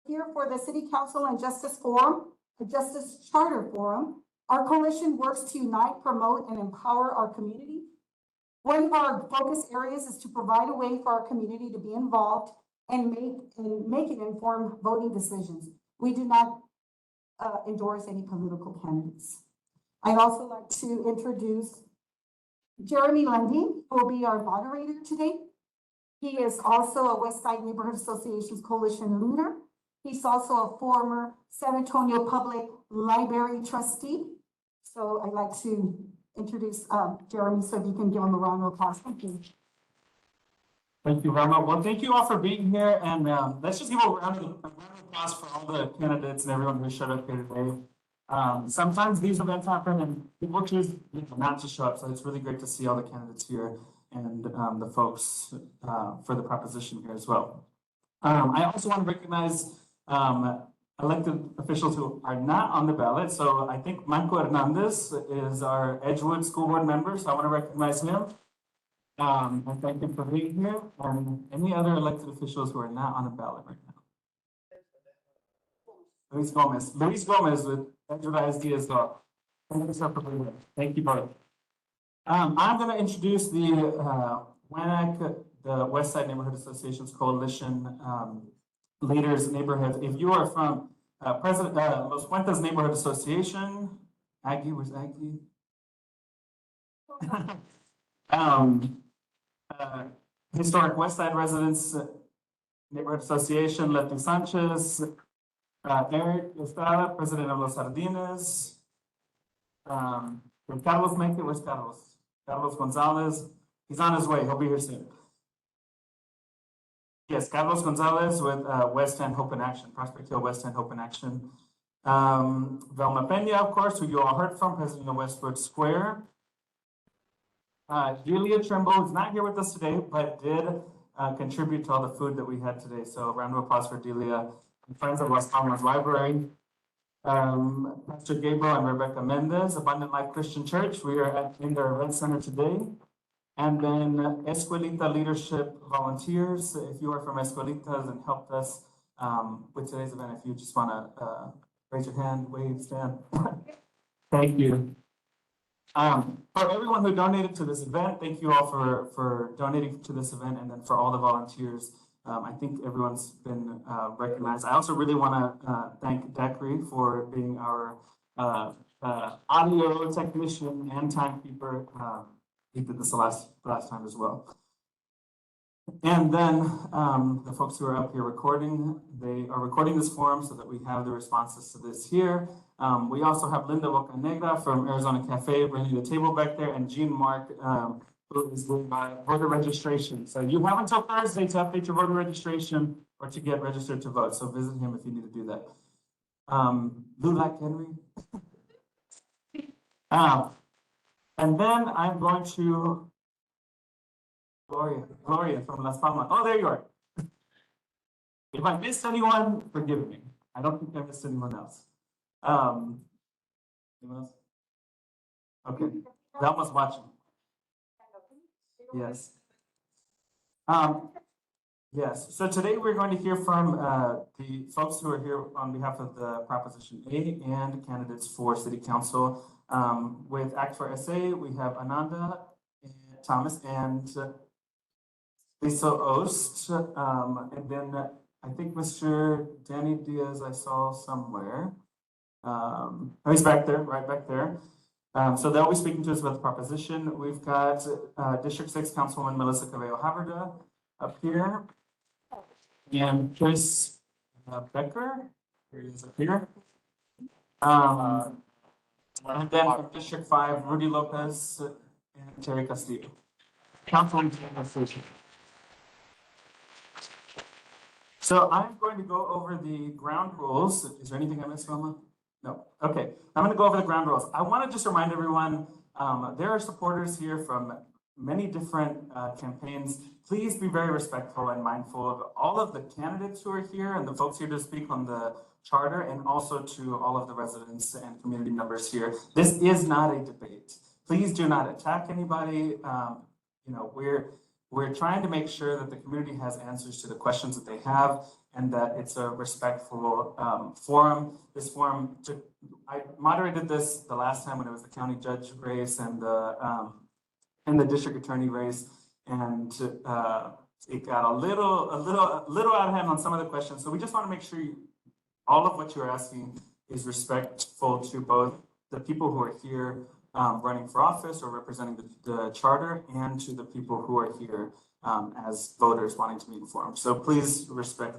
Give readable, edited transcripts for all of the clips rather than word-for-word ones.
here for the City Council and Justice Forum, the Justice Charter Forum. Our coalition works to unite, promote, and empower our community. One of our focus areas is to provide a way for our community to be involved and making informed voting decisions. We do not endorse any political candidates. I'd also like to introduce Jeremy Lundy, who will be our moderator today. He is also a Westside Neighborhood Association's coalition leader. He's also a former San Antonio Public Library trustee. So I'd like to introduce Jeremy, so if you can give him a round of applause. Thank you. Thank you very much. Well, thank you all for being here, and let's just give a round of applause for all the candidates and everyone who showed up here today. Sometimes these events happen and people choose not to show up, so it's really great to see all the candidates here and the folks for the proposition here as well. I also want to recognize elected officials who are not on the ballot. So I think Manco Hernandez is our Edgewood School Board member, so I want to recognize him. And thank him for being here. And any other elected officials who are not on the ballot right now? Luis Gomez with Edgewood Diaz. Thank you both. I'm going to introduce the WANAC, the Westside Neighborhood Associations Coalition leaders neighborhood. If you are from President Los Puentes Neighborhood Association, Aggie, where's Aggie? Historic Westside Residents Neighborhood Association, Lefty Sanchez, Eric Estrada, President of Los Jardines, Carlos Menke, where's Carlos? Carlos Gonzalez, he's on his way, he'll be here soon. Yes, Carlos Gonzalez with West End Hope in Action, Prospect Hill West End Hope in Action. Velma Pena, of course, who you all heard from, President of Westwood Square. Julia Trimble is not here with us today, but did contribute to all the food that we had today. So a round of applause for Delia and Friends of Las Palmas Library. Pastor Gabriel and Rebecca Mendez, Abundant Life Christian Church. We are in their event center today. And then Escuelita Leadership Volunteers. If you are from Escuelitas and helped us with today's event, if you just want to raise your hand, wave, stand. Thank you. For everyone who donated to this event, thank you all for donating to this event, and then for all the volunteers. I think everyone's been recognized. I also really want to thank Teri for being our audio technician and timekeeper. He did this the last time as well. And then the folks who are up here recording, they are recording this forum so that we have the responses to this here. We also have Linda Bocanegra from Arizona Cafe bringing the table back there, and Jean Mark, who is doing voter registration. So you have until Thursday to update your voter registration or to get registered to vote. So visit him if you need to do that. Lulac Henry. And then I'm going to Gloria from Las Palmas. Oh, there you are. If I missed anyone, forgive me. I don't think I missed anyone else. Anyone else? Okay, Velma's watching. Yes. Yes. So today we're going to hear from the folks who are here on behalf of the Proposition A and candidates for City Council. With Act for SA, we have Ananda Thomas and Lisa Ost, and then I think Mr. Danny Diaz I saw somewhere. Oh, he's back there, right back there. So they'll be speaking to us about the proposition. We've got District 6 Councilwoman Melissa Cabello-Havrda up here, and Chris Baecker, here he is up here. And then from District 5, Rudy Lopez and Teri Castillo. Councilwoman. So I'm going to go over the ground rules. Is there anything I missed, Velma? No. Okay. I'm going to go over the ground rules. I want to just remind everyone, there are supporters here from many different campaigns. Please be very respectful and mindful of all of the candidates who are here and the folks here to speak on the charter, and also to all of the residents and community members here. This is not a debate. Please do not attack anybody. You know, we're trying to make sure that the community has answers to the questions that they have and that it's a respectful forum. This forum I moderated this the last time when it was the county judge race and the district attorney race, and it got a little out of hand on some of the questions. So we just want to make sure all of what you're asking is respectful to both the people who are here running for office or representing the charter, and to the people who are here as voters wanting to be informed. So please respect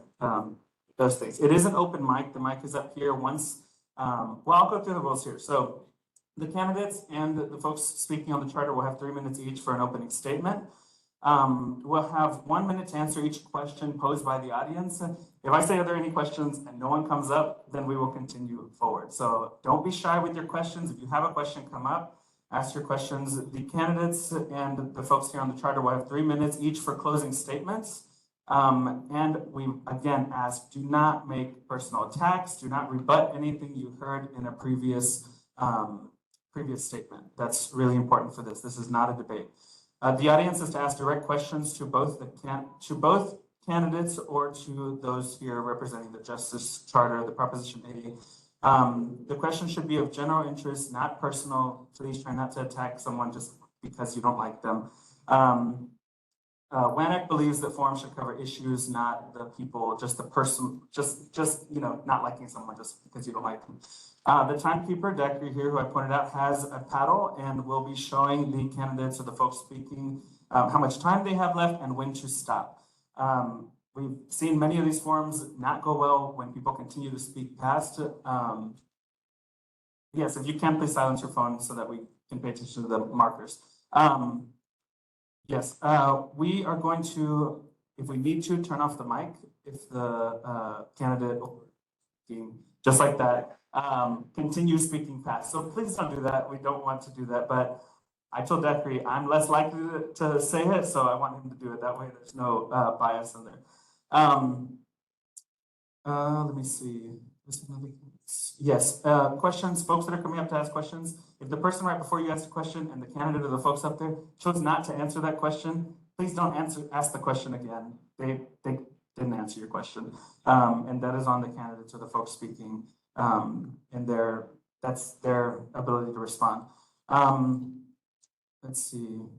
those things. It is an open mic. The mic is up here once. Well, I'll go through the rules here. So the candidates and the folks speaking on the charter will have 3 minutes each for an opening statement. We'll have 1 minute to answer each question posed by the audience. If I say, are there any questions, and no one comes up, then we will continue forward. So don't be shy with your questions. If you have a question, come up, ask your questions. The candidates and the folks here on the charter will have 3 minutes each for closing statements. And we again ask, do not make personal attacks, do not rebut anything you heard in a previous statement. That's really important for this. This is not a debate. The audience is to ask direct questions to both candidates or to those here representing the Justice Charter, the Proposition A. The question should be of general interest, not personal. Please try not to attack someone just because you don't like them. WANEC believes that forums should cover issues, not the people, just the person, just not liking someone just because you don't like them. The timekeeper, Baecker here, who I pointed out, has a paddle and will be showing the candidates or the folks speaking how much time they have left and when to stop. We've seen many of these forums not go well when people continue to speak past. Yes, if you can, please silence your phone so that we can pay attention to the markers. Yes, we are going to, if we need to, turn off the mic if the candidate, just like that, continue speaking past. So please don't do that. We don't want to do that. But I told Teri I'm less likely to say it, so I want him to do it that way. There's no bias in there. Let me see. Yes, questions, folks that are coming up to ask questions. If the person right before you asked a question and the candidate or the folks up there chose not to answer that question, please don't ask the question again. They didn't answer your question. And that is on the candidates or the folks speaking, and that's their ability to respond. Let's see.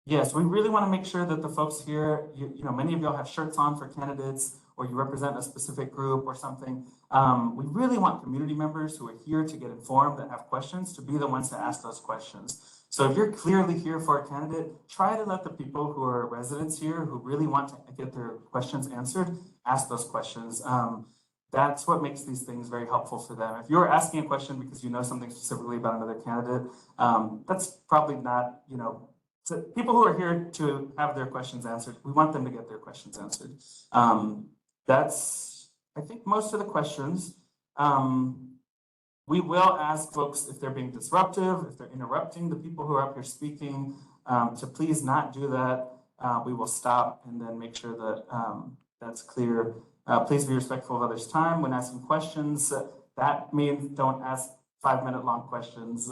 Yes, we really want to make sure that the folks here, many of y'all have shirts on for candidates, or you represent a specific group or something. We really want community members who are here to get informed and have questions to be the ones to ask those questions. So if you're clearly here for a candidate, try to let the people who are residents here who really want to get their questions answered, ask those questions. That's what makes these things very helpful for them. If you're asking a question because you know something specifically about another candidate, that's probably not, so people who are here to have their questions answered, we want them to get their questions answered. That's, I think, most of the questions. We will ask folks if they're being disruptive, if they're interrupting the people who are up here speaking, to please not do that. We will stop and then make sure that that's clear. Please be respectful of others' time when asking questions. That means don't ask 5-minute long questions.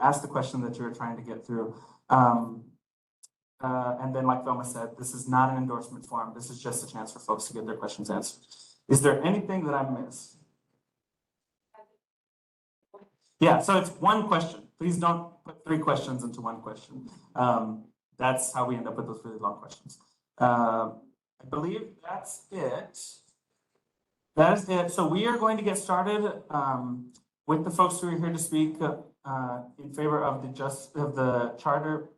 Ask the question that you're trying to get through. And then, like Velma said, this is not an endorsement forum. This is just a chance for folks to get their questions answered. Is there anything that I missed? Yeah, so it's one question. Please don't put 3 questions into one question. That's how we end up with those really long questions. I believe that's it. That is it. So we are going to get started with the folks who are here to speak in favor of the charter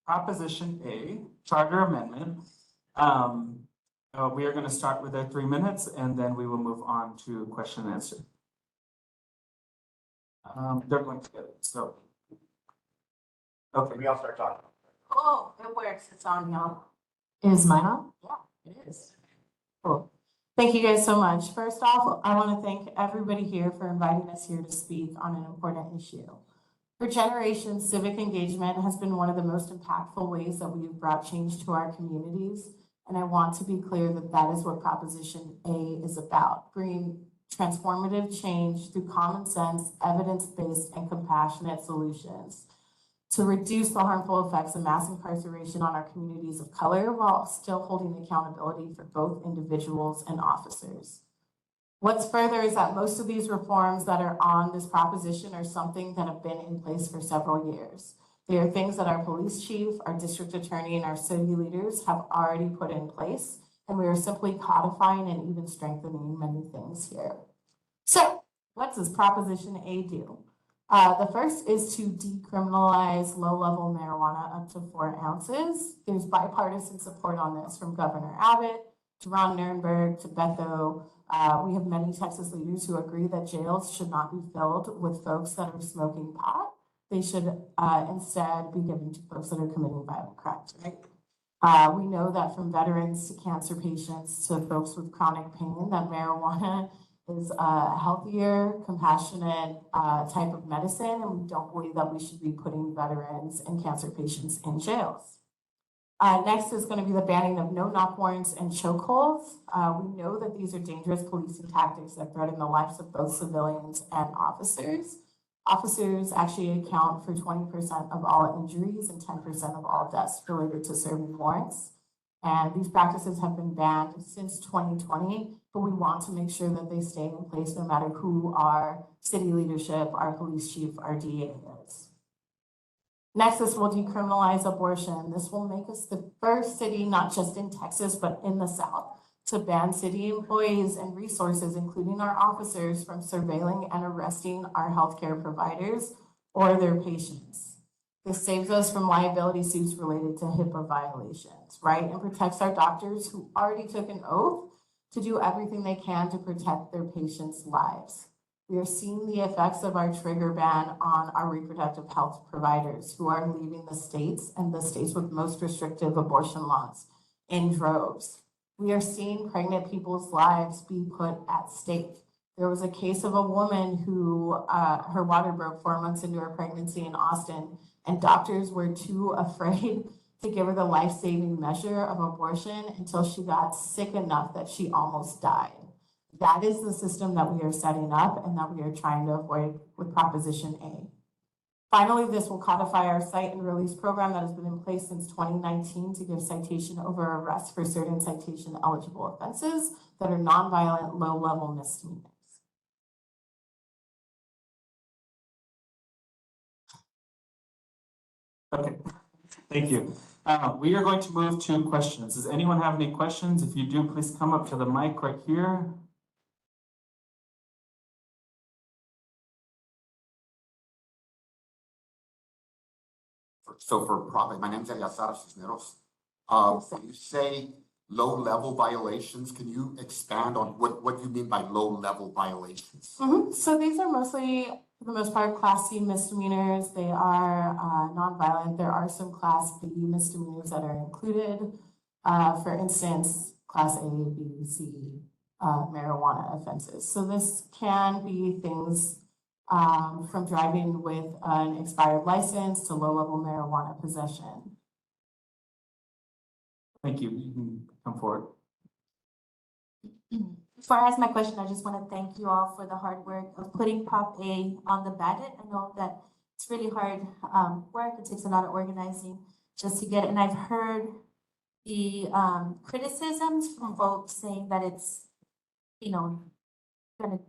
Proposition A, Charter Amendment. We are going to start with our 3 minutes, and then we will move on to question and answer. They're going together, so. Okay. We all start talking. Oh, it works. It's on, y'all. Is mine on? Yeah, it is. Cool. Thank you guys so much. First off, I want to thank everybody here for inviting us here to speak on an important issue. For generations, civic engagement has been one of the most impactful ways that we've brought change to our communities. And I want to be clear that that is what Proposition A is about, bringing transformative change through common sense, evidence-based, and compassionate solutions. to reduce the harmful effects of mass incarceration on our communities of color while still holding accountability for both individuals and officers. What's further is that most of these reforms that are on this proposition are something that have been in place for several years. They are things that our police chief, our district attorney, and our city leaders have already put in place, and we are simply codifying and even strengthening many things here. So, what does Proposition A do? The first is to decriminalize low-level marijuana up to 4 ounces. There's bipartisan support on this from Governor Abbott to Ron Nirenberg to Beto. We have many Texas leaders who agree that jails should not be filled with folks that are smoking pot. They should instead be given to folks that are committing violent crimes, right? We know that from veterans to cancer patients to folks with chronic pain, that marijuana is a healthier, compassionate type of medicine, and we don't believe that we should be putting veterans and cancer patients in jails. Next is going to be the banning of no-knock warrants and chokeholds. We know that these are dangerous policing tactics that threaten the lives of both civilians and officers. Officers actually account for 20% of all injuries and 10% of all deaths related to serving warrants. And these practices have been banned since 2020, but we want to make sure that they stay in place no matter who our city leadership, our police chief, our DA is. Next, this will decriminalize abortion. This will make us the first city, not just in Texas, but in the South, to ban city employees and resources, including our officers, from surveilling and arresting our healthcare providers or their patients. This saves us from liability suits related to HIPAA violations, right? And protects our doctors who already took an oath to do everything they can to protect their patients' lives. We are seeing the effects of our trigger ban on our reproductive health providers who are leaving the states and the states with most restrictive abortion laws in droves. We are seeing pregnant people's lives be put at stake. There was a case of a woman who her water broke 4 months into her pregnancy in Austin, and doctors were too afraid to give her the life-saving measure of abortion until she got sick enough that she almost died. That is the system that we are setting up and that we are trying to avoid with Proposition A. Finally, this will codify our cite and release program that has been in place since 2019 to give citation over arrest for certain citation eligible offenses that are nonviolent, low-level misdemeanors. Okay, thank you. We are going to move to questions. Does anyone have any questions? If you do, please come up to the mic right here. So for profit, my name is Eliazar Cisneros. When you say low-level violations, can you expand on what you mean by low-level violations? So these are mostly, for the most part, Class C misdemeanors. They are nonviolent. There are some Class B misdemeanors that are included. For instance, Class A, B, C marijuana offenses. So this can be things from driving with an expired license to low-level marijuana possession. Thank you. You can come forward. Before I ask my question, I just want to thank you all for the hard work of putting Prop A on the ballot. I know that it's really hard work. It takes a lot of organizing just to get it. And I've heard the criticisms from folks saying that it's, going to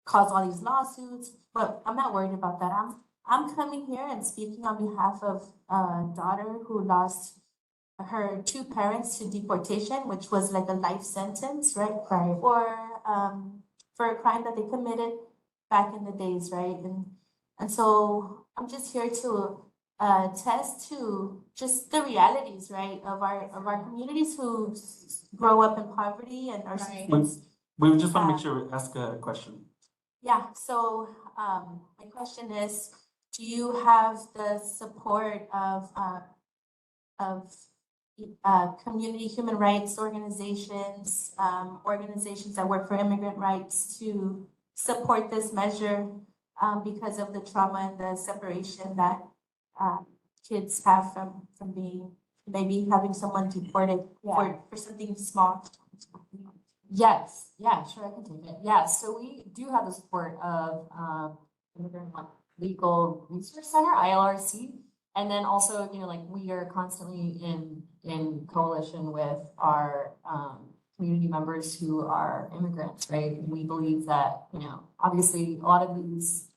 cause all these lawsuits, but I'm not worried about that. I'm coming here and speaking on behalf of a daughter who lost her 2 parents to deportation, which was like a life sentence, right? Right. For a crime that they committed back in the days, right? And so I'm just here to attest to just the realities, right, of our communities who grow up in poverty and are students. We just want to make sure we ask a question. Yeah, so my question is, do you have the support of community human rights organizations, organizations that work for immigrant rights to support this measure because of the trauma and the separation that kids have from being, maybe having someone deported for something small? Yes, yeah, sure, I can take it. Yeah, so we do have the support of Immigrant Legal Resource Center, ILRC. And then also, you know, like we are constantly in coalition with our community members who are immigrants, right? We believe that, you know, obviously a lot of these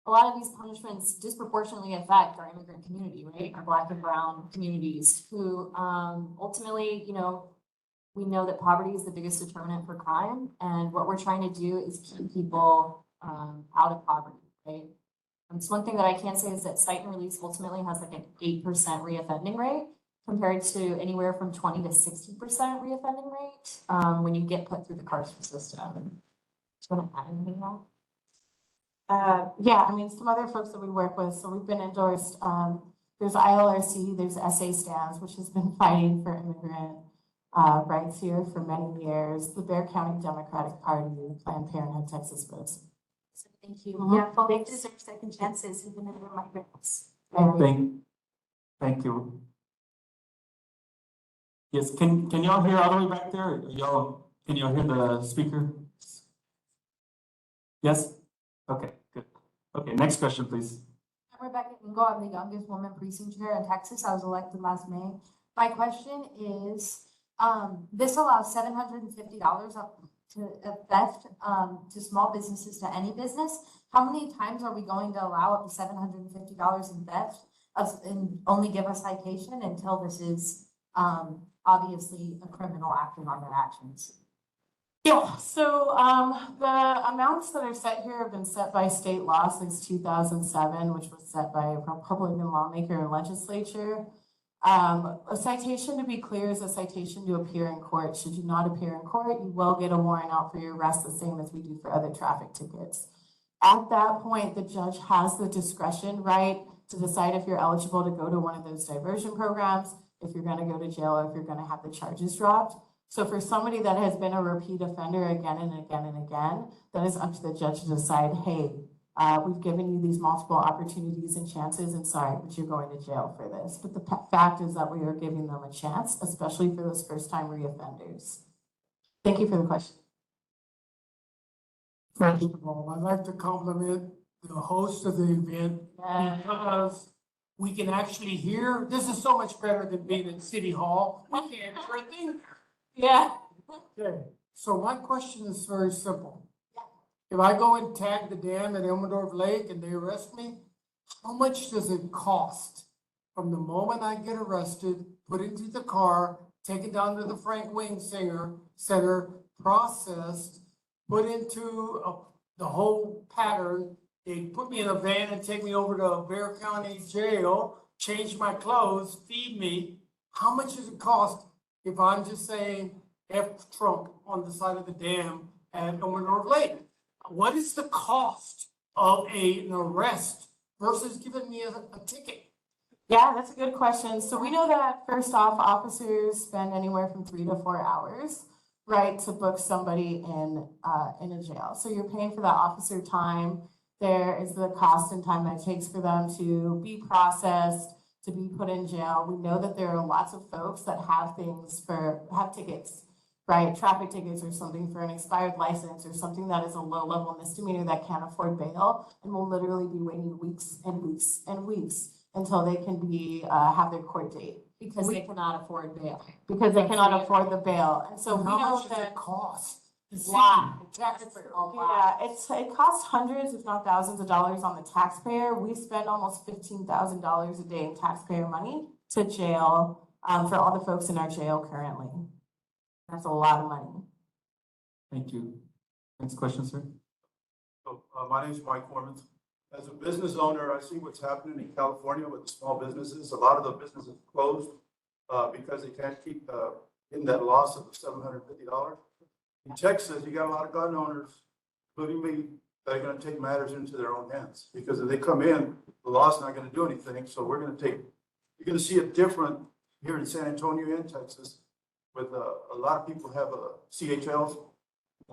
punishments disproportionately affect our immigrant community, right? Our Black and brown communities who ultimately, you know, we know that poverty is the biggest determinant for crime. And what we're trying to do is keep people out of poverty, right? So one thing that I can say is that cite and release ultimately has like an 8% reoffending rate compared to anywhere from 20 to 60% reoffending rate when you get put through the carceral system. Do you want to add anything to that? Yeah, I mean, some other folks that we work with, so we've been endorsed, there's ILRC, there's SA Stands, which has been fighting for immigrant rights here for many years, the Bexar County Democratic Party, Planned Parenthood Texas folks. So thank you. Mhm. Yeah, folks deserve second chances, even if they're migrants. Thank you. Yes, can y'all hear all the way back there? Can y'all hear the speaker? Yes? Okay, good. Okay, next question, please. I'm Rebecca Ingo. I'm the youngest woman precinct chair in Texas. I was elected last May. My question is, this allows $750 up to theft to small businesses, to any business. How many times are we going to allow up to $750 in theft and only give a citation until this is obviously a criminal action on their actions? Yeah, so the amounts that are set here have been set by state law since 2007, which was set by a Republican lawmaker and legislature. A citation, to be clear, is a citation to appear in court. Should you not appear in court, you will get a warrant out for your arrest, the same as we do for other traffic tickets. At that point, the judge has the discretion, right, to decide if you're eligible to go to one of those diversion programs, if you're going to go to jail, or if you're going to have the charges dropped. So for somebody that has been a repeat offender again and again and again, that is up to the judge to decide, hey, we've given you these multiple opportunities and chances, and sorry, but you're going to jail for this. But the fact is that we are giving them a chance, especially for those first-time reoffenders. Thank you for the question. First of all, I'd like to compliment the host of the event because we can actually hear. This is so much better than being in City Hall. We can't hear a thing. Yeah. Okay, so my question is very simple. If I go and tag the dam at Elmendorf Lake and they arrest me, how much does it cost from the moment I get arrested, put into the car, taken down to the Frank Wayne Center, processed, put into the whole pattern? They put me in a van and take me over to Bexar County Jail, change my clothes, feed me. How much does it cost if I'm just saying F Trump on the side of the dam at Elmendorf Lake? What is the cost of an arrest versus giving me a ticket? Yeah, that's a good question. So we know that first off, officers spend anywhere from 3 to 4 hours, right, to book somebody in a jail. So you're paying for that officer time. There is the cost and time that it takes for them to be processed, to be put in jail. We know that there are lots of folks that have tickets, right? Traffic tickets or something for an expired license or something that is a low-level misdemeanor that can't afford bail and will literally be waiting weeks and weeks and weeks until they can have their court date. Because they cannot afford bail. Because they cannot afford the bail. And so we How know much does that. it cost? Yeah, it costs hundreds, if not thousands of dollars on the taxpayer. We spend almost $15,000 a day in taxpayer money to jail for all the folks in our jail currently. That's a lot of money. Thank you. Next question, sir. So, my name is Mike Corman. As a business owner, I see what's happening in California with the small businesses. A lot of the businesses closed because they can't keep in that loss of $750. In Texas, you got a lot of gun owners, including me, that are going to take matters into their own hands because if they come in, the law's not going to do anything. So you're going to see it different here in San Antonio and Texas with a lot of people have CHLs.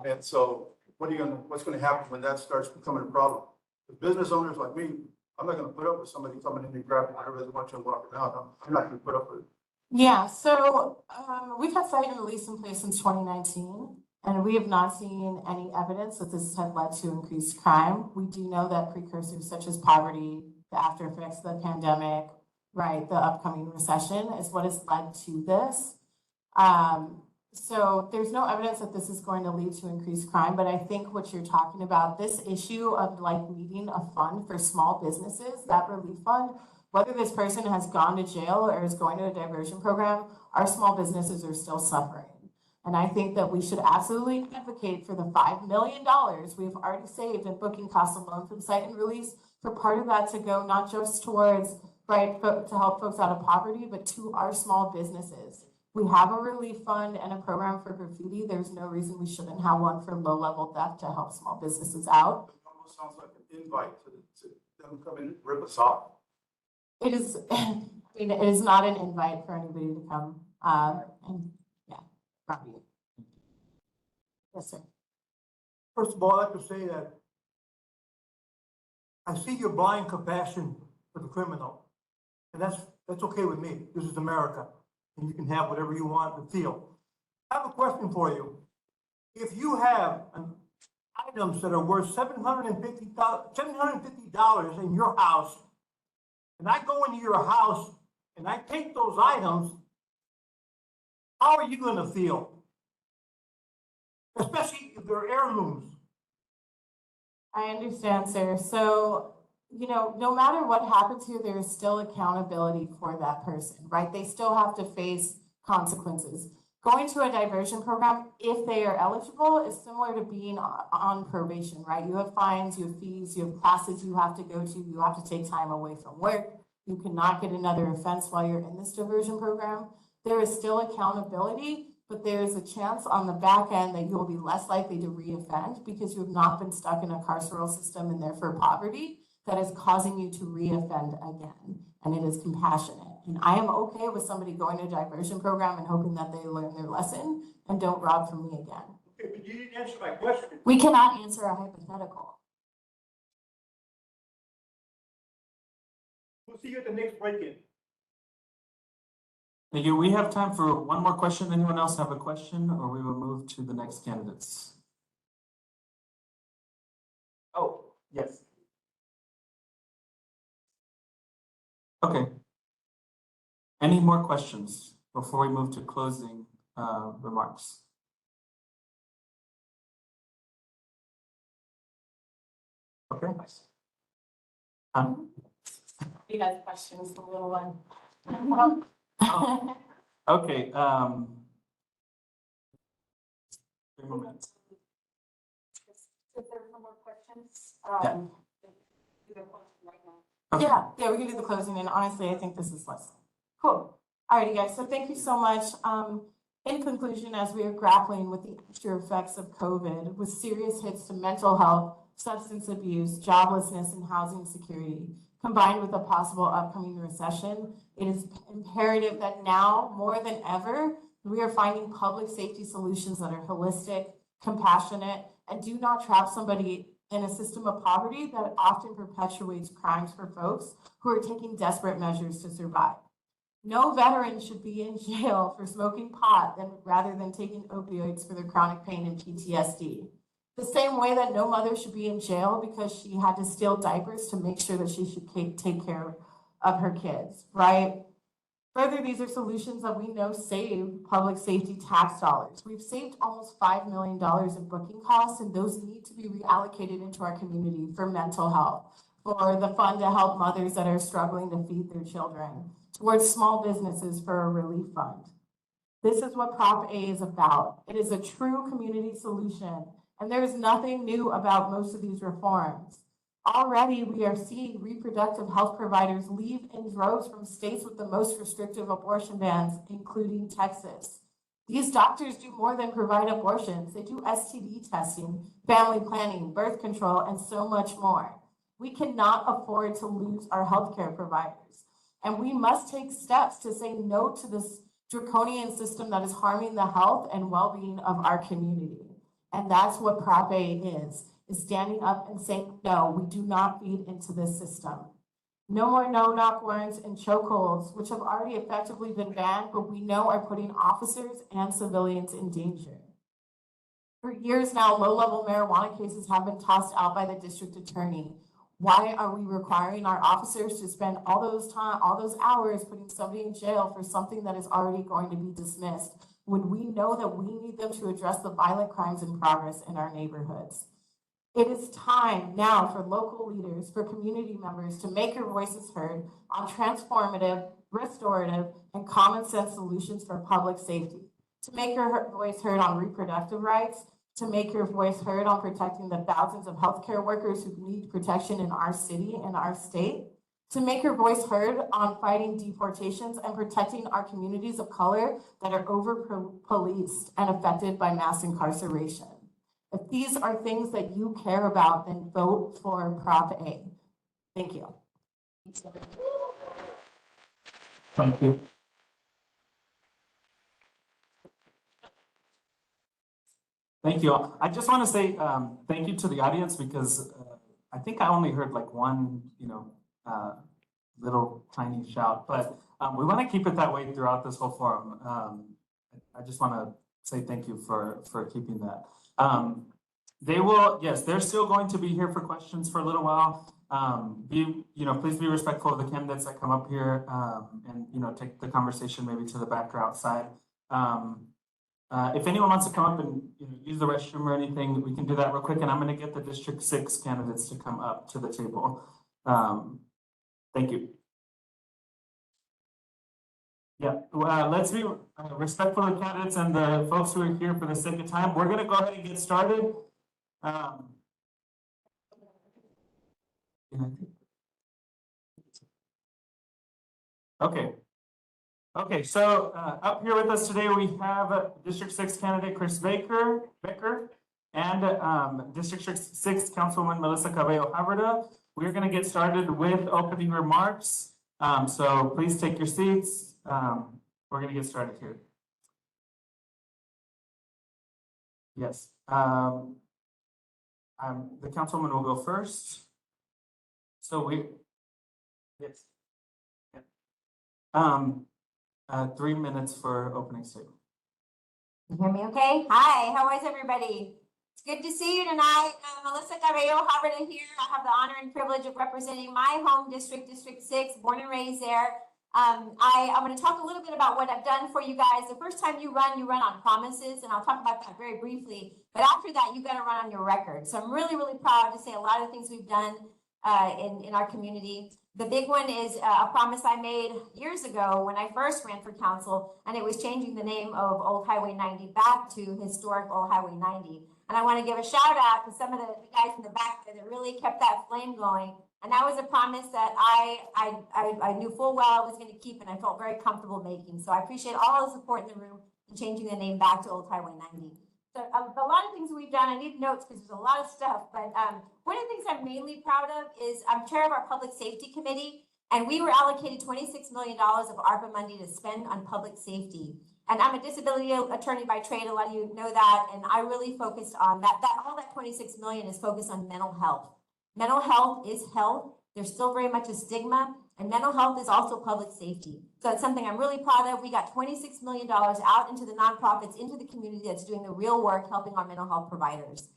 And so what's going to happen when that starts becoming a problem? The business owners like me, I'm not going to put up with somebody coming in and grabbing whatever they want to and walking out. I'm not going to put up with it. Yeah, so we've had cite and release in place since 2019. And we have not seen any evidence that this has led to increased crime. We do know that precursors such as poverty, the after effects of the pandemic, right, the upcoming recession is what has led to this. So there's no evidence that this is going to lead to increased crime, but I think what you're talking about, this issue of like needing a fund for small businesses, that relief fund, whether this person has gone to jail or is going to a diversion program, our small businesses are still suffering. And I think that we should absolutely advocate for the $5 million we've already saved in booking costs alone from site and release, for part of that to go not just towards, right, to help folks out of poverty, but to our small businesses. We have a relief fund and a program for graffiti. There's no reason we shouldn't have one for low-level theft to help small businesses out. It almost sounds like an invite to them come and rip us off. It is, I mean, it is not an invite for anybody to come, and, yeah, probably. Yes, sir. First of all, I'd like to say that I see your blind compassion for the criminal, and that's okay with me. This is America, and you can have whatever you want to feel. I have a question for you. If you have items that are worth $750 in your house, and I go into your house and I take those items, how are you going to feel? Especially if they're heirlooms. I understand, sir. So, you know, no matter what happens here, there is still accountability for that person, right? They still have to face consequences. Going to a diversion program, if they are eligible, is similar to being on probation, right? You have fines, you have fees, you have classes you have to go to, you have to take time away from work. You cannot get another offense while you're in this diversion program. There is still accountability, but there is a chance on the back end that you will be less likely to reoffend because you have not been stuck in a carceral system and therefore poverty that is causing you to reoffend again. And it is compassionate. And I am okay with somebody going to a diversion program and hoping that they learn their lesson and don't rob from me again. Okay, but you didn't answer my question. We cannot answer a hypothetical. We'll see you at the next break-in. Thank you. We have time for one more question. Anyone else have a question, or we will move to the next candidates? Oh, yes. Okay. Any more questions before we move to closing remarks? Okay. He has questions, the little one. Okay. 3 more minutes. If there's no more questions, Yeah. do the question right now. Okay. Yeah, we can do the closing, and honestly, I think this is less. Cool. Alrighty, guys, so thank you so much. In conclusion, as we are grappling with the after effects of COVID, with serious hits to mental health, substance abuse, joblessness, and housing security, combined with a possible upcoming recession, it is imperative that now, more than ever, we are finding public safety solutions that are holistic, compassionate, and do not trap somebody in a system of poverty that often perpetuates crimes for folks who are taking desperate measures to survive. No veteran should be in jail for smoking pot rather than taking opioids for their chronic pain and PTSD. The same way that no mother should be in jail because she had to steal diapers to make sure that she should take care of her kids, right? Further, these are solutions that we know save public safety tax dollars. We've saved almost $5 million in booking costs, and those need to be reallocated into our community for mental health, for the fund to help mothers that are struggling to feed their children, towards small businesses for a relief fund. This is what Prop A is about. It is a true community solution, and there is nothing new about most of these reforms. Already, we are seeing reproductive health providers leave in droves from states with the most restrictive abortion bans, including Texas. These doctors do more than provide abortions. They do STD testing, family planning, birth control, and so much more. We cannot afford to lose our healthcare providers, and we must take steps to say no to this draconian system that is harming the health and well-being of our community. And that's what Prop A is standing up and saying, no, we do not feed into this system. No more no-knock warrants and chokeholds, which have already effectively been banned, but we know are putting officers and civilians in danger. For years now, low-level marijuana cases have been tossed out by the district attorney. Why are we requiring our officers to spend all those hours putting somebody in jail for something that is already going to be dismissed when we know that we need them to address the violent crimes in progress in our neighborhoods? It is time now for local leaders, for community members to make your voices heard on transformative, restorative, and common sense solutions for public safety, to make your voice heard on reproductive rights, to make your voice heard on protecting the thousands of healthcare workers who need protection in our city and our state, to make your voice heard on fighting deportations and protecting our communities of color that are over-policed and affected by mass incarceration. If these are things that you care about, then vote for Prop A. Thank you. Thank you. Thank you. I just want to say thank you to the audience because I think I only heard like one, little tiny shout, but we want to keep it that way throughout this whole forum. I just want to say thank you for keeping that. They're still going to be here for questions for a little while. Please be respectful of the candidates that come up here and take the conversation maybe to the back or outside. If anyone wants to come up and use the restroom or anything, we can do that real quick. And I'm going to get the District 6 candidates to come up to the table. Thank you. Yeah, let's be respectful of the candidates and the folks who are here for the sake of time. We're going to go ahead and get started. Okay, so up here with us today, we have District 6 candidate Chris Baecker, and District 6 Councilwoman Melissa Cabello-Havrda. We're going to get started with opening remarks. So please take your seats. We're going to get started here. Yes. The councilwoman will go first. So yes. Yeah. 3 minutes for opening statement. You hear me okay? Hi, how is everybody? It's good to see you tonight. Melissa Cabello-Havrda here. I have the honor and privilege of representing my home district, District 6, born and raised there. I'm going to talk a little bit about what I've done for you guys. The first time you run on promises, and I'll talk about that very briefly. But after that, you got to run on your record. So I'm really, really proud to say a lot of things we've done in our community. The big one is a promise I made years ago when I first ran for council, and it was changing the name of Old Highway 90 back to historic Old Highway 90. And I want to give a shout out to some of the guys in the back there that really kept that flame going. And that was a promise that I knew full well I was going to keep, and I felt very comfortable making. So I appreciate all the support in the room in changing the name back to Old Highway 90. So a lot of things we've done, I need notes because there's a lot of stuff, but one of the things I'm mainly proud of is I'm chair of our public safety committee, and we were allocated $26 million of ARPA money to spend on public safety. And I'm a disability attorney by trade, a lot of you know that, and I really focused on that all that $26 million is focused on mental health. Mental health is health. There's still very much a stigma, and mental health is also public safety. So it's something I'm really proud of. We got $26 million out into the nonprofits, into the community that's doing the real work, helping our mental health providers.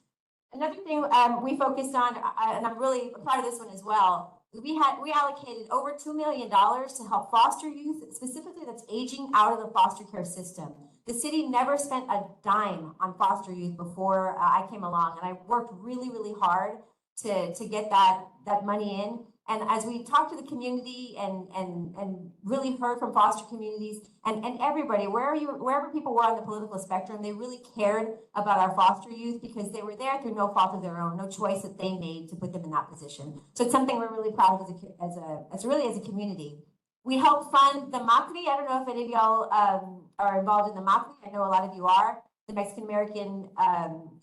Another thing we focused on, and I'm really proud of this one as well, we allocated over $2 million to help foster youth, specifically that's aging out of the foster care system. The city never spent a dime on foster youth before I came along, and I worked really, really hard to get that money in. And as we talked to the community and really heard from foster communities and everybody, wherever people were on the political spectrum, they really cared about our foster youth because they were there through no fault of their own, no choice that they made to put them in that position. So it's something we're really proud of as a community. We help fund the MACRI. I don't know if any of y'all are involved in the MACRI. I know a lot of you are. The Mexican American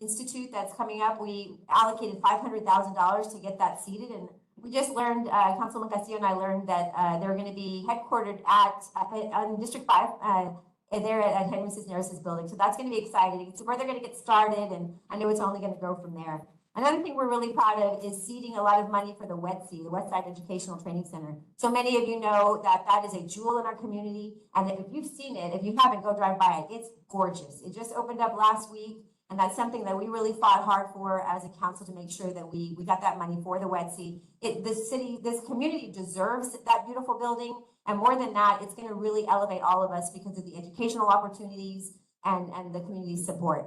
Institute that's coming up. We allocated $500,000 to get that seated, and we just learned, Councilman Castillo and I learned that they're going to be headquartered on District 5, there at Henry Cisneros' building. So that's going to be exciting. It's where they're going to get started, and I know it's only going to grow from there. Another thing we're really proud of is seeding a lot of money for the Westside, the Westside Educational Training Center. So many of you know that is a jewel in our community, and if you've seen it, if you haven't, go drive by it. It's gorgeous. It just opened up last week, And that's something that we really fought hard for as a council to make sure that we got that money for the Westside. This community deserves that beautiful building. And more than that, it's gonna really elevate all of us because of the educational opportunities and the community support.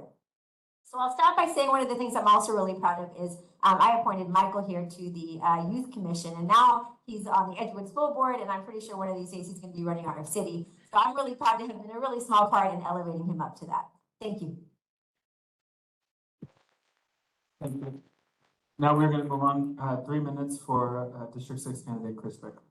So I'll start by saying one of the things I'm also really proud of is I appointed Michael here to the Youth Commission, and now he's on the Edgewood School Board, and I'm pretty sure one of these days he's gonna be running our city. So I'm really proud to have been a really small part in elevating him up to that. Thank you. Thank you. Now we're gonna move on, 3 minutes for District 6 candidate Chris Baecker.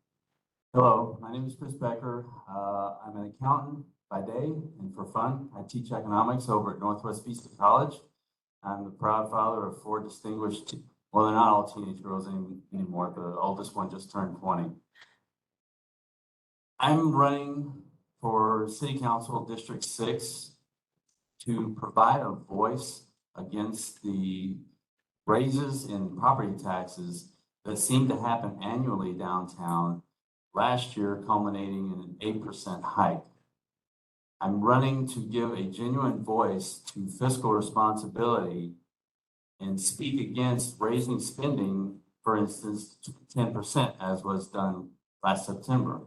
Hello, my name is Chris Baecker. I'm an accountant by day, and for fun, I teach economics over at Northwest Vista College. I'm the proud father of 4 distinguished, well, they're not all teenage girls anymore. The oldest one just turned 20. I'm running for City Council District 6 to provide a voice against the raises in property taxes that seem to happen annually downtown, last year culminating in an 8% hike. I'm running to give a genuine voice to fiscal responsibility and speak against raising spending, for instance, to 10% as was done last September.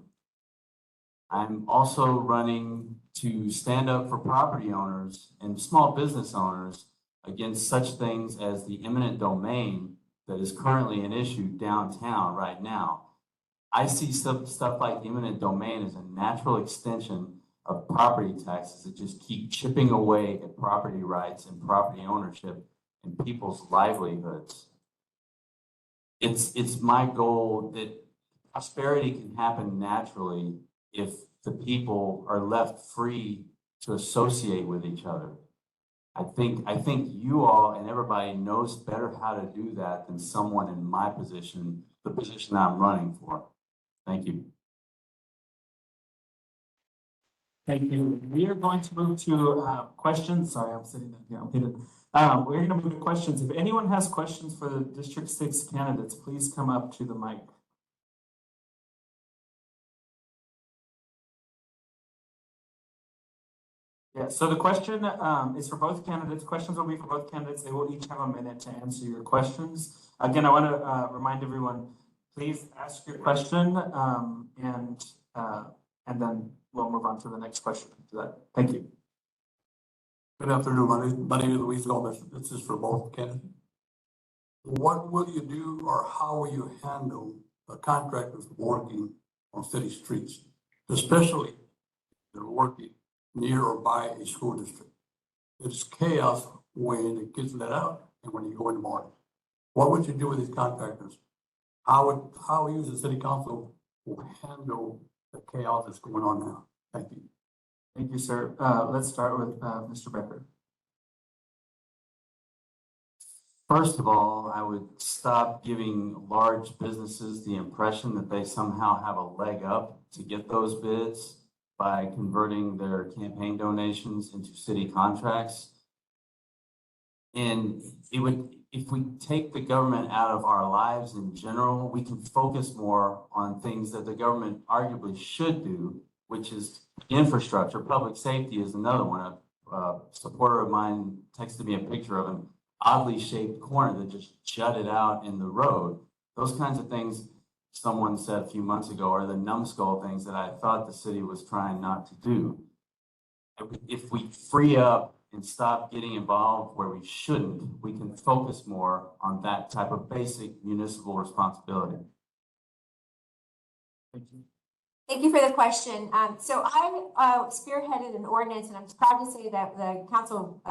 I'm also running to stand up for property owners and small business owners against such things as the eminent domain that is currently an issue downtown right now. I see stuff like eminent domain as a natural extension of property taxes that just keep chipping away at property rights and property ownership and people's livelihoods. It's my goal that prosperity can happen naturally if the people are left free to associate with each other. I think you all and everybody knows better how to do that than someone in my position, the position that I'm running for. Thank you. Thank you. We are going to move to questions. Sorry, I'm sitting down here. I'm kidding. We're going to move to questions. If anyone has questions for the District 6 candidates, please come up to the mic. Yeah, so the question is for both candidates. Questions will be for both candidates. They will each have a minute to answer your questions. Again, I want to remind everyone, please ask your question and then we'll move on to the next question after that. Thank you. Good afternoon. My name is Luis Lopez. This is for both candidates. What will you do or how will you handle the contractors working on city streets, especially if they're working near or by a school district? It's chaos when it gets let out and when you go in the morning. What would you do with these contractors? How you as a city council will handle the chaos that's going on now? Thank you. Thank you, sir. Let's start with Mr. Baecker. First of all, I would stop giving large businesses the impression that they somehow have a leg up to get those bids by converting their campaign donations into city contracts. And if we take the government out of our lives in general, we can focus more on things that the government arguably should do, which is infrastructure. Public safety is another one. A supporter of mine texted me a picture of an oddly shaped corner that just jutted out in the road. Those kinds of things, someone said a few months ago, are the numbskull things that I thought the city was trying not to do. If we free up and stop getting involved where we shouldn't, we can focus more on that type of basic municipal responsibility. Thank you. Thank you for the question. So I spearheaded an ordinance, and I'm proud to say that the council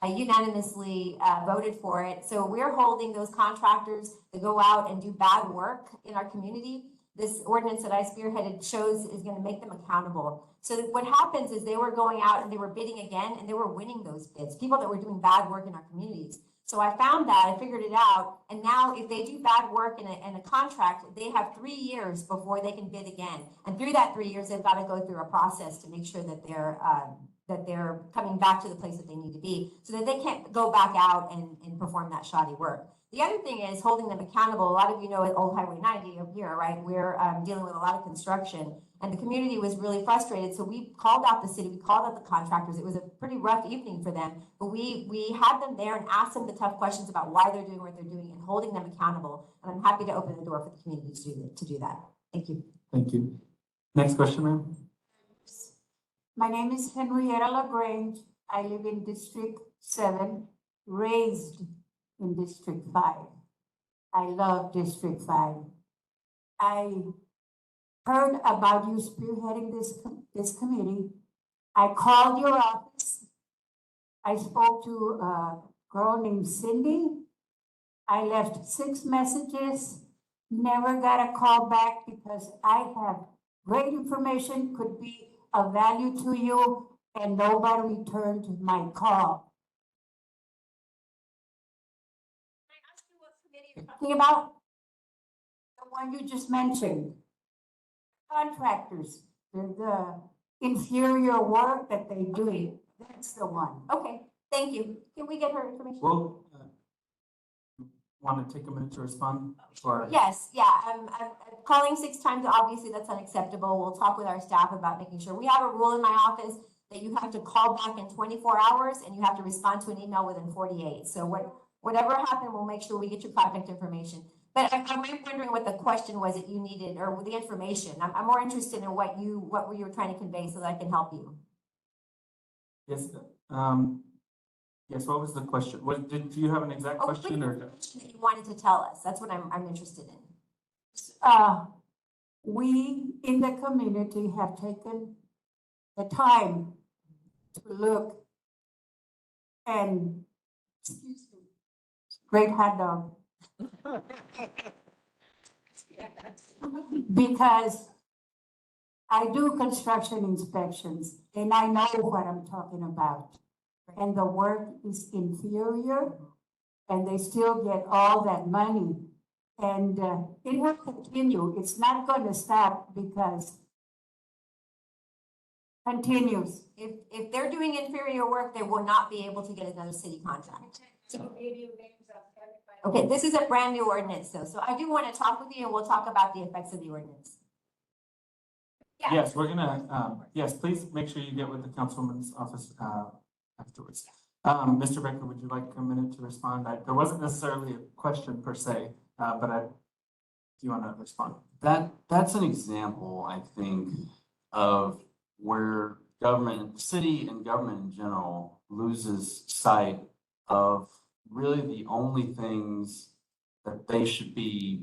unanimously voted for it. So we're holding those contractors that go out and do bad work in our community. This ordinance that I spearheaded shows is going to make them accountable. So what happens is they were going out and they were bidding again, and they were winning those bids, people that were doing bad work in our communities. So I found that, I figured it out, and now if they do bad work in a contract, they have 3 years before they can bid again. And through that 3 years, they've got to go through a process to make sure that they're coming back to the place that they need to be, so that they can't go back out and perform that shoddy work. The other thing is holding them accountable. A lot of you know at Old Highway 90 up here, right? We're dealing with a lot of construction and the community was really frustrated. So we called out the city, we called out the contractors. It was a pretty rough evening for them, but we had them there and asked them the tough questions about why they're doing what they're doing and holding them accountable. And I'm happy to open the door for the community to do that. Thank you. Thank you. Next question, ma'am. My name is Henrietta LaGrange. I live in District 7, raised in District 5. I love District 5. I heard about you spearheading this committee. I called your office. I spoke to a girl named Cindy. I left 6 messages, never got a call back because I have great information, could be of value to you, and nobody returned my call. Can I ask you what committee you're talking about? The one you just mentioned. Contractors, the inferior work that they do, that's the one. Okay, thank you. Can we get her information? Well, want to take a minute to respond? Or Yes, yeah, I'm calling 6 times, obviously that's unacceptable. We'll talk with our staff about making sure. We have a rule in my office that you have to call back in 24 hours and you have to respond to an email within 48. So whatever happened, we'll make sure we get your contact information. But I'm wondering what the question was that you needed, or the information. I'm more interested in what you were trying to convey so that I can help you. yes, yes. What was the question? Do you have an exact question or? That you wanted to tell us. That's what I'm interested in. We in the community have taken the time to look and, excuse me, great hot dog. Because I do construction inspections and I know what I'm talking about. And the work is inferior and they still get all that money. And it will continue. It's not going to stop because continues. If they're doing inferior work, they will not be able to get another city contract. Okay, this is a brand new ordinance though, so I do want to talk with you and we'll talk about the effects of the ordinance. Yeah. Yes, we're gonna, yes, please make sure you get with the councilman's office, afterwards. Mr. Baecker, would you like a minute to respond? There wasn't necessarily a question per se, but do you want to respond? That's an example, I think, of where government, city and government in general loses sight of really the only things that they should be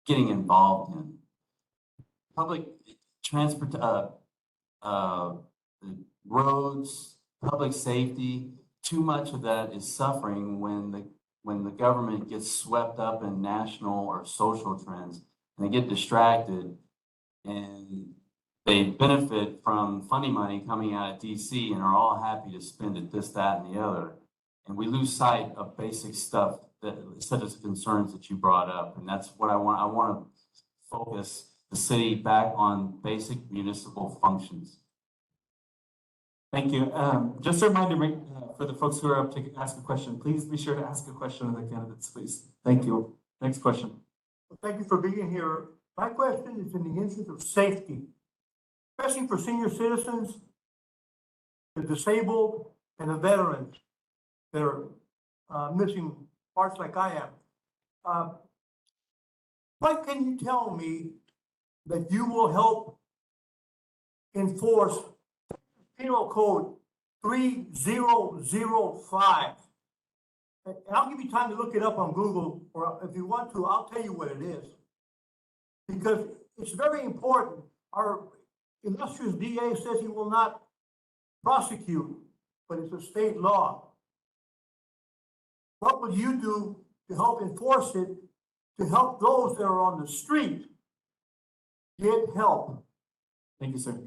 getting involved in. Public transport, roads, public safety, too much of that is suffering when the government gets swept up in national or social trends and they get distracted and they benefit from funny money coming out of DC and are all happy to spend it, this, that, and the other. And we lose sight of basic stuff such as concerns that you brought up. And that's what I want. I want to focus the city back on basic municipal functions. Thank you. Just a reminder for the folks who are up to ask a question, please be sure to ask a question of the candidates, please. Thank you. Next question. Well, thank you for being here. My question is in the interest of safety, especially for senior citizens, the disabled, and the veterans that are missing parts like I am. What can you tell me that you will help enforce Penal Code 3005? And I'll give you time to look it up on Google, or if you want to, I'll tell you what it is. Because it's very important. Our illustrious DA says he will not prosecute, but it's a state law. What will you do to help enforce it, to help those that are on the street get help? Thank you, sir.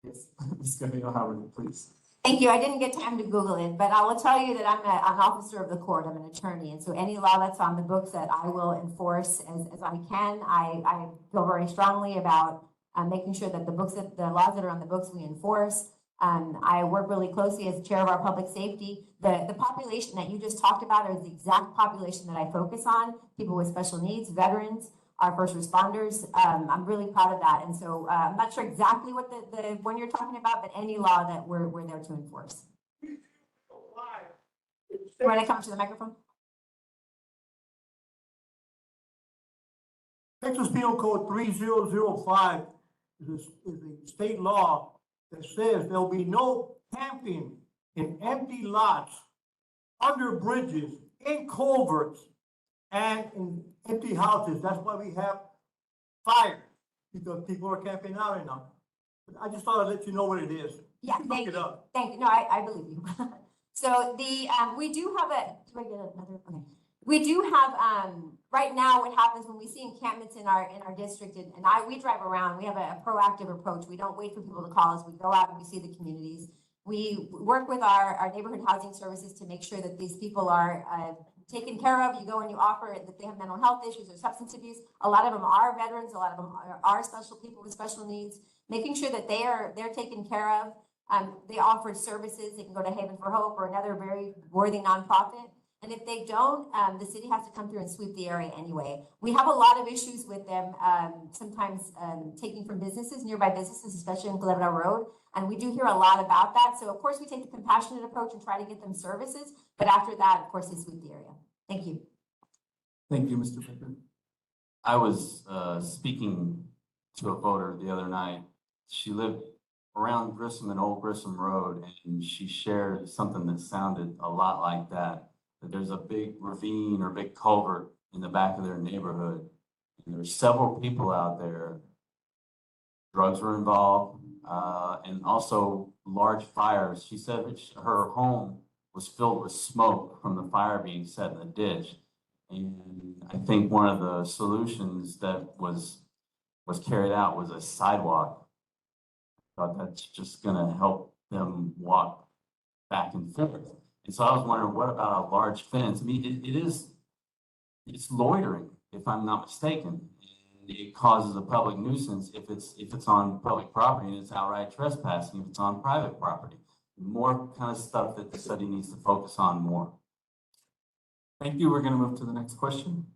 Yes, Ms. Cabello-Havrda, please. Thank you. I didn't get time to Google it, but I will tell you that I'm an officer of the court. I'm an attorney. And so any law that's on the books that I will enforce as I can, I feel very strongly about making sure that the laws that are on the books we enforce. I work really closely as chair of our public safety. The population that you just talked about is the exact population that I focus on, people with special needs, veterans, our first responders. I'm really proud of that. And so I'm not sure exactly what the one you're talking about, but any law that we're there to enforce. Want to come to the microphone? Texas Penal Code 3005 is a state law that says there'll be no camping in empty lots, under bridges, in culverts, and in empty houses. That's why we have fire, because people are camping out enough. I just thought I'd let you know what it is. Yeah, Look thank it you. up. Thank you. No, I believe you. So the, we do have a, do I get another, okay. We do have, right now what happens when we see encampments in our district, and we drive around, we have a proactive approach. We don't wait for people to call us. We go out and we see the communities. We work with our neighborhood housing services to make sure that these people are taken care of. You go and you offer that they have mental health issues or substance abuse. A lot of them are veterans. A lot of them are special people with special needs, making sure that they're taken care of. They offer services. They can go to Haven for Hope or another very worthy nonprofit. And if they don't, the city has to come through and sweep the area anyway. We have a lot of issues with them, sometimes taking from businesses, nearby businesses, especially on Culebra Road. And we do hear a lot about that. So of course we take the compassionate approach and try to get them services. But after that, of course, they sweep the area. Thank you. Thank you, Mr. Baecker. I was speaking to a voter the other night. She lived around Grissom and Old Grissom Road, and she shared something that sounded a lot like that. That there's a big ravine or big culvert in the back of their neighborhood. And there's several people out there. Drugs were involved, and also large fires. She said that her home was filled with smoke from the fire being set in the ditch. And I think one of the solutions that was carried out was a sidewalk. I thought that's just gonna help them walk back and forth. And so I was wondering, what about a large fence? I mean, it's loitering, if I'm not mistaken. And it causes a public nuisance if it's on public property, and it's outright trespassing if it's on private property. More kind of stuff that the city needs to focus on more. Thank you. We're going to move to the next question.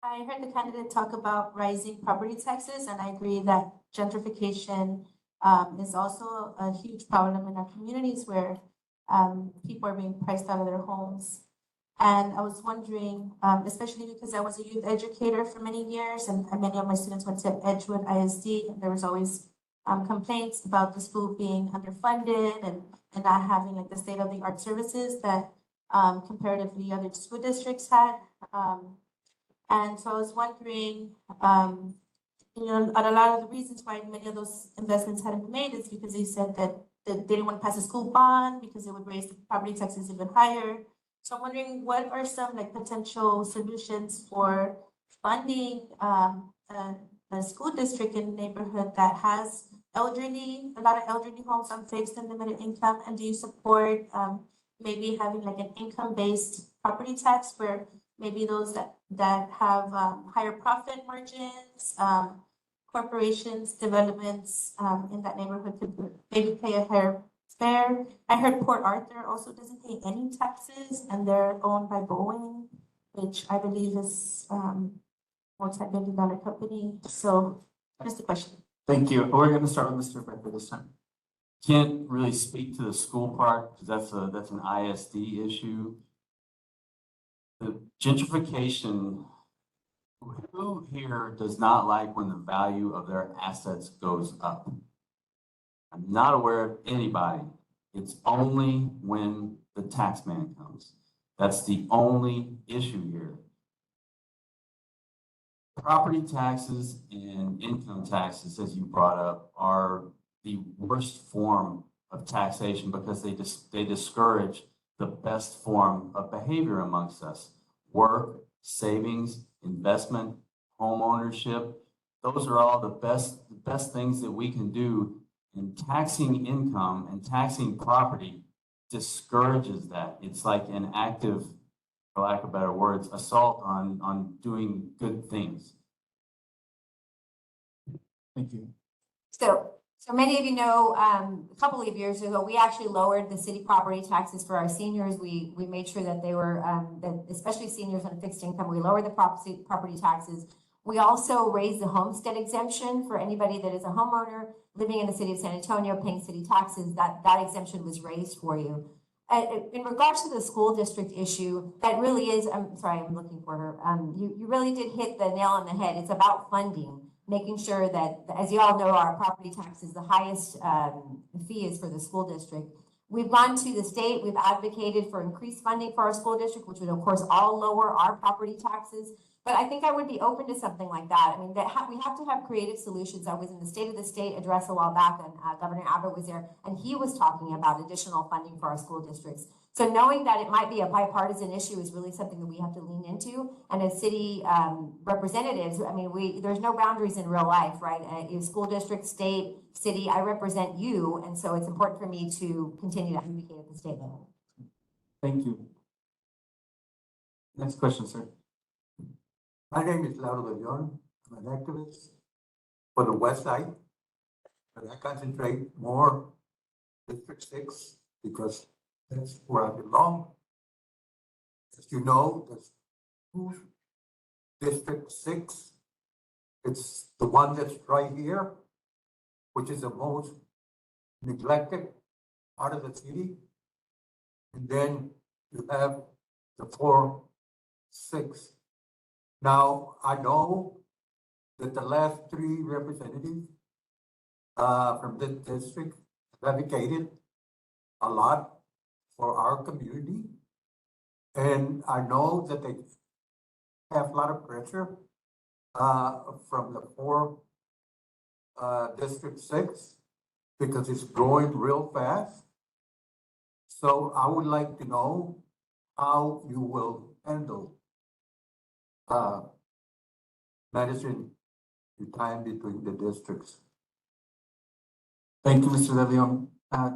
I heard the candidate talk about rising property taxes, and I agree that gentrification is also a huge problem in our communities where people are being priced out of their homes. And I was wondering, especially because I was a youth educator for many years, and many of my students went to Edgewood ISD, and there was always complaints about the school being underfunded and not having like the state-of-the-art services that comparatively other school districts had. And so I was wondering, you know, a lot of the reasons why many of those investments hadn't been made is because they said that they didn't want to pass a school bond because it would raise the property taxes even higher. So I'm wondering, what are some like potential solutions for funding a school district in a neighborhood that has a lot of elderly homes on fixed and limited income? And do you support maybe having like an income-based property tax where maybe those that have higher profit margins, corporations, developments in that neighborhood could maybe pay a higher fare? I heard Port Arthur also doesn't pay any taxes, and they're owned by Boeing, which I believe is multi-billion-dollar company. So that's the question. Thank you. We're going to start with Mr. Baecker this time. Can't really speak to the school part because that's an ISD issue. The gentrification, who here does not like when the value of their assets goes up? I'm not aware of anybody. It's only when the tax man comes. That's the only issue here. Property taxes and income taxes, as you brought up, are the worst form of taxation because they discourage the best form of behavior amongst us. Work, savings, investment, home ownership. Those are all the best things that we can do. And taxing income and taxing property discourages that. It's like an active, for lack of better words, assault on doing good things. Thank you. So many of you know, a couple of years ago, we actually lowered the city property taxes for our seniors. We made sure that they were, that especially seniors on fixed income, we lowered the property taxes. We also raised the homestead exemption for anybody that is a homeowner living in the city of San Antonio, paying city taxes. That exemption was raised for you. In regards to the school district issue, that really is, I'm sorry, I'm looking for her. You really did hit the nail on the head. It's about funding, making sure that, as you all know, our property tax is the highest fee is for the school district. We've gone to the state, we've advocated for increased funding for our school district, which would of course all lower our property taxes. But I think I would be open to something like that. I mean, we have to have creative solutions. I was in the State of the State address a while back, and Governor Abbott was there, and he was talking about additional funding for our school districts. So knowing that it might be a bipartisan issue is really something that we have to lean into. And as city representatives, I mean, there's no boundaries in real life, right? School district, state, city, I represent you, and so it's important for me to continue to advocate at the state level. Thank you. Next question, sir. My name is Lauro de Leon. I'm an activist for the Westside, but I concentrate more District 6 because that's where I belong. As you know, that's District 6. It's the one that's right here, which is the most neglected part of the city. And then you have the 4-6. Now, I know that the last 3 representatives from this district advocated a lot for our community. And I know that they have a lot of pressure from the 4 District 6 because it's growing real fast. So I would like to know how you will handle managing the time between the districts. Thank you, Mr. De Leon.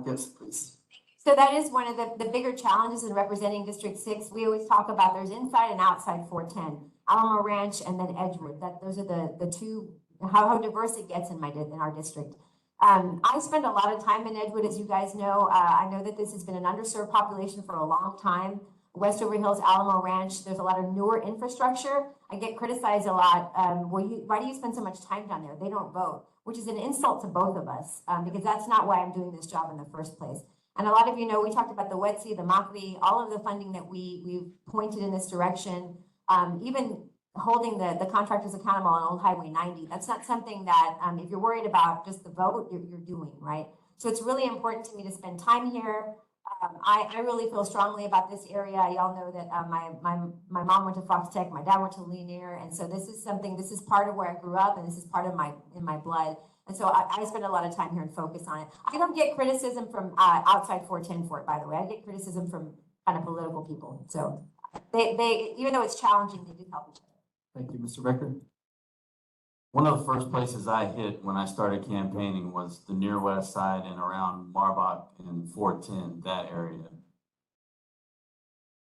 Yes, please. So that is one of the bigger challenges in representing District 6. We always talk about there's inside and outside 410, Alamo Ranch and then Edgewood. Those are the two, how diverse it gets in our district. I spend a lot of time in Edgewood, as you guys know. I know that this has been an underserved population for a long time. Westover Hills, Alamo Ranch, there's a lot of newer infrastructure. I get criticized a lot. Why do you spend so much time down there? They don't vote, which is an insult to both of us because that's not why I'm doing this job in the first place. And a lot of you know, we talked about the Westside, the Macri, all of the funding that we've pointed in this direction, even holding the contractors accountable on Old Highway 90. That's not something that, if you're worried about just the vote, you're doing, right? So it's really important to me to spend time here. I really feel strongly about this area. Y'all know that my mom went to Fox Tech, my dad went to Linear, and so this is part of where I grew up, and this is part of in my blood. And so I spend a lot of time here and focus on it. I don't get criticism from outside 410 for it, by the way. I get criticism from kind of political people. So they even though it's challenging, they do help each other. Thank you, Mr. Baecker. One of the first places I hit when I started campaigning was the near West Side and around Marbach and 410, that area.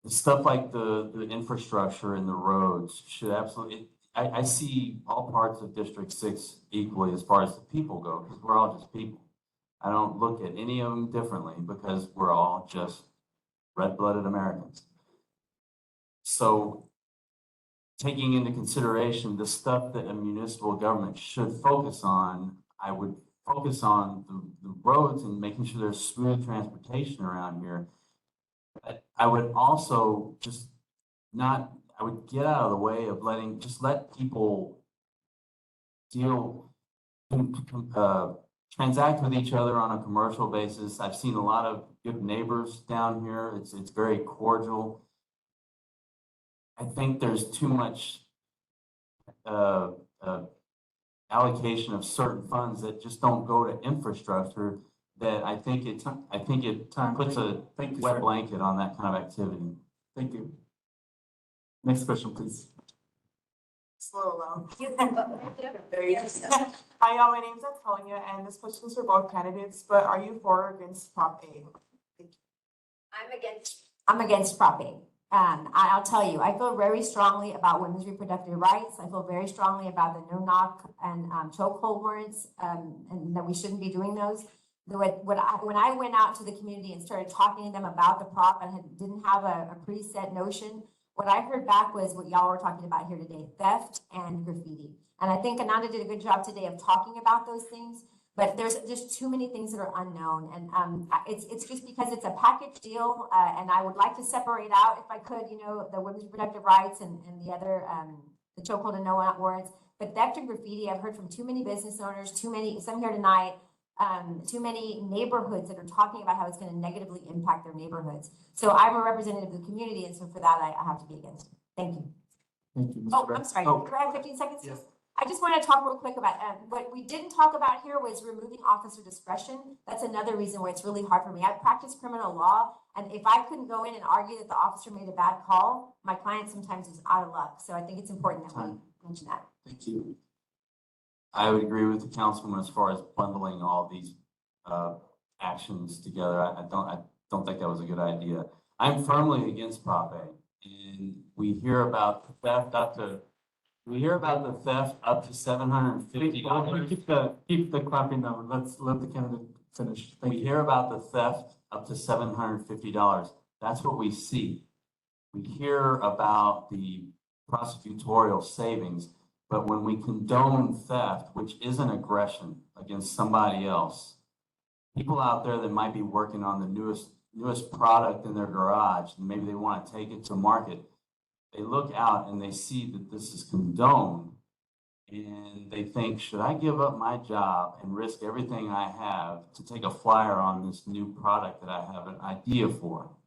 The stuff like the infrastructure and the roads should absolutely, I see all parts of District 6 equally as far as the people go, because we're all just people. I don't look at any of them differently because we're all just red-blooded Americans. So taking into consideration the stuff that a municipal government should focus on, I would focus on the roads and making sure there's smooth transportation around here. I would also I would get out of the way of let people transact with each other on a commercial basis. I've seen a lot of good neighbors down here. It's very cordial. I think there's too much allocation of certain funds that just don't go to infrastructure. That I think it puts a wet blanket on that kind of activity. Thank you. Next question, please. Slow low. Hi, y'all. My name's Antonia, and this question is for both candidates. But are you for or against Prop A? I'm against Prop A. I'll tell you, I feel very strongly about women's reproductive rights. I feel very strongly about the no-knock and chokehold warrants, and that we shouldn't be doing those. When I went out to the community and started talking to them about the prop and didn't have a preset notion, what I heard back was what y'all were talking about here today, theft and graffiti. And I think Ananda did a good job today of talking about those things, but there's just too many things that are unknown. And it's just because it's a package deal, and I would like to separate out, if I could, you know, the women's reproductive rights and the other, the chokehold and no-knock warrants. But theft and graffiti, I've heard from too many business owners, some here tonight, too many neighborhoods that are talking about how it's going to negatively impact their neighborhoods. So I'm a representative of the community, and so for that, I have to be against it. Thank you. Thank you. Oh, I'm sorry. Do I have 15 seconds? Yes. I just want to talk real quick about, what we didn't talk about here was removing officer discretion. That's another reason why it's really hard for me. I practice criminal law, and if I couldn't go in and argue that the officer made a bad call, my client sometimes is out of luck. So I think it's important that we mention that. Thank you. I would agree with the councilman as far as bundling all these actions together. I don't think that was a good idea. I'm firmly against Prop A, and we hear about the theft up to $750. Keep the clapping down. Let's let the candidate finish. Thank We you. hear about the theft up to $750. That's what we see. We hear about the prosecutorial savings, but when we condone theft, which is an aggression against somebody else, people out there that might be working on the newest product in their garage, and maybe they want to take it to market, they look out and they see that this is condoned, and they think, should I give up my job and risk everything I have to take a flyer on this new product that I have an idea for?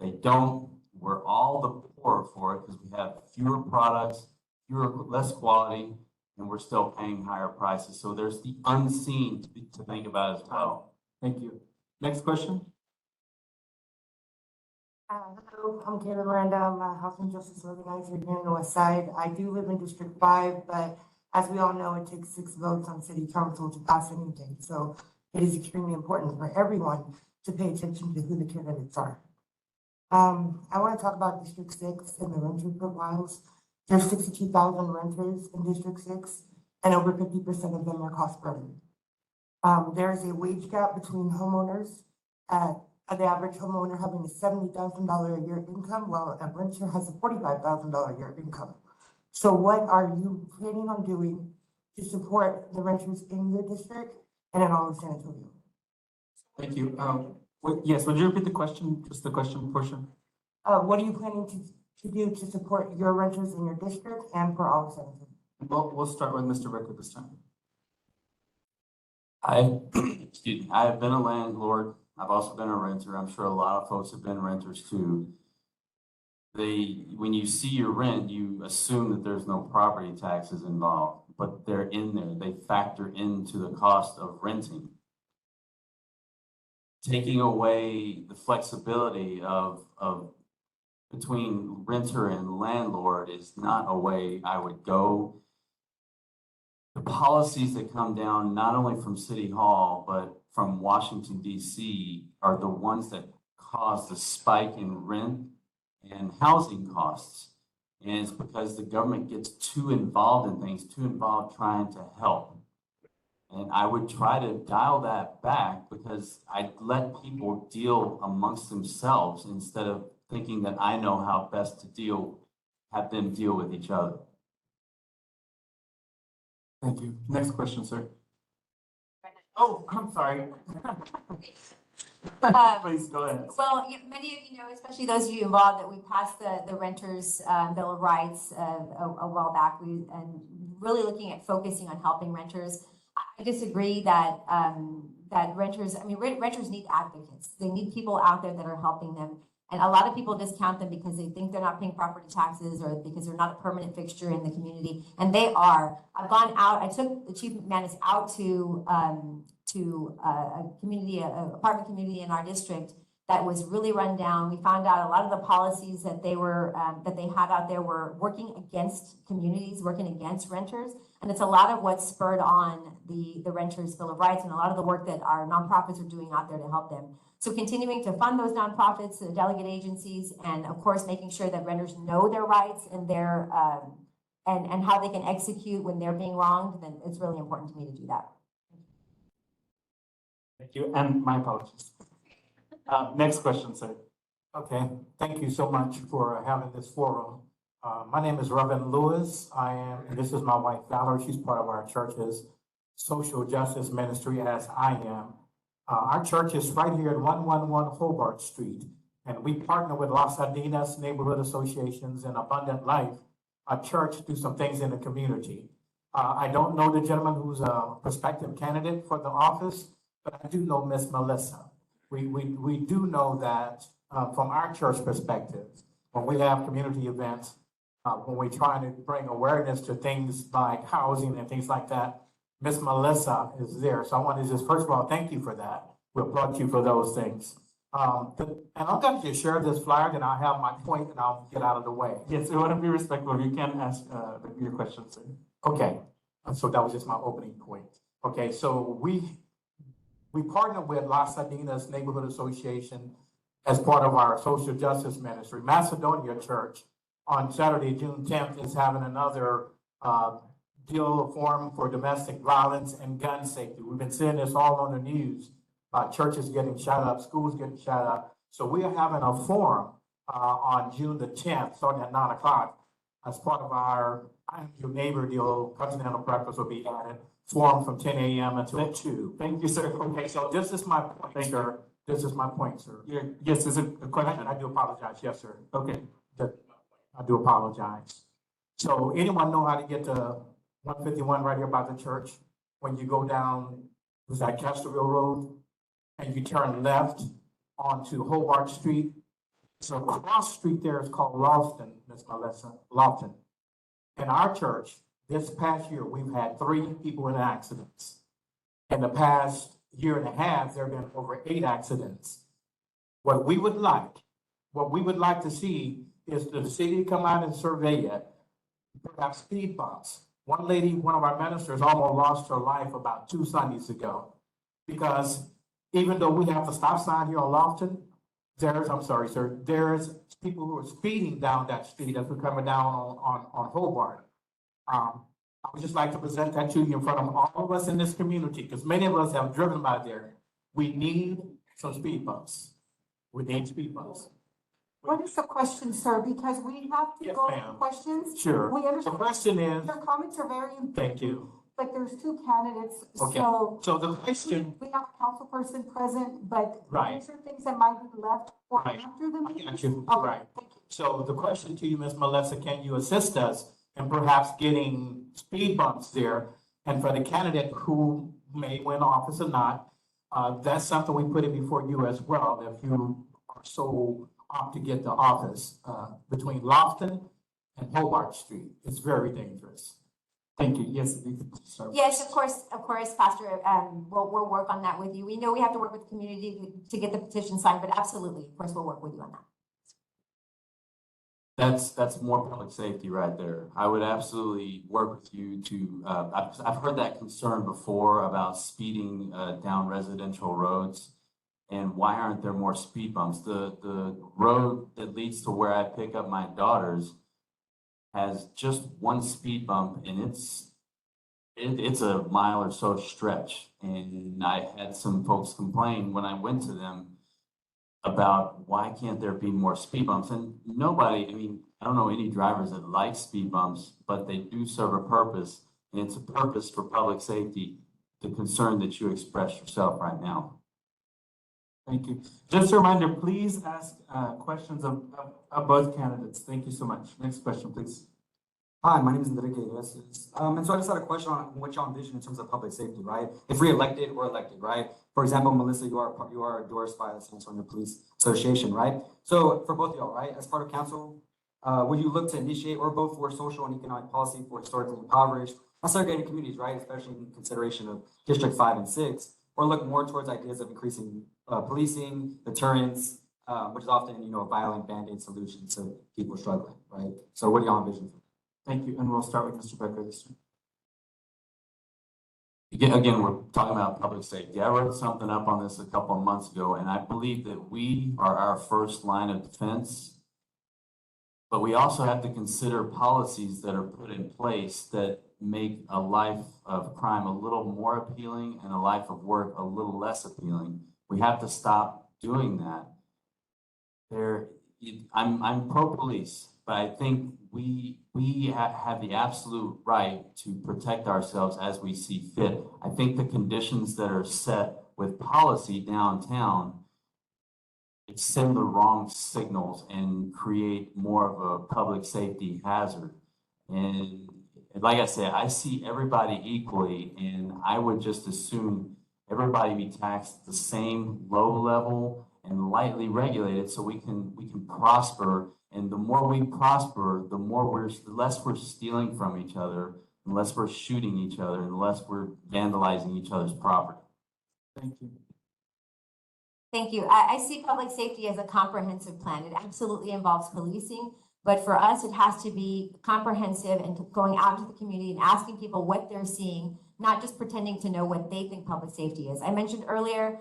They don't. We're all the poorer for it because we have fewer products, less quality, and we're still paying higher prices. So there's the unseen to think about as well. Thank you. Next question. Hello, I'm Kayla Miranda. I'm a health and justice organizer here in the Westside. I do live in District 5, but as we all know, it takes 6 votes on city council to pass anything. So it is extremely important for everyone to pay attention to who the candidates are. I want to talk about District 6 and the renter profiles. There's 62,000 renters in District 6, and over 50% of them are cost burdened. There is a wage gap between homeowners the average homeowner having a $70,000 a year income, while a renter has a $45,000 a year income. So what are you planning on doing to support the renters in your district and in all of San Antonio? Thank you. Yes, would you repeat the question, just the question portion? What are you planning to do to support your renters in your district and for all of San Antonio? We'll start with Mr. Baecker this time. Excuse me, I have been a landlord. I've also been a renter. I'm sure a lot of folks have been renters too. When you see your rent, you assume that there's no property taxes involved, but they're in there. They factor into the cost of renting. Taking away the flexibility of between renter and landlord is not a way I would go. The policies that come down not only from City Hall, but from Washington, D.C. are the ones that cause the spike in rent and housing costs. And it's because the government gets too involved in things, too involved trying to help. And I would try to dial that back because I let people deal amongst themselves instead of thinking that I know how best to have them deal with each other. Thank you. Next question, sir. Oh, I'm sorry. Please go ahead. Well, many of you know, especially those of you involved, that we passed the Renters Bill of Rights a while back. And really looking at focusing on helping renters. I disagree that renters need advocates. They need people out there that are helping them. And a lot of people discount them because they think they're not paying property taxes or because they're not a permanent fixture in the community. And they are. I've gone out, I took the Chief McManus out to a community, an apartment community in our district that was really run down. We found out a lot of the policies that they were, that they had out there were working against communities, working against renters. And it's a lot of what spurred on the Renters Bill of Rights and a lot of the work that our nonprofits are doing out there to help them. So continuing to fund those nonprofits, the delegate agencies, and of course, making sure that renters know their rights and their, and how they can execute when they're being wronged, then it's really important to me to do that. Thank you, and my apologies. Next question, sir. Okay, thank you so much for having this forum. My name is Reverend Lewis. And this is my wife Valerie. She's part of our church's social justice ministry, as I am. Our church is right here at 111 Hobart Street, and we partner with Las Sardinas Neighborhood Associations and Abundant Life, a church, to do some things in the community. I don't know the gentleman who's a prospective candidate for the office, but I do know Miss Melissa. We do know that from our church perspective, when we have community events, when we try to bring awareness to things like housing and things like that, Miss Melissa is there. So I want to just, first of all, thank you for that. We applaud you for those things. And I'm going to just share this flyer, then I'll have my point and I'll get out of the way. Yes, we want to be respectful. You can ask your questions, sir. Okay, so that was just my opening point. Okay, so we partner with Las Sardinas Neighborhood Association as part of our social justice ministry. Macedonia Church on Saturday, June 10th, is having another deal forum for domestic violence and gun safety. We've been seeing this all on the news. Churches getting shot up, schools getting shot up. So we are having a forum on June the 10th, starting at 9 o'clock, as part of our I Am Your Neighbor deal. Continental breakfast will be added. Forum from 10 a.m. until 2. Thank you, sir. Okay, so this is my point, sir. This is my point, sir. Yes, is it a question? I do apologize. Yes, sir. Okay. I do apologize. So anyone know how to get to 151 right here by the church? When you go down, was that Castillo Road? And you turn left onto Hobart Street. So cross street there is called Lofton, Miss Melissa, Lofton. In our church, this past year, we've had 3 people in accidents. In the past year and a half, there have been over 8 accidents. What we would like to see is the city come out and survey it, perhaps speed bumps. One lady, one of our ministers, almost lost her life about 2 Sundays ago. Because even though we have the stop sign here on Lofton, there's people who are speeding down that street as we're coming down on Hobart. I would just like to present that to you in front of all of us in this community, because many of us have driven by there. We need some speed bumps. We need speed bumps. What is the question, sir? Because we have to Yes, go ma'am. to questions. Sure. We The understand. question is, Your comments are very important. thank you. But there's 2 candidates, Okay. So the question, we have a council person present, but Right. these are things that might be left for Right. after the meeting. got you, Okay, right. thank you. So the question to you, Ms. Melissa, can you assist us in perhaps getting speed bumps there? And for the candidate who may win office or not, that's something we put in before you as well, if you are so opt to get the office, between Lofton and Hobart Street. It's very dangerous. Thank you. Yes, we could start. Yes, of course, Pastor, we'll work on that with you. We know we have to work with the community to get the petition signed, but absolutely, of course, we'll work with you on that. That's more public safety right there. I would absolutely work with you to, I've heard that concern before about speeding down residential roads. And why aren't there more speed bumps? The road that leads to where I pick up my daughters has just 1 speed bump, and it's a mile or so stretch. And I had some folks complain when I went to them about why can't there be more speed bumps? And nobody, I mean, I don't know any drivers that like speed bumps, but they do serve a purpose, and it's a purpose for public safety, the concern that you expressed yourself right now. Thank you. Just a reminder, please ask questions of both candidates. Thank you so much. Next question, please. Hi, my name is Enrique Diaz. And so I just had a question on what y'all envision in terms of public safety, right? If re-elected or elected, right? For example, Melissa, you are endorsed by the San Antonio Police Association, right? So for both of y'all, right, as part of council, would you look to initiate or vote for social and economic policy for historically impoverished and segregated communities, right? Especially in consideration of District 5 and 6, or look more towards ideas of increasing policing, deterrence, which is often, you know, a violent Band-Aid solution to people struggling, right? So what do y'all envision? Thank you, and we'll start with Mr. Baecker this time. Again, we're talking about public safety. I wrote something up on this a couple of months ago, and I believe that we are our first line of defense. But we also have to consider policies that are put in place that make a life of crime a little more appealing and a life of work a little less appealing. We have to stop doing that. I'm pro-police, but I think we have the absolute right to protect ourselves as we see fit. I think the conditions that are set with policy downtown send the wrong signals and create more of a public safety hazard. And like I said, I see everybody equally, and I would just assume everybody be taxed the same low level and lightly regulated so we can prosper. And the more we prosper, the less we're stealing from each other, the less we're shooting each other, and the less we're vandalizing each other's property. Thank you. Thank you. I see public safety as a comprehensive plan. It absolutely involves policing, but for us, it has to be comprehensive and going out into the community and asking people what they're seeing, not just pretending to know what they think public safety is. I mentioned earlier,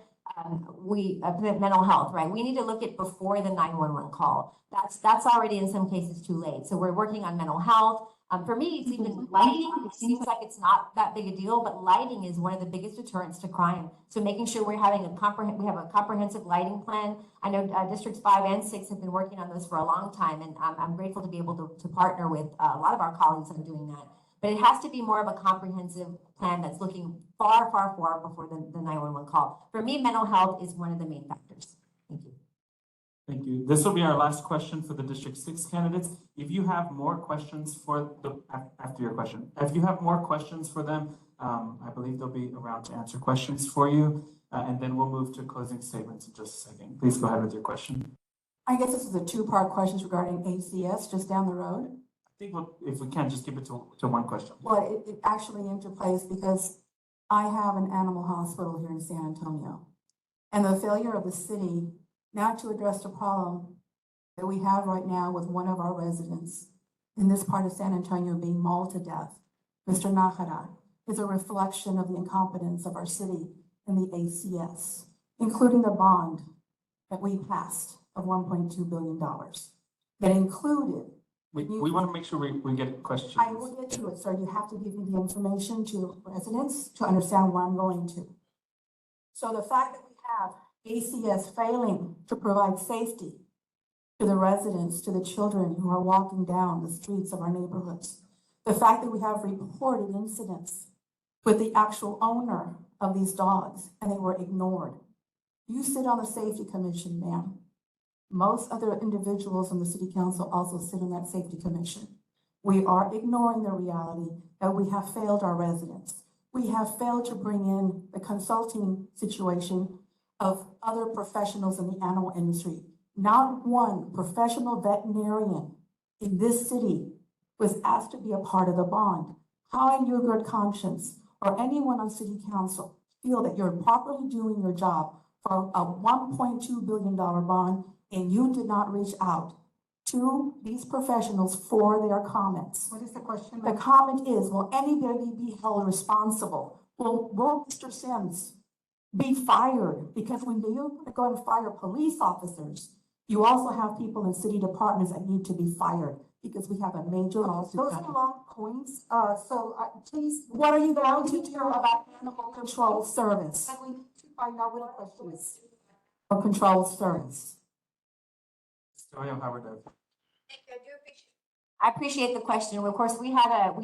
mental health, right? We need to look at before the 911 call. That's already in some cases too late. So we're working on mental health. For me, it's even lighting. It seems like it's not that big a deal, but lighting is one of the biggest deterrents to crime. So making sure we have a comprehensive lighting plan. I know districts 5 and 6 have been working on this for a long time, and I'm grateful to be able to partner with a lot of our colleagues on doing that. But it has to be more of a comprehensive plan that's looking far, far, far before the 911 call. For me, mental health is one of the main factors. Thank you. Thank you. This will be our last question for the District 6 candidates. If you have more questions after your question, if you have more questions for them, I believe they'll be around to answer questions for you. And then we'll move to closing statements in just a second. Please go ahead with your question. I guess this is a two-part question regarding ACS just down the road. I think if we can, just keep it to one question. Well, it actually interplays because I have an animal hospital here in San Antonio. And the failure of the city not to address the problem that we have right now with one of our residents in this part of San Antonio being mauled to death, Mr. Nájera, is a reflection of the incompetence of our city and the ACS, including the bond that we passed of $1.2 billion that included. We want to make sure we get questions. I will get to it, sir. You have to give me the information to residents to understand where I'm going to. So the fact that we have ACS failing to provide safety to the residents, to the children who are walking down the streets of our neighborhoods, the fact that we have reported incidents with the actual owner of these dogs and they were ignored. You sit on the safety commission, ma'am. Most other individuals in the city council also sit in that safety commission. We are ignoring the reality that we have failed our residents. We have failed to bring in the consulting situation of other professionals in the animal industry. Not one professional veterinarian in this city was asked to be a part of the bond. How in your good conscience or anyone on city council feel that you're properly doing your job for a $1.2 billion bond and you did not reach out to these professionals for their comments? What is the question? The comment is, will anybody be held responsible? Will Mr. Sims be fired? Because when you go and fire police officers, you also have people in city departments that need to be fired because we have a major lawsuit. Those are long points. Please, what are you going to do about animal control service? And we need to find out what the question is. Or control service. Cabello-Havrda. I appreciate the question. Of course, we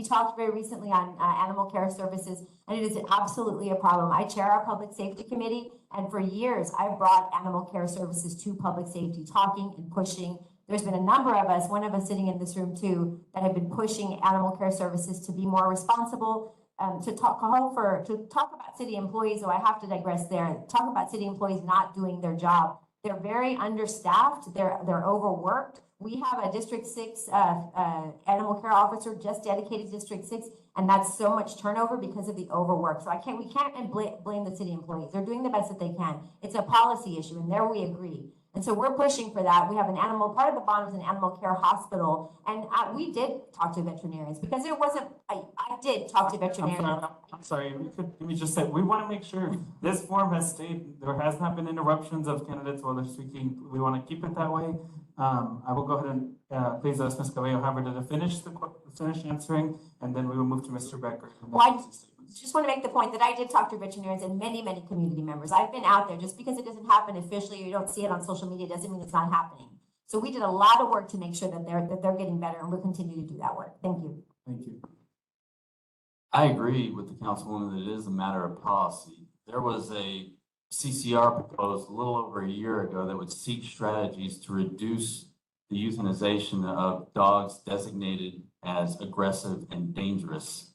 talked very recently on animal care services, and it is absolutely a problem. I chair our public safety committee, and for years, I've brought animal care services to public safety, talking and pushing. There's been a number of us, one of us sitting in this room too, that have been pushing animal care services to be more responsible, to talk about city employees, so I have to digress there, talk about city employees not doing their job. They're very understaffed, they're overworked. We have a District 6 animal care officer just dedicated to District 6, and that's so much turnover because of the overwork. So we can't blame the city employees. They're doing the best that they can. It's a policy issue, and there we agree. And so we're pushing for that. We have part of the bond is an animal care hospital, and we did talk to veterinarians because it wasn't, I did talk to veterinarians. I'm sorry, let me just say, we want to make sure this forum has stayed, there has not been interruptions of candidates while they're speaking. We want to keep it that way. I will go ahead and please ask Ms. Cabello-Havrda to finish answering, and then we will move to Mr. Baecker. Well, I just want to make the point that I did talk to veterinarians and many community members. I've been out there. Just because it doesn't happen officially or you don't see it on social media doesn't mean it's not happening. So we did a lot of work to make sure that they're getting better, and we'll continue to do that work. Thank you. Thank you. I agree with the councilwoman that it is a matter of policy. There was a CCR proposed a little over a year ago that would seek strategies to reduce the euthanization of dogs designated as aggressive and dangerous.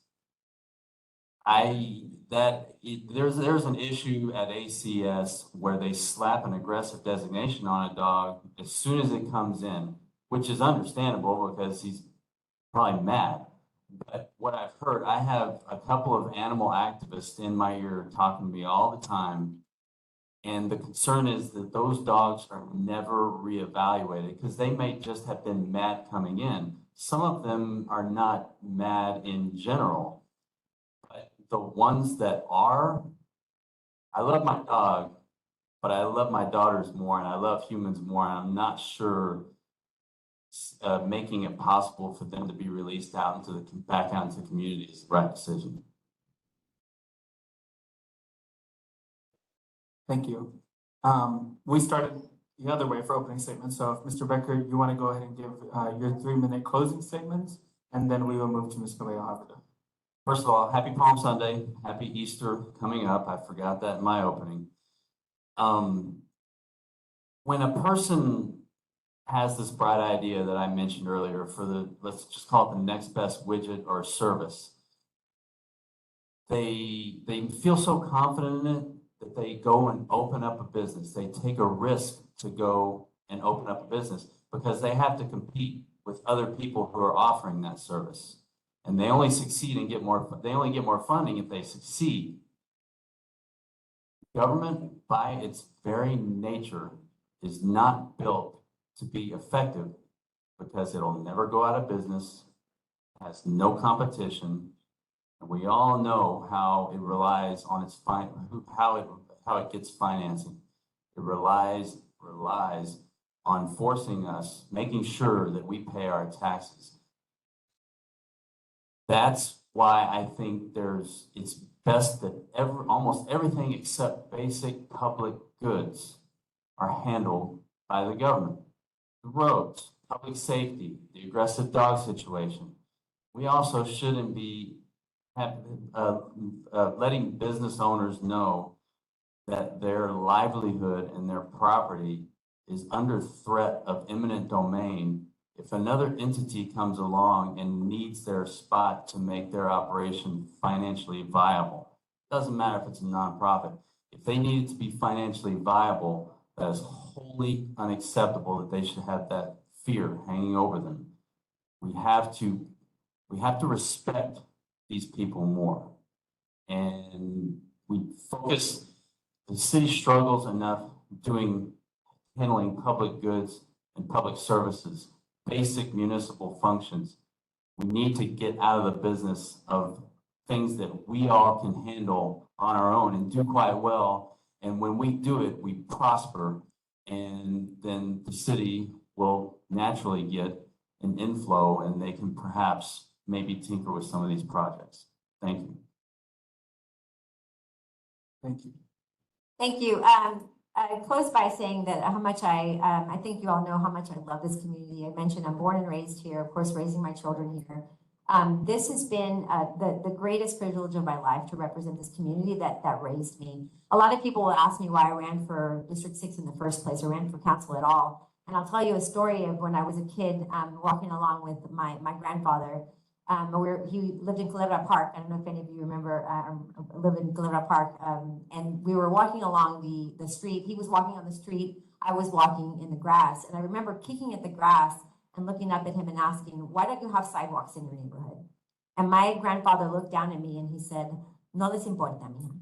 There's an issue at ACS where they slap an aggressive designation on a dog as soon as it comes in, which is understandable because he's probably mad. But what I've heard, I have a couple of animal activists in my ear talking to me all the time. And the concern is that those dogs are never reevaluated because they may just have been mad coming in. Some of them are not mad in general. The ones that are, I love my dog, but I love my daughters more and I love humans more. And I'm not sure making it possible for them to be released out back out into the community is the right decision. Thank you. We started the other way for opening statements. So if Mr. Baecker, you want to go ahead and give your 3-minute closing statements, and then we will move to Ms. Cabello-Havrda. First of all, happy Palm Sunday, happy Easter coming up. I forgot that in my opening. When a person has this bright idea that I mentioned earlier for let's just call it the next best widget or service, they feel so confident in it that they go and open up a business. They take a risk to go and open up a business because they have to compete with other people who are offering that service. And they only succeed and they only get more funding if they succeed. Government, by its very nature, is not built to be effective because it'll never go out of business, has no competition, and we all know how it relies on its how it gets financing. It relies on forcing us, making sure that we pay our taxes. That's why I think it's best that almost everything except basic public goods are handled by the government. The roads, public safety, the aggressive dog situation. We also shouldn't be letting business owners know that their livelihood and their property is under threat of eminent domain if another entity comes along and needs their spot to make their operation financially viable. Doesn't matter if it's a nonprofit. If they need it to be financially viable, that is wholly unacceptable that they should have that fear hanging over them. We have to respect these people more. And the city struggles enough handling public goods and public services, basic municipal functions. We need to get out of the business of things that we all can handle on our own and do quite well. And when we do it, we prosper, and then the city will naturally get an inflow and they can perhaps maybe tinker with some of these projects. Thank you. Thank you. Thank you. I close by saying that how much I think you all know how much I love this community. I mentioned I'm born and raised here, of course, raising my children here. This has been the greatest privilege of my life to represent this community that raised me. A lot of people will ask me why I ran for District 6 in the first place, or ran for council at all. And I'll tell you a story of when I was a kid walking along with my grandfather. He lived in Culebra Park. I don't know if any of you remember, live in Culebra Park. And we were walking along the street. He was walking on the street I was walking in the grass, and I remember kicking at the grass and looking up at him and asking, why don't you have sidewalks in your neighborhood? And my grandfather looked down at me and he said, no les importa, mija.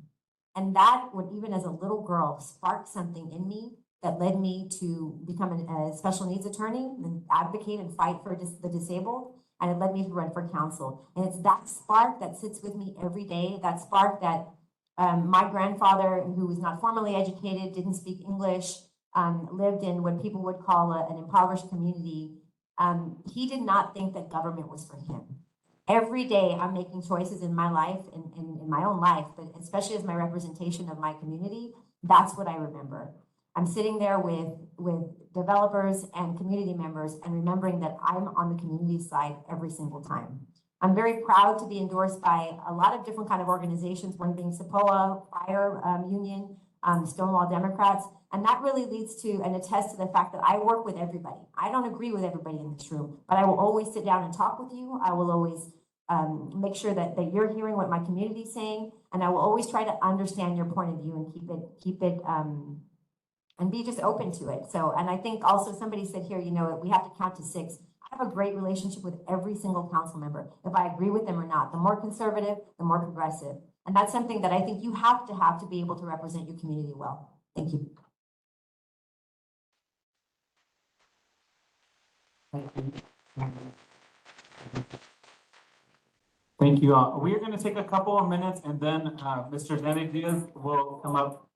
And that would, even as a little girl, spark something in me that led me to become a special needs attorney and advocate and fight for the disabled. And it led me to run for council. And it's that spark that sits with me every day, that spark that my grandfather, who was not formally educated, didn't speak English, lived in what people would call an impoverished community. He did not think that government was for him. Every day I'm making choices in my life, in my own life, but especially as my representation of my community, that's what I remember. I'm sitting there with developers and community members and remembering that I'm on the community side every single time. I'm very proud to be endorsed by a lot of different kind of organizations, one being SAPOA, Fire Union, Stonewall Democrats, and that really leads to and attests to the fact that I work with everybody. I don't agree with everybody in this room, but I will always sit down and talk with you. I will always make sure that you're hearing what my community is saying, and I will always try to understand your point of view and keep it and be just open to it. So, and I think also somebody said here, you know, we have to count to 6. I have a great relationship with every single council member, if I agree with them or not. The more conservative, the more progressive. And that's something that I think you have to be able to represent your community well. Thank you. Thank you. We are going to take a couple of minutes and then Mr. Diaz will come up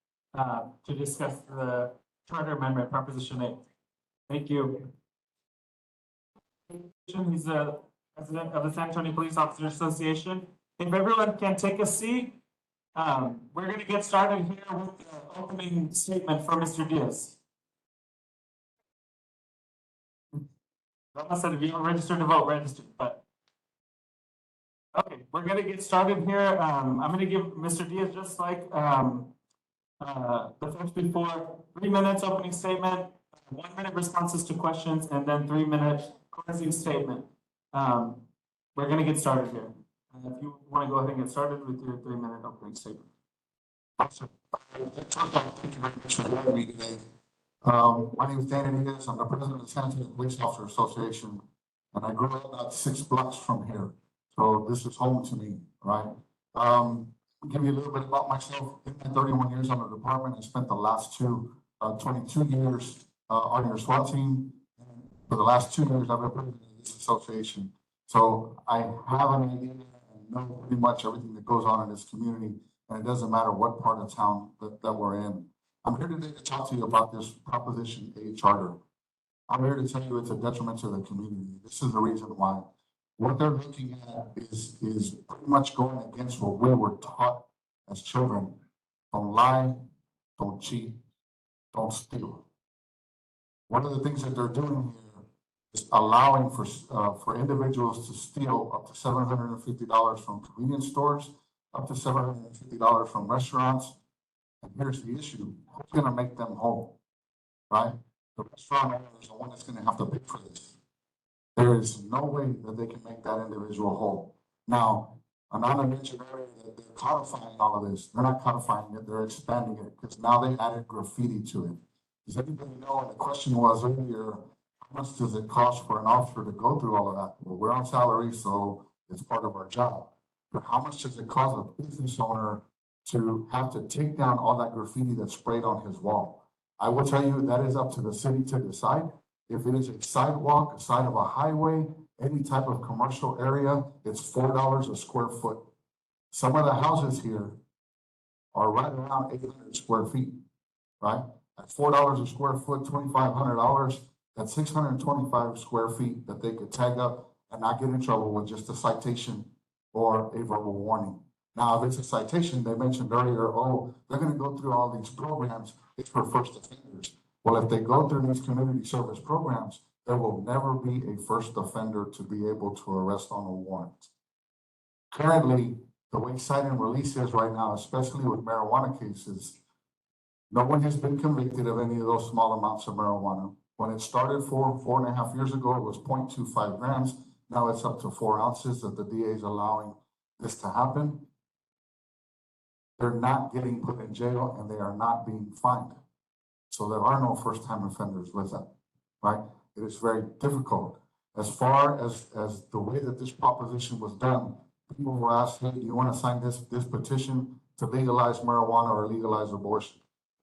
to discuss the charter amendment, Proposition 8. Thank you. He's the president of the San Antonio Police Officers Association. If everyone can take a seat, we're going to get started here with the opening statement for Mr. Diaz. Almost said if you don't register to vote, register, but okay, we're going to get started here. I'm going to give Mr. Diaz, just like the folks before, 3 minutes opening statement, 1 minute responses to questions, and then 3 minute closing statement. We're going to get started here. If you want to go ahead and get started with your 3 minute opening statement. Awesome. Thank you very much for having me today. My name is Danny Diaz. I'm the president of the San Antonio Police Officer Association, and I grew up about 6 blocks from here. So this is home to me, right? Give you a little bit about myself. In my 31 years on the department, I spent the last 22 years on your SWAT team. For the last 2 years, I've represented this association. So I have an idea and know pretty much everything that goes on in this community, and it doesn't matter what part of town that we're in. I'm here today to talk to you about this Proposition 8 charter. I'm here to tell you it's a detriment to the community. This is the reason why. What they're looking at is pretty much going against what we were taught as children. Don't lie, don't cheat, don't steal. One of the things that they're doing here is allowing for individuals to steal up to $750 from convenience stores, up to $750 from restaurants. And here's the issue: who's going to make them whole, right? The restaurant owner is the one that's going to have to pay for this. There is no way that they can make that individual whole. Now, Ananda mentioned earlier that they're codifying all of this. They're not codifying it, they're expanding it, because now they added graffiti to it. Does everybody know, and the question was earlier, how much does it cost for an officer to go through all of that? Well, we're on salary, so it's part of our job. But how much does it cost a business owner to have to take down all that graffiti that's sprayed on his wall? I will tell you that is up to the city to decide. If it is a sidewalk, a side of a highway, any type of commercial area, it's $4 a square foot. Some of the houses here are right around 800 square feet, right? At $4 a square foot, $2,500, that's 625 square feet that they could tag up and not get in trouble with just a citation or a verbal warning. Now, if it's a citation, they mentioned earlier, oh, they're going to go through all these programs. It's for first offenders. Well, if they go through these community service programs, there will never be a first offender to be able to arrest on a warrant. Currently, the way cite and release is right now, especially with marijuana cases, no one has been convicted of any of those small amounts of marijuana. When it started 4.5 years ago, it was 0.25 grams. Now it's up to 4 ounces that the DA is allowing this to happen. They're not getting put in jail and they are not being fined. So there are no first-time offenders with that, right? It is very difficult. As far as the way that this proposition was done, people were asked, hey, do you want to sign this petition to legalize marijuana or legalize abortion?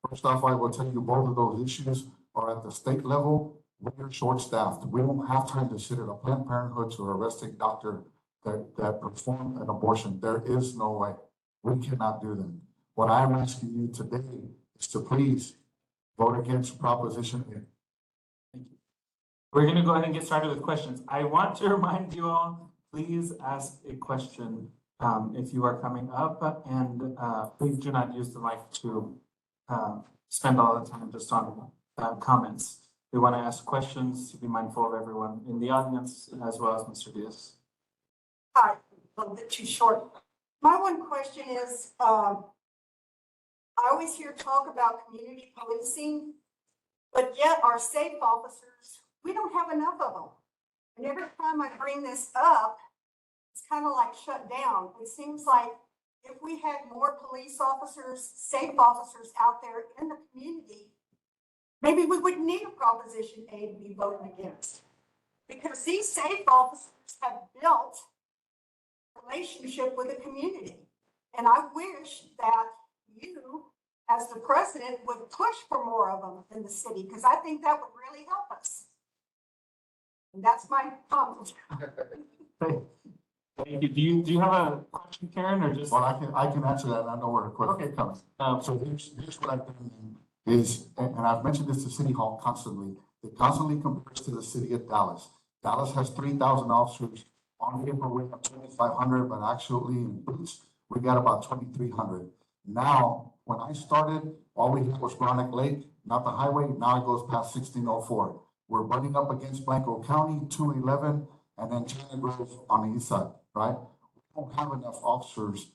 First off, I will tell you both of those issues are at the state level. We're short-staffed. We don't have time to sit at a Planned Parenthood to arrest a doctor that performed an abortion. There is no way. We cannot do that. What I'm asking you today is to please vote against Proposition 8. We're gonna go ahead and get started with questions. I want to remind you all, please ask a question if you are coming up, and please do not use the mic to spend all the time just on comments. We want to ask questions to be mindful of everyone in the audience as well as Mr. Diaz. Hi, a little bit too short. My one question is, I always hear talk about community policing, but yet our safe officers, we don't have enough of them. And every time I bring this up, it's kind of like shut down. It seems like if we had more police officers, safe officers out there in the community, maybe we wouldn't need a Proposition 8 to be voting against. Because these safe officers have built a relationship with the community. And I wish that you, as the president, would push for more of them in the city, because I think that would really help us. And that's my comment. Thank you. Do you have a question, Karen, or just? Well, I can answer that, and I know where the question comes. So here's what I've done is, and I've mentioned this to City Hall constantly, it constantly compares to the city of Dallas. Dallas has 3,000 officers. On paper, we have 2,500, but actually in boots, we got about 2,300. Now, when I started, all we had was Chronic Lake, not the highway. Now it goes past 1604. We're running up against Blanco County, 211, and then China Grove on the east side, right? We don't have enough officers,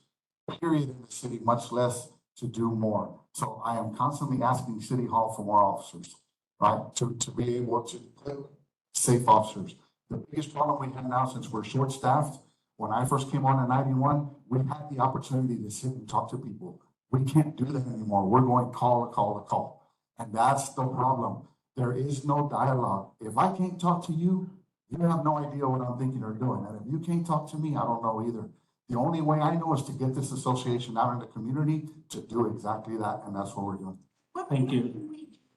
period, in the city, much less to do more. So I am constantly asking City Hall for more officers, right? To be able to put safe officers. The biggest problem we have now, since we're short-staffed, when I first came on in 91, we had the opportunity to sit and talk to people. We can't do that anymore. We're going call to call to call. And that's the problem. There is no dialogue. If I can't talk to you, you have no idea what I'm thinking or doing. And if you can't talk to me, I don't know either. The only way I know is to get this association out in the community to do exactly that. And that's what we're doing. Thank you.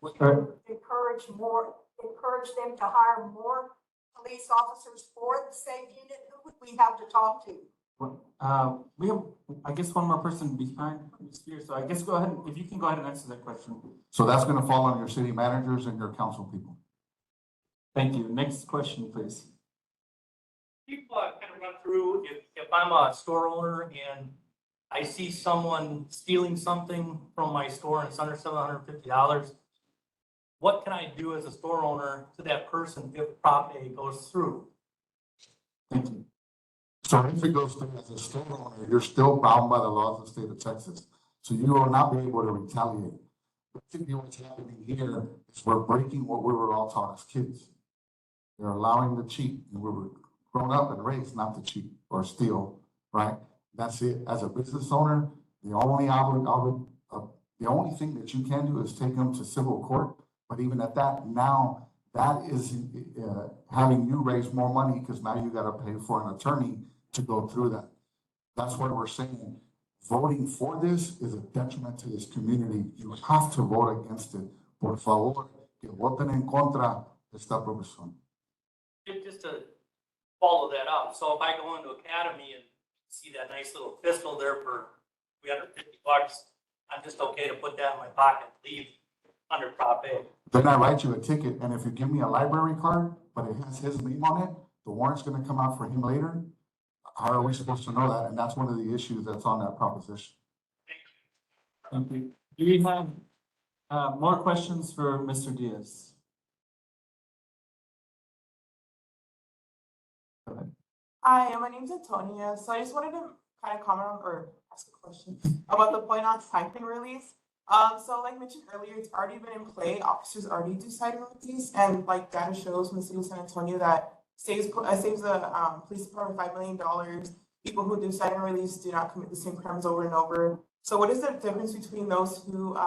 Encourage them to hire more police officers for the safe unit. Who would we have to talk to? We have, I guess, one more person behind Ms. Spears. So I guess go ahead, if you can go ahead and answer that question. So that's going to fall on your city managers and your council people. Thank you. Next question, please. People kind of run through, if I'm a store owner and I see someone stealing something from my store and it's under $750, what can I do as a store owner to that person if Prop A goes through? Thank you. So if it goes through as a store owner, you're still bound by the laws of the state of Texas. So you will not be able to retaliate. Basically what's happening here is we're breaking what we were all taught as kids. They're allowing the cheat, and we were grown up and raised not to cheat or steal, right? That's it. As a business owner, the only thing that you can do is take them to civil court. But even at that, now that is having you raise more money because now you got to pay for an attorney to go through that. That's what we're saying. Voting for this is a detriment to this community. You have to vote against it. Por favor, que voten en contra de esta proposición. Just to follow that up, so if I go into Academy and see that nice little pistol there for $350, I'm just okay to put that in my pocket and leave under Prop A. Then I write you a ticket, and if you give me a library card, but it has his name on it, the warrant's gonna come out for him later. How are we supposed to know that? And that's one of the issues that's on that proposition. Thank you. Do we have more questions for Mr. Diaz? Go ahead. Hi, my name's Antonia. So I just wanted to kind of comment on or ask a question about the point on citing release. So like mentioned earlier, it's already been in play. Officers already do citing release, and like data shows from the city of San Antonio that saves the police department $5 million. People who do citing release do not commit the same crimes over and over. So what is the difference between those who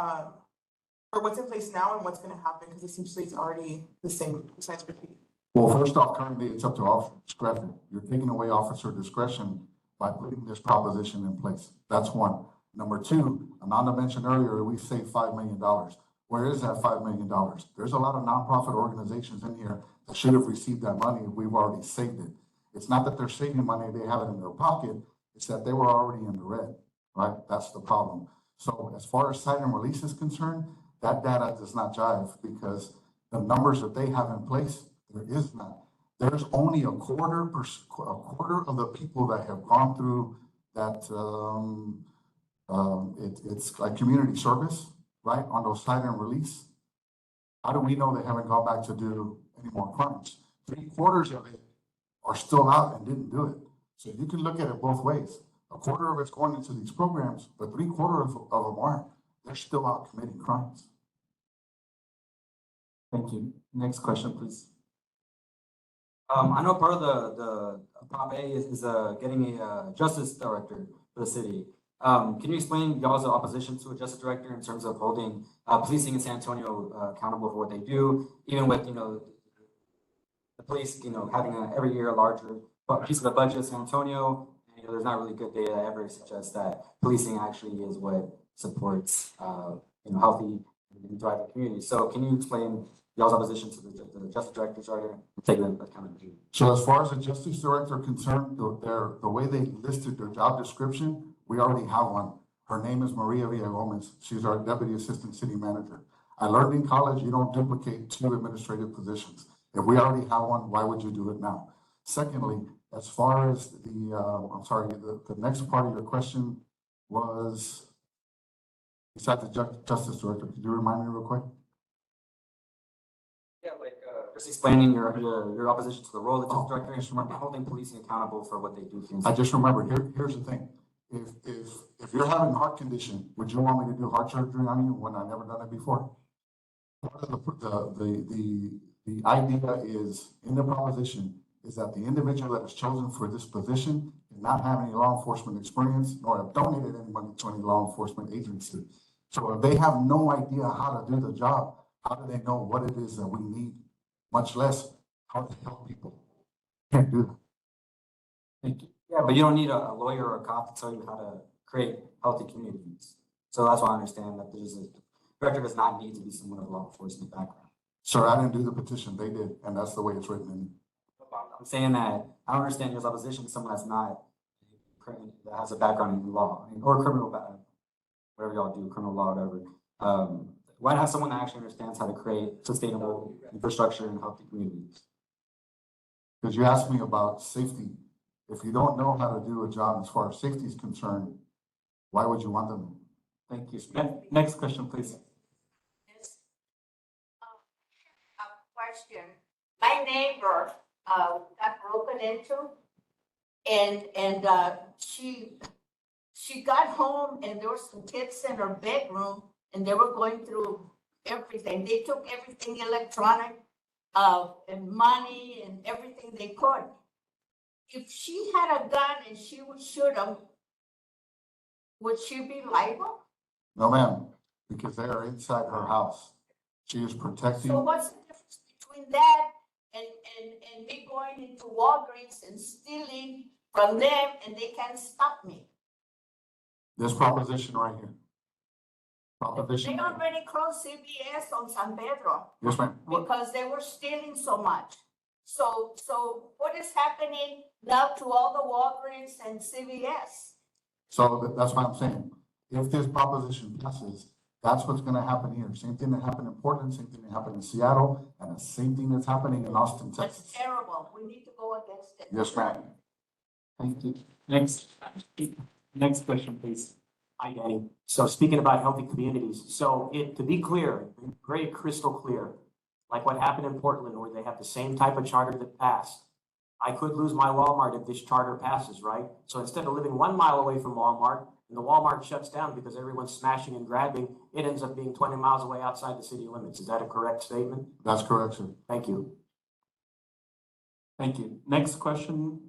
Or what's in place now and what's gonna happen, because essentially it's already the same besides graffiti. Well, first off, currently it's up to officer discretion. You're taking away officer discretion by putting this proposition in place. That's one. Number two, Ananda mentioned earlier, we saved $5 million. Where is that $5 million? There's a lot of nonprofit organizations in here that should have received that money if we've already saved it. It's not that they're saving money, they have it in their pocket. It's that they were already in the red, right? That's the problem. So as far as sign and release is concerned, that data does not jive because the numbers that they have in place, there is none. There's only a quarter of the people that have gone through that, it's like community service, right? On those sign and release. How do we know they haven't gone back to do any more crimes? 3/4 of it are still out and didn't do it. So you can look at it both ways. A quarter of it's going into these programs, but 3/4 of them aren't. They're still out committing crimes. Thank you. Next question, please. I know part of the Prop A is getting a justice director for the city. Can you explain y'all's opposition to a justice director in terms of holding policing in San Antonio accountable for what they do, even with, the police, having every year a larger piece of the budget of San Antonio, and, there's not really good data that ever suggests that policing actually is what supports, healthy and thriving communities. So can you explain y'all's opposition to the justice director charter and taking accountability? So as far as the justice director concerned, the way they listed their job description, we already have one. Her name is Maria Villagomez. She's our deputy assistant city manager. I learned in college, you don't duplicate 2 administrative positions. If we already have one, why would you do it now? Secondly, as far as the next part of your question was, besides the justice director, could you remind me real quick? Yeah, just explaining your opposition to the role of the justice director, just remember holding policing accountable for what they do. I just remembered, here's the thing. If you're having a heart condition, would you want me to do heart surgery on you when I've never done it before? Part of the idea is, in the proposition, is that the individual that is chosen for this position did not have any law enforcement experience, nor have donated any money to any law enforcement agency. So if they have no idea how to do the job, how do they know what it is that we need, much less how to help people? Can't do that. Thank you. Yeah, but you don't need a lawyer or a cop to tell you how to create healthy communities. So that's why I understand that the director does not need to be someone with law enforcement background. Sir, I didn't do the petition, they did, and that's the way it's written in. I'm saying that I don't understand your opposition to someone that has a background in law, or criminal background, whatever y'all do, criminal law, whatever. Why not have someone that actually understands how to create sustainable infrastructure and healthy communities? Because you asked me about safety. If you don't know how to do a job as far as safety is concerned, why would you want them? Thank you. Next question, please. A question. My neighbor, got broken into and she got home and there were some kids in her bedroom and they were going through everything. They took everything electronic, and money and everything they could. If she had a gun and she would shoot them, would she be liable? No, ma'am, because they are inside her house. She is protecting. So what's the difference between that and me going into Walgreens and stealing from them and they can't stop me? This proposition right here. Proposition. They already closed CBS on San Pedro. Yes, ma'am. Because they were stealing so much. So what is happening now to all the Walgreens and CVS? So that's what I'm saying. If this proposition passes, that's what's gonna happen here. Same thing that happened in Portland, same thing that happened in Seattle, and the same thing that's happening in Austin, That's Texas. terrible. We need to go against it. Yes, ma'am. Thank you. Next question, please. Hi, Danny. So speaking about healthy communities, so to be clear, very crystal clear, like what happened in Portland where they have the same type of charter that passed. I could lose my Walmart if this charter passes, right? So instead of living 1 mile away from Walmart and the Walmart shuts down because everyone's smashing and grabbing, it ends up being 20 miles away outside the city limits. Is that a correct statement? That's correct, sir. Thank you. Thank you. Next question.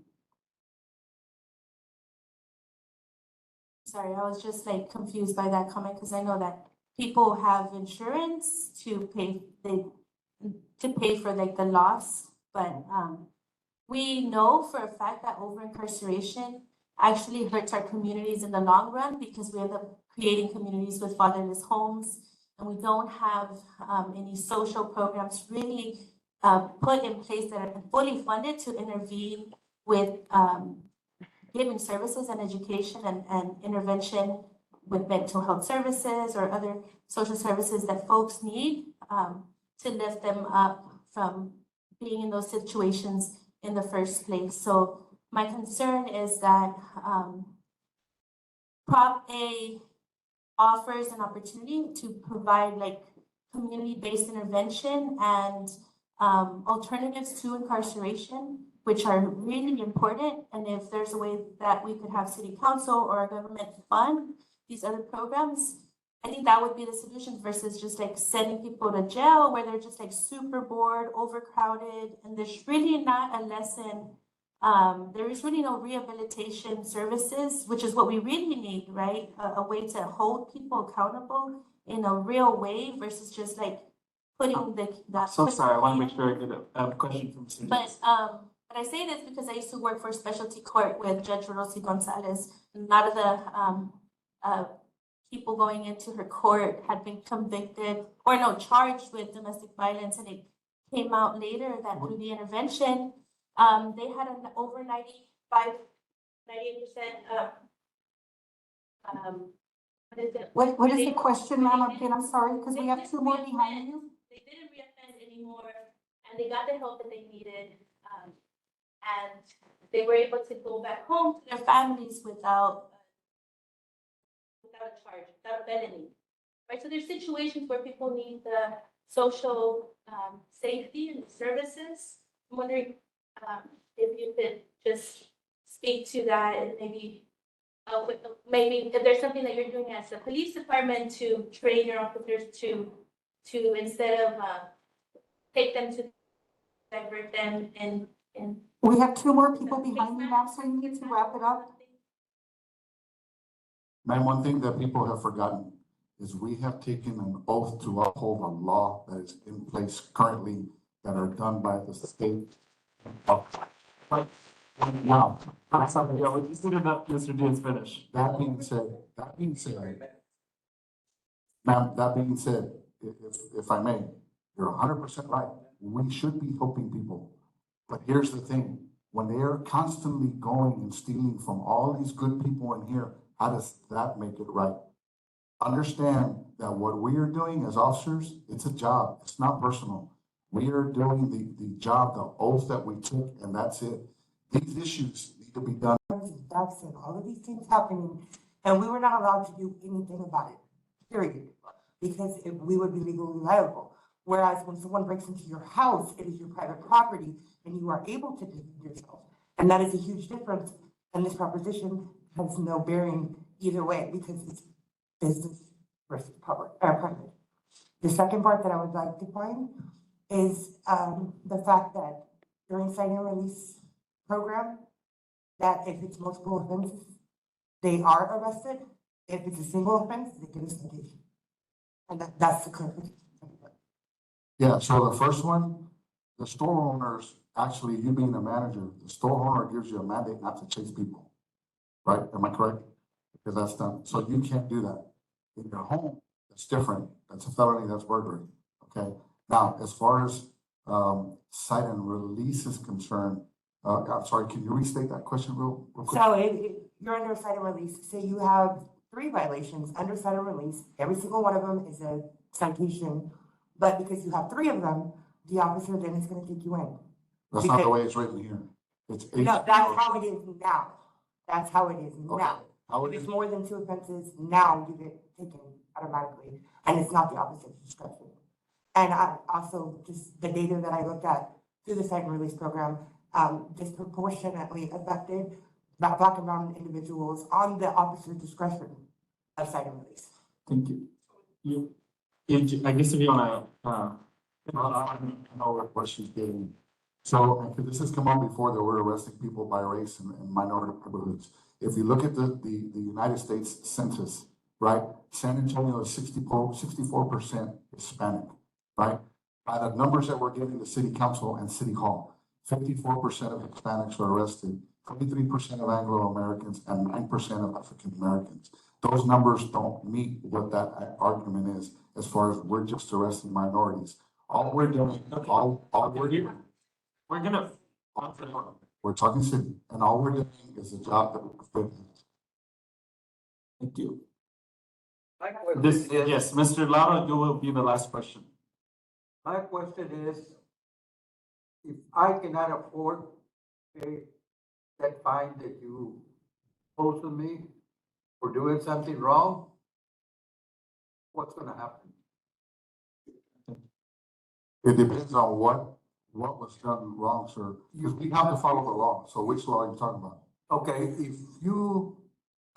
Sorry, I was just confused by that comment because I know that people have insurance to pay for like the loss, but we know for a fact that over incarceration actually hurts our communities in the long run because we end up creating communities with fatherless homes, and we don't have any social programs really put in place that are fully funded to intervene with giving services and education and intervention with mental health services or other social services that folks need to lift them up from being in those situations in the first place. So my concern is that Prop A offers an opportunity to provide like community-based intervention and alternatives to incarceration, which are really important. And if there's a way that we could have city council or our government fund these other programs, I think that would be the solution versus just like sending people to jail where they're just like super bored, overcrowded, and there's really not a lesson. There is really no rehabilitation services, which is what we really need, right? A way to hold people accountable in a real way versus just like putting that. So sorry, I want to make sure I get a question from Cindy. But I say this because I used to work for specialty court with Judge Rosie Gonzalez. And a lot of the people going into her court had been convicted or no, charged with domestic violence, and it came out later that through the intervention, they had an over 98% What is the question, ma'am? Again, I'm sorry, because we have two more behind you. They didn't reoffend anymore, and they got the help that they needed, and they were able to go back home to their families without a charge, without a felony. Right, so there's situations where people need the social safety and services. I'm wondering if you could just speak to that and maybe if there's something that you're doing as a police department to train your officers to instead of take them to divert them and. We have two more people behind you, ma'am, so you need to wrap it up. Man, one thing that people have forgotten is we have taken an oath to uphold a law that is in place currently that are done by the state. Wow. Yeah, we just need to let Mr. Diaz finish. That being said, ma'am, that being said, if I may, you're 100% right. We should be helping people. But here's the thing, when they are constantly going and stealing from all these good people in here, how does that make it right? Understand that what we are doing as officers, it's a job. It's not personal. We are doing the job, the oath that we took, and that's it. These issues need to be done. That's it. All of these things happening, and we were not allowed to do anything about it, period. Because we would be legally liable. Whereas when someone breaks into your house, it is your private property, and you are able to defend yourself. And that is a huge difference. And this proposition has no bearing either way because it's business versus private. The second part that I would like to find is the fact that during sign and release program, that if it's multiple offenses, they are arrested. If it's a single offense, they get a citation. And that's the clarification. Yeah, so the first one, the store owners, actually, you being a manager, the store owner gives you a mandate not to chase people. Right? Am I correct? Because that's done. So you can't do that. In your home, it's different. That's a felony, that's burglary. Okay? Now, as far as cite and release is concerned, I'm sorry, can you restate that question real quick? So if you're under cite and release, say you have 3 violations under cite and release, every single one of them is a citation, but because you have 3 of them, the officer then is going to take you in. That's not the way it's written here. It's No, that's how it is now. That's how it is now. How If it it's is, more than 2 offenses, now you get taken automatically, and it's not the officer's discretion. And I also, just the data that I looked at through the cite and release program, disproportionately affected Black and brown individuals on the officer's discretion of cite and release. Thank you. I guess if you wanna, I know what she's getting. So, this has come up before that we're arresting people by race and minority neighborhoods. If you look at the United States Census, right? San Antonio is 64% Hispanic, right? By the numbers that we're giving the city council and city hall, 54% of Hispanics are arrested, 23% of Anglo-Americans, and 9% of African Americans. Those numbers don't meet what that argument is, as far as we're just arresting minorities. All we're doing, we're talking city, and all we're doing is a job that we're doing. Thank you. My question This, is- yes, Mr. Lara, you will be the last question. My question is, if I cannot afford to pay that fine that you posed to me for doing something wrong, what's gonna happen? It depends on what was done wrong, sir. Because we have to follow the law. So which law are you talking about? Okay, if you,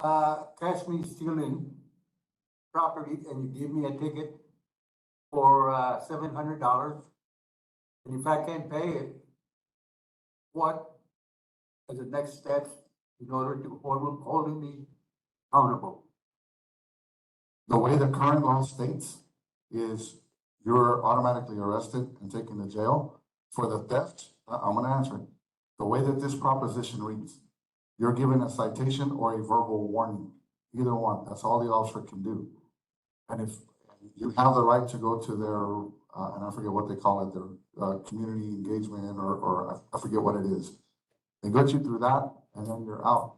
catch me stealing property and you give me a ticket for, $700, and if I can't pay it, what are the next steps in order to hold me accountable? The way the current law states is you're automatically arrested and taken to jail for the theft. I'm gonna answer it. The way that this proposition reads, you're given a citation or a verbal warning, either one. That's all the officer can do. And if you have the right to go to their, and I forget what they call it, their community engagement, or I forget what it is. They get you through that, and then you're out.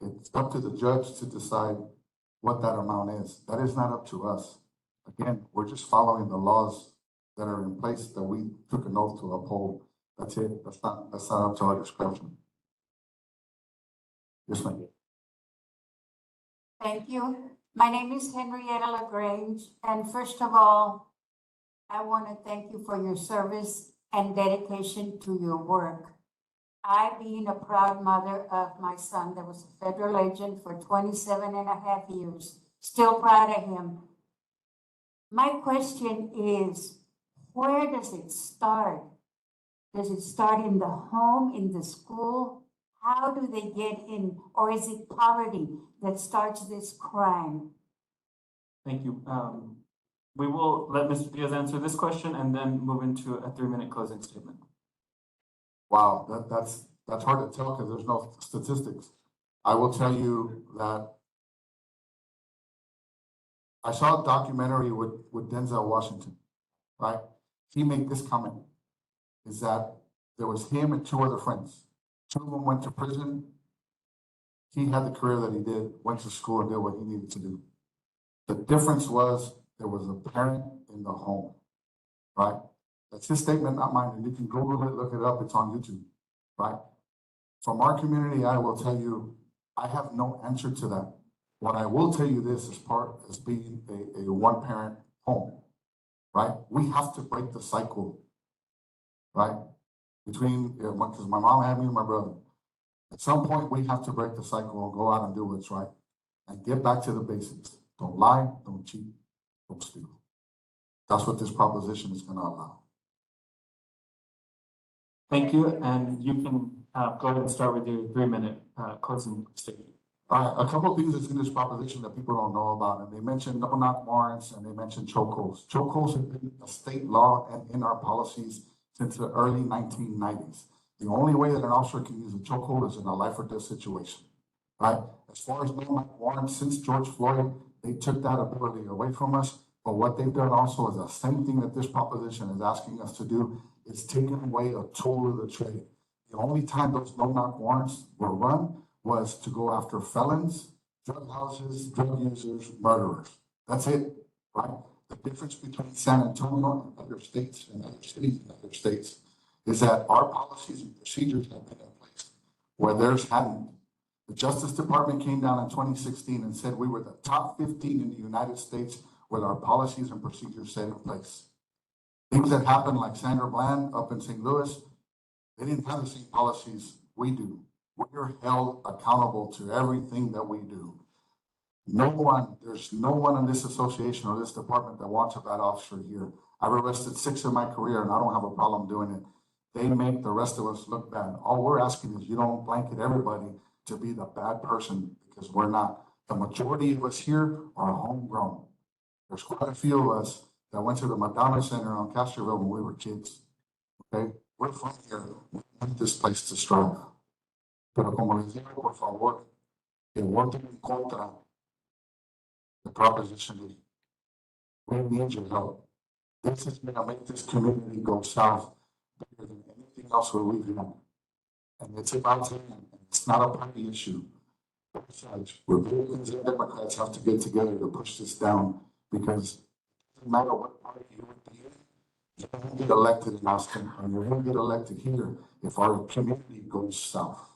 It's up to the judge to decide what that amount is. That is not up to us. Again, we're just following the laws that are in place that we took an oath to uphold. That's it. That's not up to our discretion. Yes, ma'am. Thank you. My name is Henrietta LaGrange, and first of all, I want to thank you for your service and dedication to your work. I, being a proud mother of my son that was a federal agent for 27 and a half years, still proud of him. My question is, where does it start? Does it start in the home, in the school? How do they get in, or is it poverty that starts this crime? Thank you. We will let Mr. Diaz answer this question and then move into a 3-minute closing statement. Wow, that's hard to tell because there's no statistics. I will tell you that I saw a documentary with Denzel Washington, right? He made this comment, is that there was him and 2 other friends. 2 of them went to prison. He had the career that he did, went to school and did what he needed to do. The difference was there was a parent in the home, right? That's his statement, not mine. And you can Google it, look it up. It's on YouTube, right? From our community, I will tell you, I have no answer to that. What I will tell you this as being a one-parent home, right? We have to break the cycle, right? Because my mom had me and my brother. At some point, we have to break the cycle and go out and do what's right and get back to the basics. Don't lie, don't cheat, don't steal. That's what this proposition is going to allow. Thank you, and you can go ahead and start with your 3-minute closing statement. A couple of things that's in this proposition that people don't know about, and they mentioned no-knock warrants and they mentioned chokeholds. Chokeholds have been a state law and in our policies since the early 1990s. The only way that an officer can use a chokehold is in a life or death situation, right? As far as no-knock warrants, since George Floyd, they took that ability away from us. But what they've done also is the same thing that this proposition is asking us to do, is taking away a tool of the trade. The only time those no-knock warrants were run was to go after felons, drug houses, drug users, murderers. That's it, right? The difference between San Antonio and other states and other cities and other states is that our policies and procedures have been in place where theirs hadn't. The Justice Department came down in 2016 and said we were the top 15 in the United States with our policies and procedures set in place. Things that happened like Sandra Bland up in St. Louis, they didn't have the same policies we do. We're held accountable to everything that we do. There's no one in this association or this department that wants a bad officer here. I've arrested 6 in my career and I don't have a problem doing it. They make the rest of us look bad. All we're asking is you don't blanket everybody to be the bad person, because we're not. The majority of us here are homegrown. There's quite a few of us that went to the Madonna Center on Castroville when we were kids. Okay, we're from here. We want this place to strive. Pero como les digo, por favor, que voten en contra the Proposition D. We need your help. This is gonna make this community go south better than anything else where we've done. And it's about time, and it's not a party issue. Both sides, Republicans and Democrats have to get together to push this down, because it doesn't matter what party you would be in, you won't get elected in Austin, and you won't get elected here if our community goes south.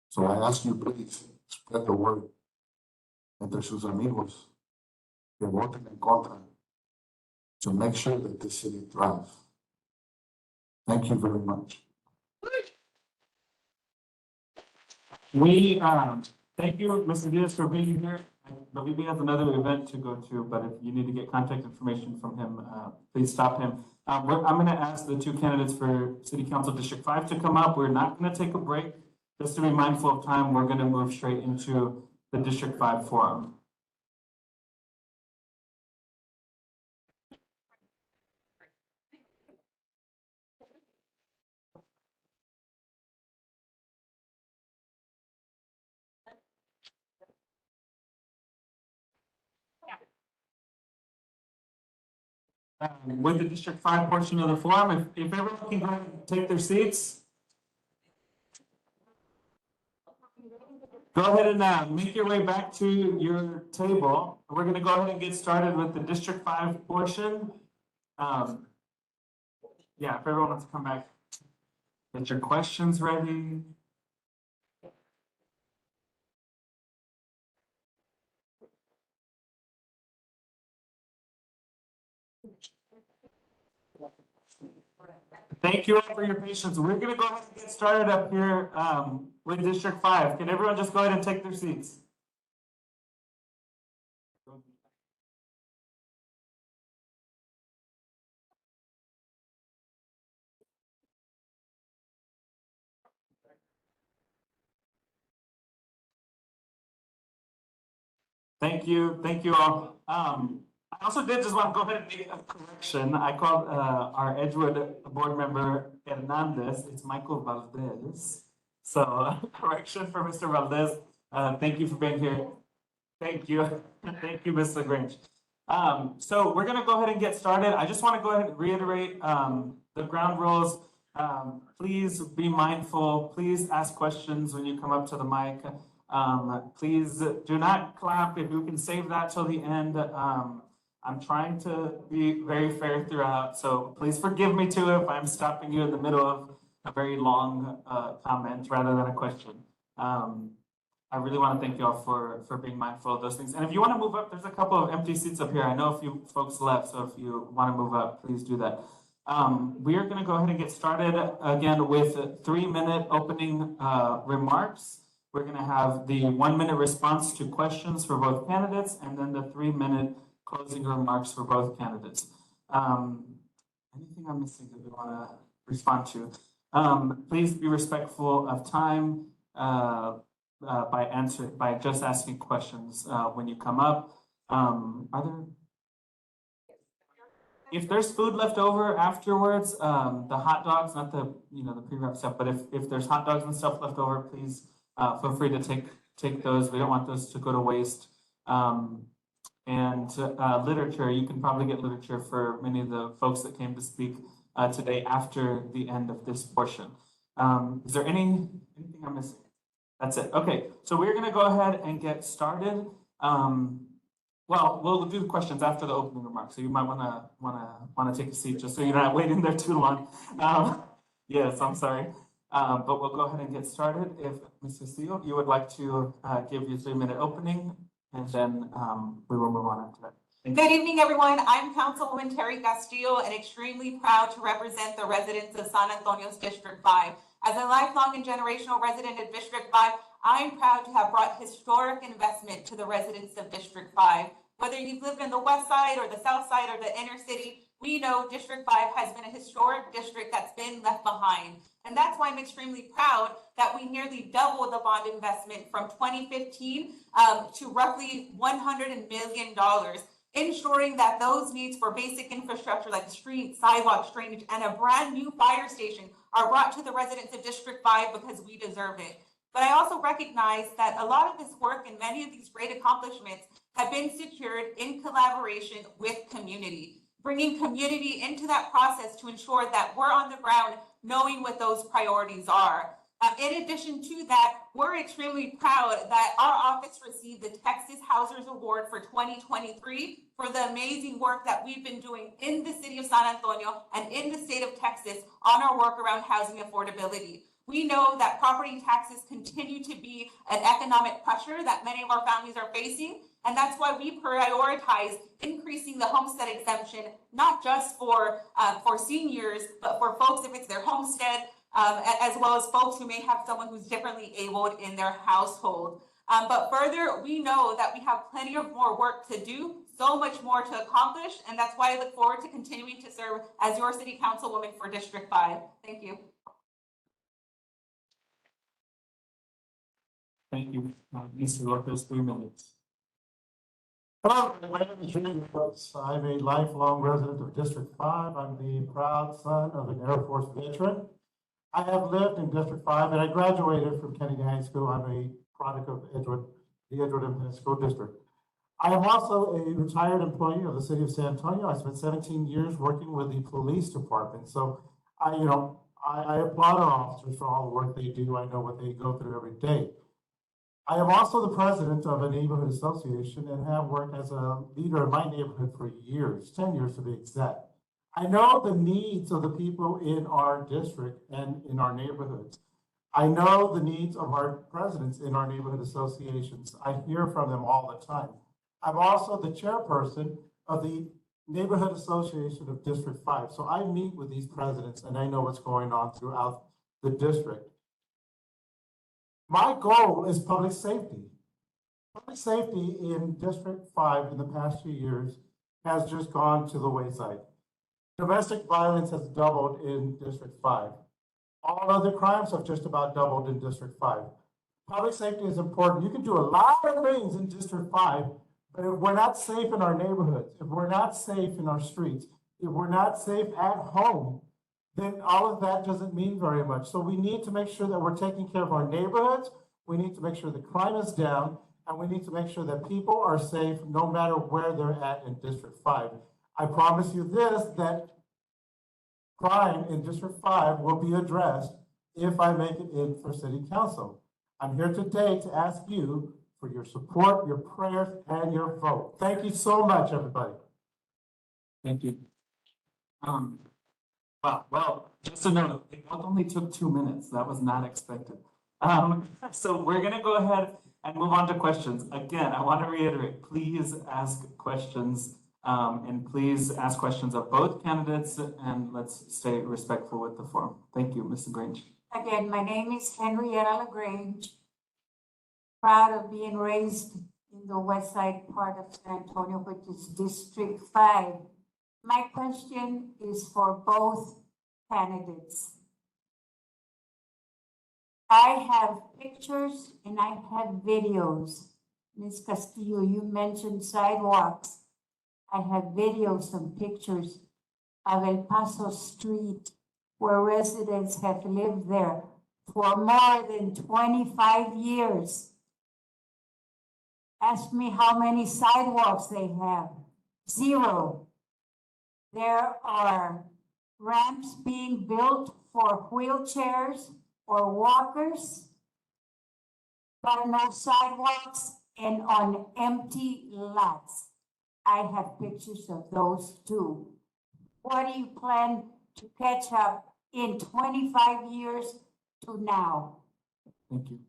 So I ask you, please, spread the word entre sus amigos, que voten en contra, to make sure that this city thrives. Thank you very much. We, thank you, Mr. Diaz, for being here. I believe he has another event to go to, but if you need to get contact information from him, please stop him. I'm gonna ask the two candidates for City Council District 5 to come up. We're not gonna take a break. Just to be mindful of time, we're gonna move straight into the District 5 forum. With the District 5 portion of the forum, if everyone can go ahead and take their seats. Go ahead and make your way back to your table. We're gonna go ahead and get started with the District 5 portion. Yeah, if everyone wants to come back, get your questions ready. Thank you all for your patience. We're gonna go ahead and get started up here with District 5. Can everyone just go ahead and take their seats? Thank you all. I also did just want to go ahead and make a correction. I called our Edgewood board member Hernandez. It's Michael Valdez. So correction for Mr. Valdez. Thank you for being here. Thank you. Thank you, Ms. LaGrange. So we're gonna go ahead and get started. I just want to go ahead and reiterate the ground rules. Please be mindful. Please ask questions when you come up to the mic. Please do not clap. If you can save that till the end. I'm trying to be very fair throughout, so please forgive me too if I'm stopping you in the middle of a very long comment rather than a question. I really want to thank you all for being mindful of those things. And if you want to move up, there's a couple of empty seats up here. I know a few folks left, so if you want to move up, please do that. We are going to go ahead and get started again with 3-minute opening remarks. We're going to have the 1-minute response to questions for both candidates, and then the 3-minute closing remarks for both candidates. Anything I'm missing that we want to respond to? Please be respectful of time by just asking questions when you come up. If there's food left over afterwards, the hot dogs, not the the pre-wrap stuff, but if there's hot dogs and stuff left over, please feel free to take those. We don't want those to go to waste. And literature, you can probably get literature for many of the folks that came to speak today after the end of this portion. Is there anything I'm missing? That's it. Okay, so we're gonna go ahead and get started. Well, we'll do questions after the opening remarks, so you might wanna take a seat just so you're not waiting there too long. Yes, I'm sorry. But we'll go ahead and get started. If Ms. Castillo, you would like to give your 3-minute opening, and then we will move on after that. Good evening, everyone. I'm Councilwoman Teri Castillo and extremely proud to represent the residents of San Antonio's District 5. As a lifelong and generational resident of District 5, I'm proud to have brought historic investment to the residents of District 5. Whether you've lived in the Westside or the South Side or the inner city, we know District 5 has been a historic district that's been left behind. And that's why I'm extremely proud that we nearly doubled the bond investment from 2015 to roughly $100 million, ensuring that those needs for basic infrastructure like streets, sidewalks, drainage, and a brand new fire station are brought to the residents of District 5 because we deserve it. But I also recognize that a lot of this work and many of these great accomplishments have been secured in collaboration with community, bringing community into that process to ensure that we're on the ground knowing what those priorities are. In addition to that, we're extremely proud that our office received the Texas Housers Award for 2023 for the amazing work that we've been doing in the city of San Antonio and in the state of Texas on our work around housing affordability. We know that property taxes continue to be an economic pressure that many of our families are facing, and that's why we prioritize increasing the homestead exemption, not just for seniors, but for folks if it's their homestead, as well as folks who may have someone who's differently abled in their household. But further, we know that we have plenty of more work to do, so much more to accomplish, and that's why I look forward to continuing to serve as your city councilwoman for District 5. Thank you. Thank you, Mr. Lopez, 3 minutes. Hello, my name is Rudy. I'm a lifelong resident of District 5. I'm the proud son of an Air Force veteran. I have lived in District 5 and I graduated from Kennedy High School. I'm a product of the Edgewood Independent School District. I am also a retired employee of the city of San Antonio. I spent 17 years working with the police department. So I applaud our officers for all the work they do. I know what they go through every day. I am also the president of a neighborhood association and have worked as a leader in my neighborhood for years, 10 years to be exact. I know the needs of the people in our district and in our neighborhoods. I know the needs of our presidents in our neighborhood associations. I hear from them all the time. I'm also the chairperson of the Neighborhood Association of District 5. So I meet with these presidents and I know what's going on throughout the district. My goal is public safety. Public safety in District 5 in the past few years has just gone to the wayside. Domestic violence has doubled in District 5. All other crimes have just about doubled in District 5. Public safety is important. You can do a lot of things in District 5, but if we're not safe in our neighborhoods, if we're not safe in our streets, if we're not safe at home, then all of that doesn't mean very much. So we need to make sure that we're taking care of our neighborhoods. We need to make sure the crime is down, and we need to make sure that people are safe no matter where they're at in District 5. I promise you this, that crime in District 5 will be addressed if I make it in for City Council. I'm here today to ask you for your support, your prayers, and your vote. Thank you so much, everybody. Thank you. Well, just to note, it only took 2 minutes. That was not expected. So we're gonna go ahead and move on to questions. Again, I want to reiterate, please ask questions, and please ask questions of both candidates, and let's stay respectful with the forum. Thank you, Ms. LaGrange. Again, my name is Henrietta LaGrange. Proud of being raised in the Westside part of San Antonio, which is District 5. My question is for both candidates. I have pictures and I have videos. Ms. Castillo, you mentioned sidewalks. I have videos and pictures of El Paso Street where residents have lived there for more than 25 years. Ask me how many sidewalks they have. 0. There are ramps being built for wheelchairs or walkers, but no sidewalks and on empty lots. I have pictures of those too. What do you plan to catch up in 25 years to now? Thank you.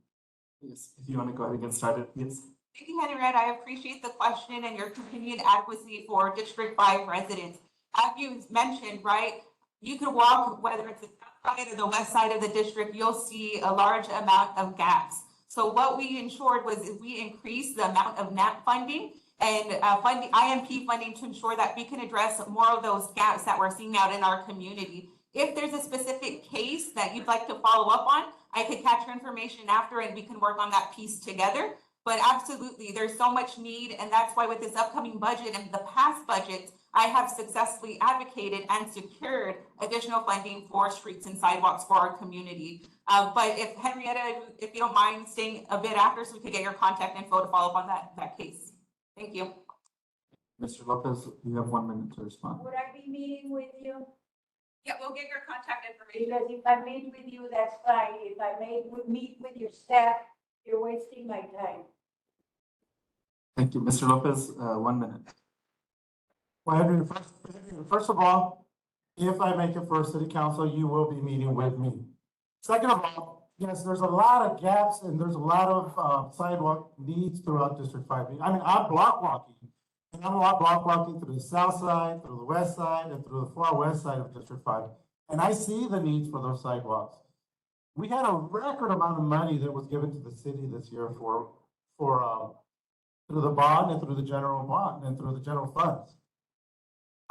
Yes, if you want to go ahead and get started, yes. Thank you, Henriette. I appreciate the question and your continued advocacy for District 5 residents. As you mentioned, right, you could walk, whether it's the south side or the west side of the district, you'll see a large amount of gaps. So what we ensured was we increased the amount of NAP funding and funding, IMP funding to ensure that we can address more of those gaps that we're seeing out in our community. If there's a specific case that you'd like to follow up on, I could catch your information after and we can work on that piece together. But absolutely, there's so much need, and that's why with this upcoming budget and the past budgets, I have successfully advocated and secured additional funding for streets and sidewalks for our community. But if Henrietta, if you don't mind staying a bit after so we could get your contact info to follow up on that case. Thank you. Mr. Lopez, you have 1 minute to respond. Would I be meeting with you? Yeah, we'll get your contact information. Because if I meet with you, that's fine. If I meet with your staff, you're wasting my time. Thank you. Mr. Lopez, 1 minute. Well, Henry, first of all, if I make it for city council, you will be meeting with me. Second of all, yes, there's a lot of gaps and there's a lot of sidewalk needs throughout District 5. I mean, I'm block walking. And I'm block walking through the south side, through the west side, and through the far west side of District 5. And I see the needs for those sidewalks. We had a record amount of money that was given to the city this year for through the bond and through the general bond and through the general funds.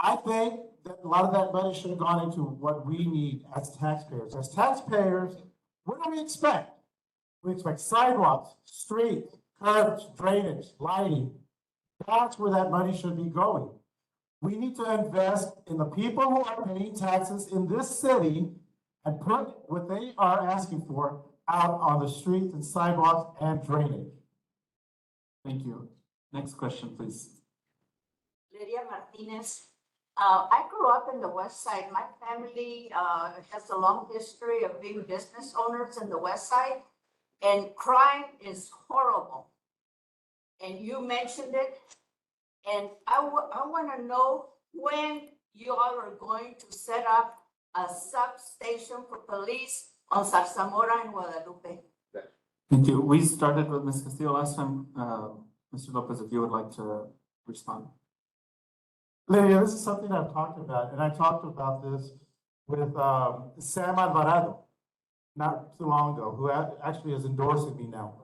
I think that a lot of that money should have gone into what we need as taxpayers. As taxpayers, what do we expect? We expect sidewalks, streets, curbs, drainage, lighting. That's where that money should be going. We need to invest in the people who are paying taxes in this city and put what they are asking for out on the streets and sidewalks and drainage. Thank you. Next question, please. Lydia Martinez. I grew up in the West Side. My family has a long history of being business owners in the West Side, and crime is horrible. And you mentioned it, and I want to know when you all are going to set up a substation for police on Zarzamora and Guadalupe. Thank you. We started with Ms. Castillo last time. Mr. Lopez, if you would like to respond. Lydia, this is something I've talked about, and I talked about this with Sam Alvarado not too long ago, who actually is endorsing me now.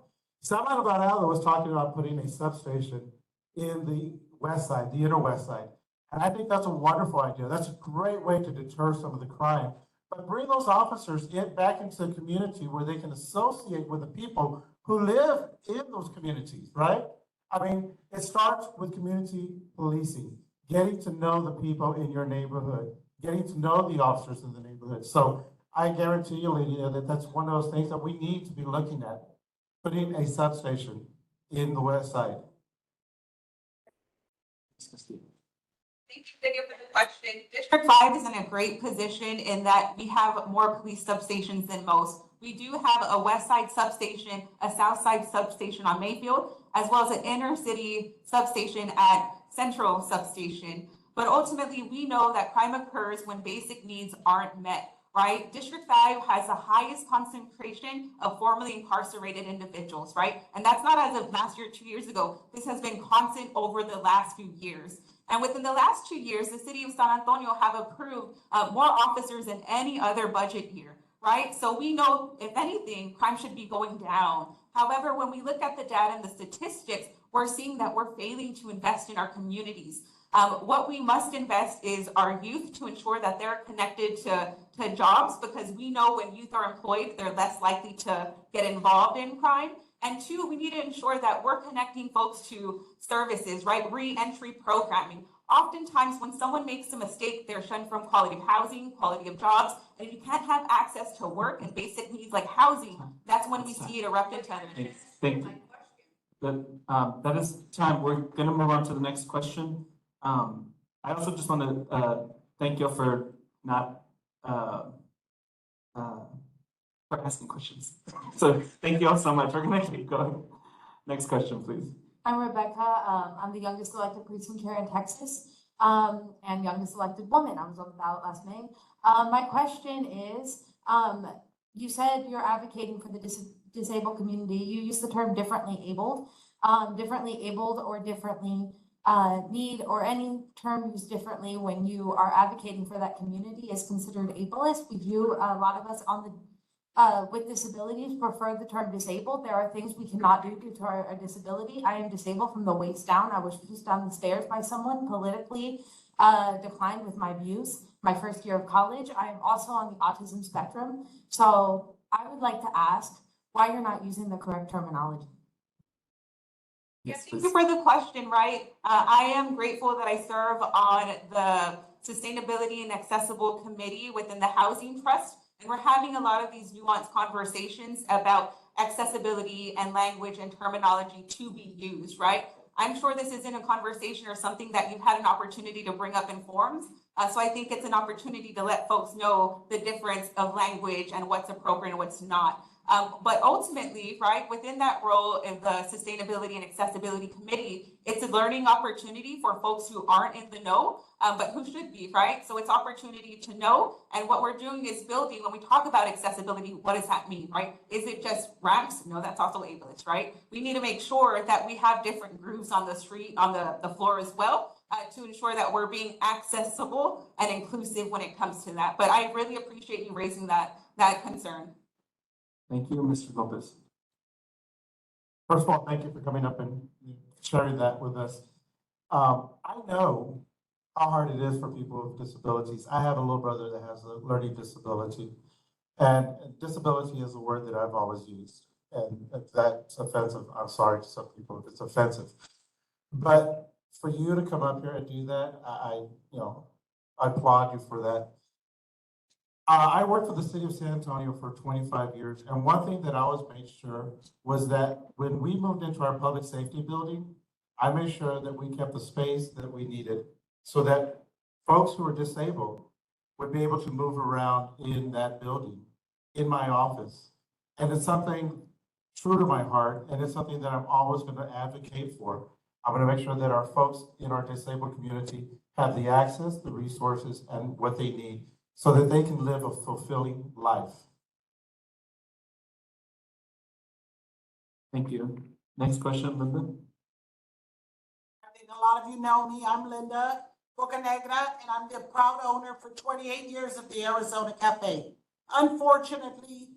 Sam Alvarado was talking about putting a substation in the west side, the inner west side. And I think that's a wonderful idea. That's a great way to deter some of the crime. But bring those officers back into the community where they can associate with the people who live in those communities, right? I mean, it starts with community policing, getting to know the people in your neighborhood, getting to know the officers in the neighborhood. So I guarantee you, Lydia, that that's one of those things that we need to be looking at, putting a substation in the west side. Thank you, Lydia, for the question. District 5 is in a great position in that we have more police substations than most. We do have a west side substation, a south side substation on Mayfield, as well as an inner city substation at Central Substation. But ultimately, we know that crime occurs when basic needs aren't met, right? District 5 has the highest concentration of formerly incarcerated individuals, right? And that's not as of last year, 2 years ago. This has been constant over the last few years. And within the last 2 years, the city of San Antonio have approved more officers than any other budget year, right? So we know, if anything, crime should be going down. However, when we look at the data and the statistics, we're seeing that we're failing to invest in our communities. What we must invest is our youth to ensure that they're connected to jobs, because we know when youth are employed, they're less likely to get involved in crime. And two, we need to ensure that we're connecting folks to services, right? Re-entry programming. Oftentimes when someone makes a mistake, they're shunned from quality of housing, quality of jobs, and if you can't have access to work and basic needs like housing, that's when we see it erupt into others. Thank you. That is time. We're going to move on to the next question. I also just want to thank you for not for asking questions. So thank you all so much. We're going to keep going. Next question, please. I'm Rebecca. I'm the youngest elected precinct chair in Texas, and youngest elected woman. I was on the ballot last May. My question is, you said you're advocating for the disabled community. You use the term differently abled or differently need, or any term used differently when you are advocating for that community is considered ableist. We view a lot of us on with disabilities prefer the term disabled. There are things we cannot do due to our disability. I am disabled from the waist down. I was pushed down the stairs by someone, politically declined with my views. My first year of college, I am also on the autism spectrum. So I would like to ask why you're not using the correct terminology. Yes, thank you for the question, right? I am grateful that I serve on the Sustainability and Accessible Committee within the Housing Trust. And we're having a lot of these nuanced conversations about accessibility and language and terminology to be used, right? I'm sure this isn't a conversation or something that you've had an opportunity to bring up in forums. So I think it's an opportunity to let folks know the difference of language and what's appropriate and what's not. But ultimately, right, within that role of the Sustainability and Accessibility Committee, it's a learning opportunity for folks who aren't in the know, but who should be, right? So it's opportunity to know. And what we're doing is building, when we talk about accessibility, what does that mean, right? Is it just ramps? No, that's also ableist, right? We need to make sure that we have different grooves on the street, on the floor as well, to ensure that we're being accessible and inclusive when it comes to that. But I really appreciate you raising that concern. Thank you, Mr. Lopez. First of all, thank you for coming up and sharing that with us. I know how hard it is for people with disabilities. I have a little brother that has a learning disability, and disability is a word that I've always used. And if that's offensive, I'm sorry to some people if it's offensive. But for you to come up here and do that, I applaud you for that. I worked for the city of San Antonio for 25 years, and one thing that I always made sure was that when we moved into our public safety building, I made sure that we kept the space that we needed so that folks who are disabled would be able to move around in that building, in my office. And it's something true to my heart, and it's something that I'm always going to advocate for. I'm going to make sure that our folks in our disabled community have the access, the resources, and what they need so that they can live a fulfilling life. Thank you. Next question, Linda. I think a lot of you know me. I'm Linda Bocanegra, and I'm the proud owner for 28 years of the Arizona Cafe. Unfortunately,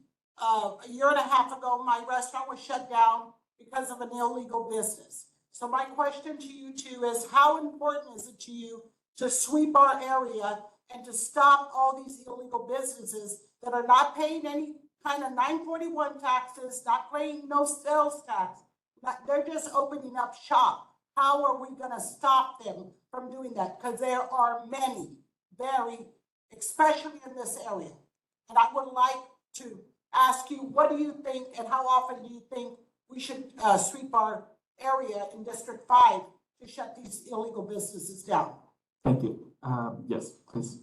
a year and a half ago, my restaurant was shut down because of an illegal business. So my question to you two is, how important is it to you to sweep our area and to stop all these illegal businesses that are not paying any kind of 941 taxes, not paying no sales tax? They're just opening up shop. How are we going to stop them from doing that? Because there are many, especially in this area. And I would like to ask you, what do you think and how often do you think we should sweep our area in District 5 to shut these illegal businesses down? Thank you. Yes, please.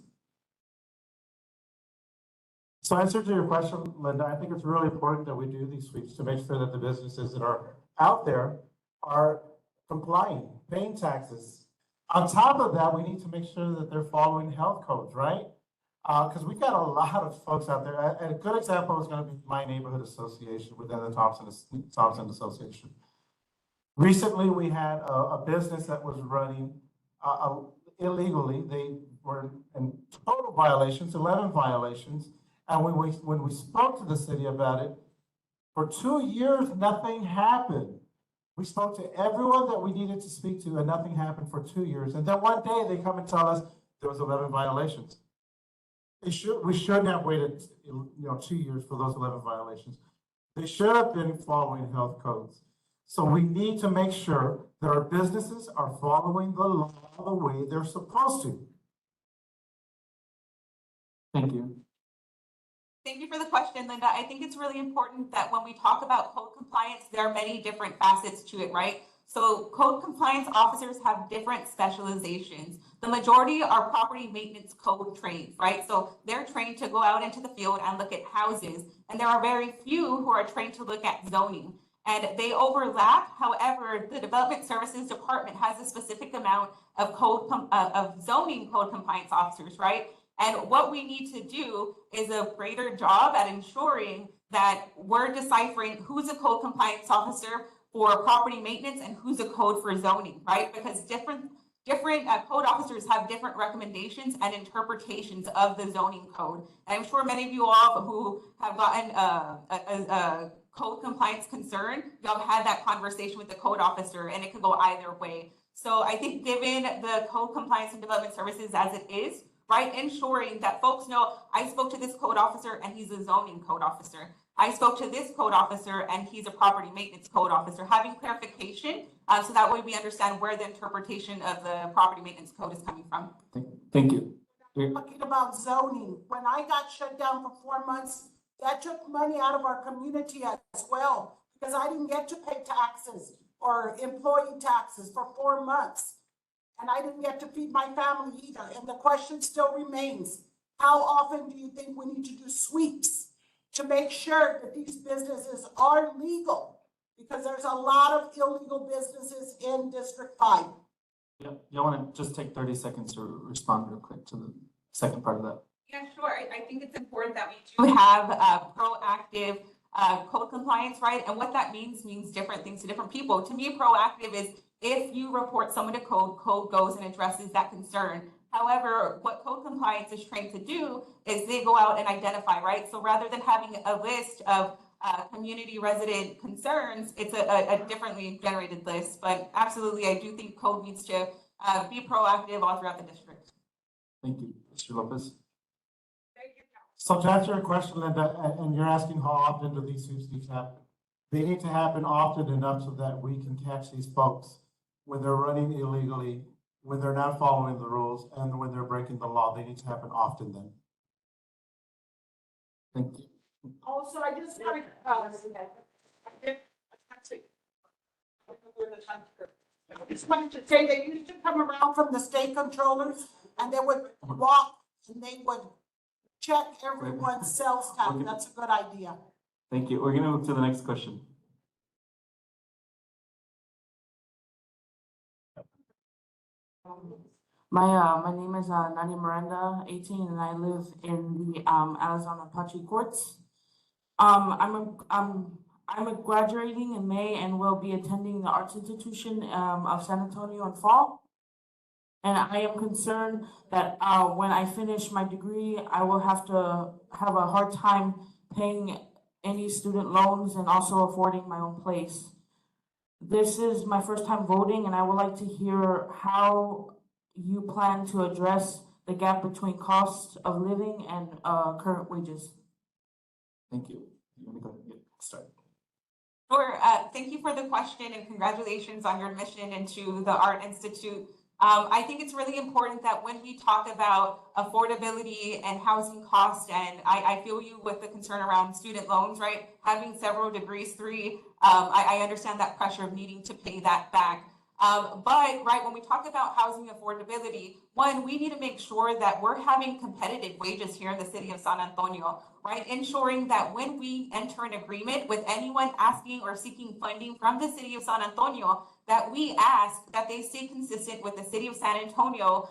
So answer to your question, Linda, I think it's really important that we do these sweeps to make sure that the businesses that are out there are complying, paying taxes. On top of that, we need to make sure that they're following health codes, right? Because we've got a lot of folks out there. And a good example is going to be my neighborhood association within the Thompson Association. Recently, we had a business that was running illegally. They were in total violations, 11 violations. And when we spoke to the city about it, for 2 years, nothing happened. We spoke to everyone that we needed to speak to, and nothing happened for 2 years. And then one day they come and tell us there was 11 violations. We shouldn't have waited 2 years for those 11 violations. They should have been following health codes. So we need to make sure that our businesses are following the law the way they're supposed to. Thank you. Thank you for the question, Linda. I think it's really important that when we talk about code compliance, there are many different facets to it, right? So code compliance officers have different specializations. The majority are property maintenance code trained, right? So they're trained to go out into the field and look at houses. And there are very few who are trained to look at zoning. And they overlap. However, the Development Services Department has a specific amount of zoning code compliance officers, right? And what we need to do is a greater job at ensuring that we're deciphering who's a code compliance officer for property maintenance and who's a code for zoning, right? Because different different code officers have different recommendations and interpretations of the zoning code. And I'm sure many of you all who have gotten a code compliance concern, y'all have had that conversation with the code officer, and it could go either way. So I think given the code compliance and development services as it is, right, ensuring that folks know, I spoke to this code officer and he's a zoning code officer. I spoke to this code officer and he's a property maintenance code officer, having clarification, so that way we understand where the interpretation of the property maintenance code is coming from. Thank you. Talking about zoning, when I got shut down for 4 months, that took money out of our community as well, because I didn't get to pay taxes or employee taxes for 4 months. And I didn't get to feed my family either. And the question still remains, how often do you think we need to do sweeps to make sure that these businesses are legal? Because there's a lot of illegal businesses in District 5. Y'all want to just take 30 seconds to respond real quick to the second part of that? Yeah, sure. I think it's important that we do have proactive code compliance, right? And what that means different things to different people. To me, proactive is if you report someone to code, code goes and addresses that concern. However, what code compliance is trained to do is they go out and identify, right? So rather than having a list of community resident concerns, it's a differently generated list. But absolutely, I do think code needs to be proactive all throughout the district. Thank you. Mr. Lopez? So to answer your question, Linda, and you're asking how often do these sweeps need to happen? They need to happen often enough so that we can catch these folks when they're running illegally, when they're not following the rules, and when they're breaking the law. They need to happen often then. Thank you. Also, I just want I just wanted to say they used to come around from the state controllers and they would walk and they would check everyone's sales tax. That's a good idea. Thank you. We're going to move to the next question. My name is Nadia Miranda, 18, and I live in the Arizona Apache Courts. I'm graduating in May and will be attending the Arts Institution of San Antonio in fall. And I am concerned that when I finish my degree, I will have to have a hard time paying any student loans and also affording my own place. This is my first time voting, and I would like to hear how you plan to address the gap between cost of living and current wages. Thank you. You want to go get started? Sure. Thank you for the question and congratulations on your admission into the Art Institute. I think it's really important that when we talk about affordability and housing costs, and I feel you with the concern around student loans, right? Having several degrees, 3, I understand that pressure of needing to pay that back. But right, when we talk about housing affordability, one, we need to make sure that we're having competitive wages here in the city of San Antonio, right? Ensuring that when we enter an agreement with anyone asking or seeking funding from the city of San Antonio, that we ask that they stay consistent with the city of San Antonio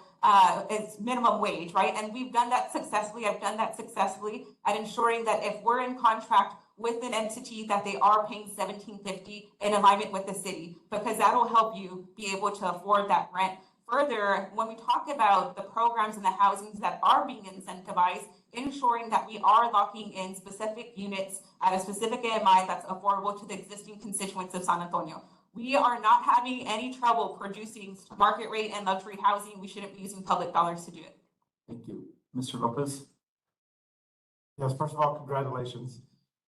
its minimum wage, right? And we've done that successfully. I've done that successfully at ensuring that if we're in contract with an entity that they are paying $17.50 in alignment with the city, because that'll help you be able to afford that rent. Further, when we talk about the programs and the housings that are being incentivized, ensuring that we are locking in specific units at a specific AMI that's affordable to the existing constituents of San Antonio. We are not having any trouble producing market rate and luxury housing. We shouldn't be using public dollars to do it. Thank you. Mr. Lopez? Yes, first of all, congratulations.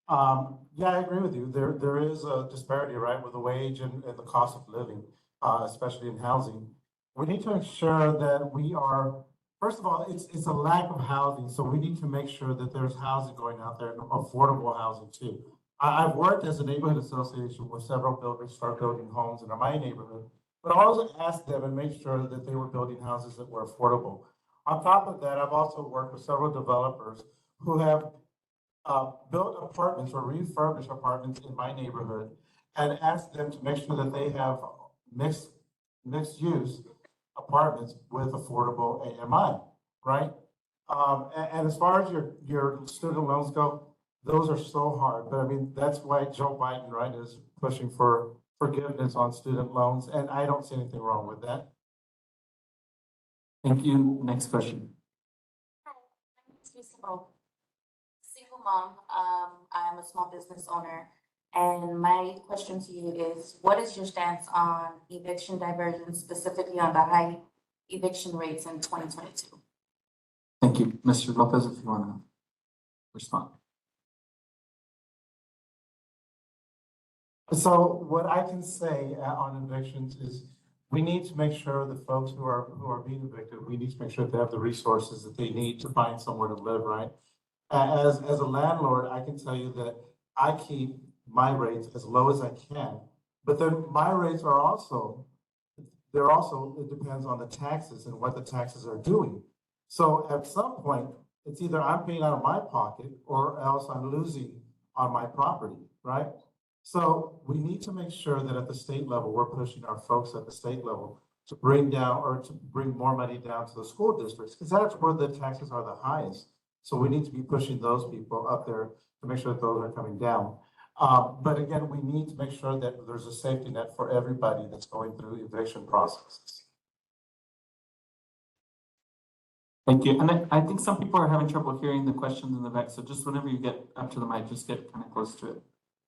Yeah, I agree with you. There is a disparity, right, with the wage and the cost of living, especially in housing. We need to ensure that we are, first of all, it's a lack of housing, so we need to make sure that there's housing going out there, and affordable housing too. I've worked as a neighborhood association where several builders start building homes in my neighborhood, but I always asked them and made sure that they were building houses that were affordable. On top of that, I've also worked with several developers who have built apartments or refurbished apartments in my neighborhood and asked them to make sure that they have mixed use apartments with affordable AMI, right? And as far as your student loans go, those are so hard. But I mean, that's why Joe Biden, right, is pushing for forgiveness on student loans. And I don't see anything wrong with that. Thank you. Next question. Single mom, I'm a small business owner, and my question to you is, what is your stance on eviction diversion, specifically on the high eviction rates in 2022? Thank you. Mr. Lopez, if you want to respond. So what I can say on evictions is we need to make sure the folks who are being evicted, we need to make sure they have the resources that they need to find somewhere to live, right? As a landlord, I can tell you that I keep my rates as low as I can, but then my rates are also, it depends on the taxes and what the taxes are doing. So at some point, it's either I'm paying out of my pocket or else I'm losing on my property, right? So we need to make sure that at the state level, we're pushing our folks at the state level to bring down or to bring more money down to the school districts, because that's where the taxes are the highest. So we need to be pushing those people up there to make sure that those are coming down. But again, we need to make sure that there's a safety net for everybody that's going through eviction processes. Thank you. And I think some people are having trouble hearing the questions in the back. So just whenever you get up to the mic, just get kind of close to it.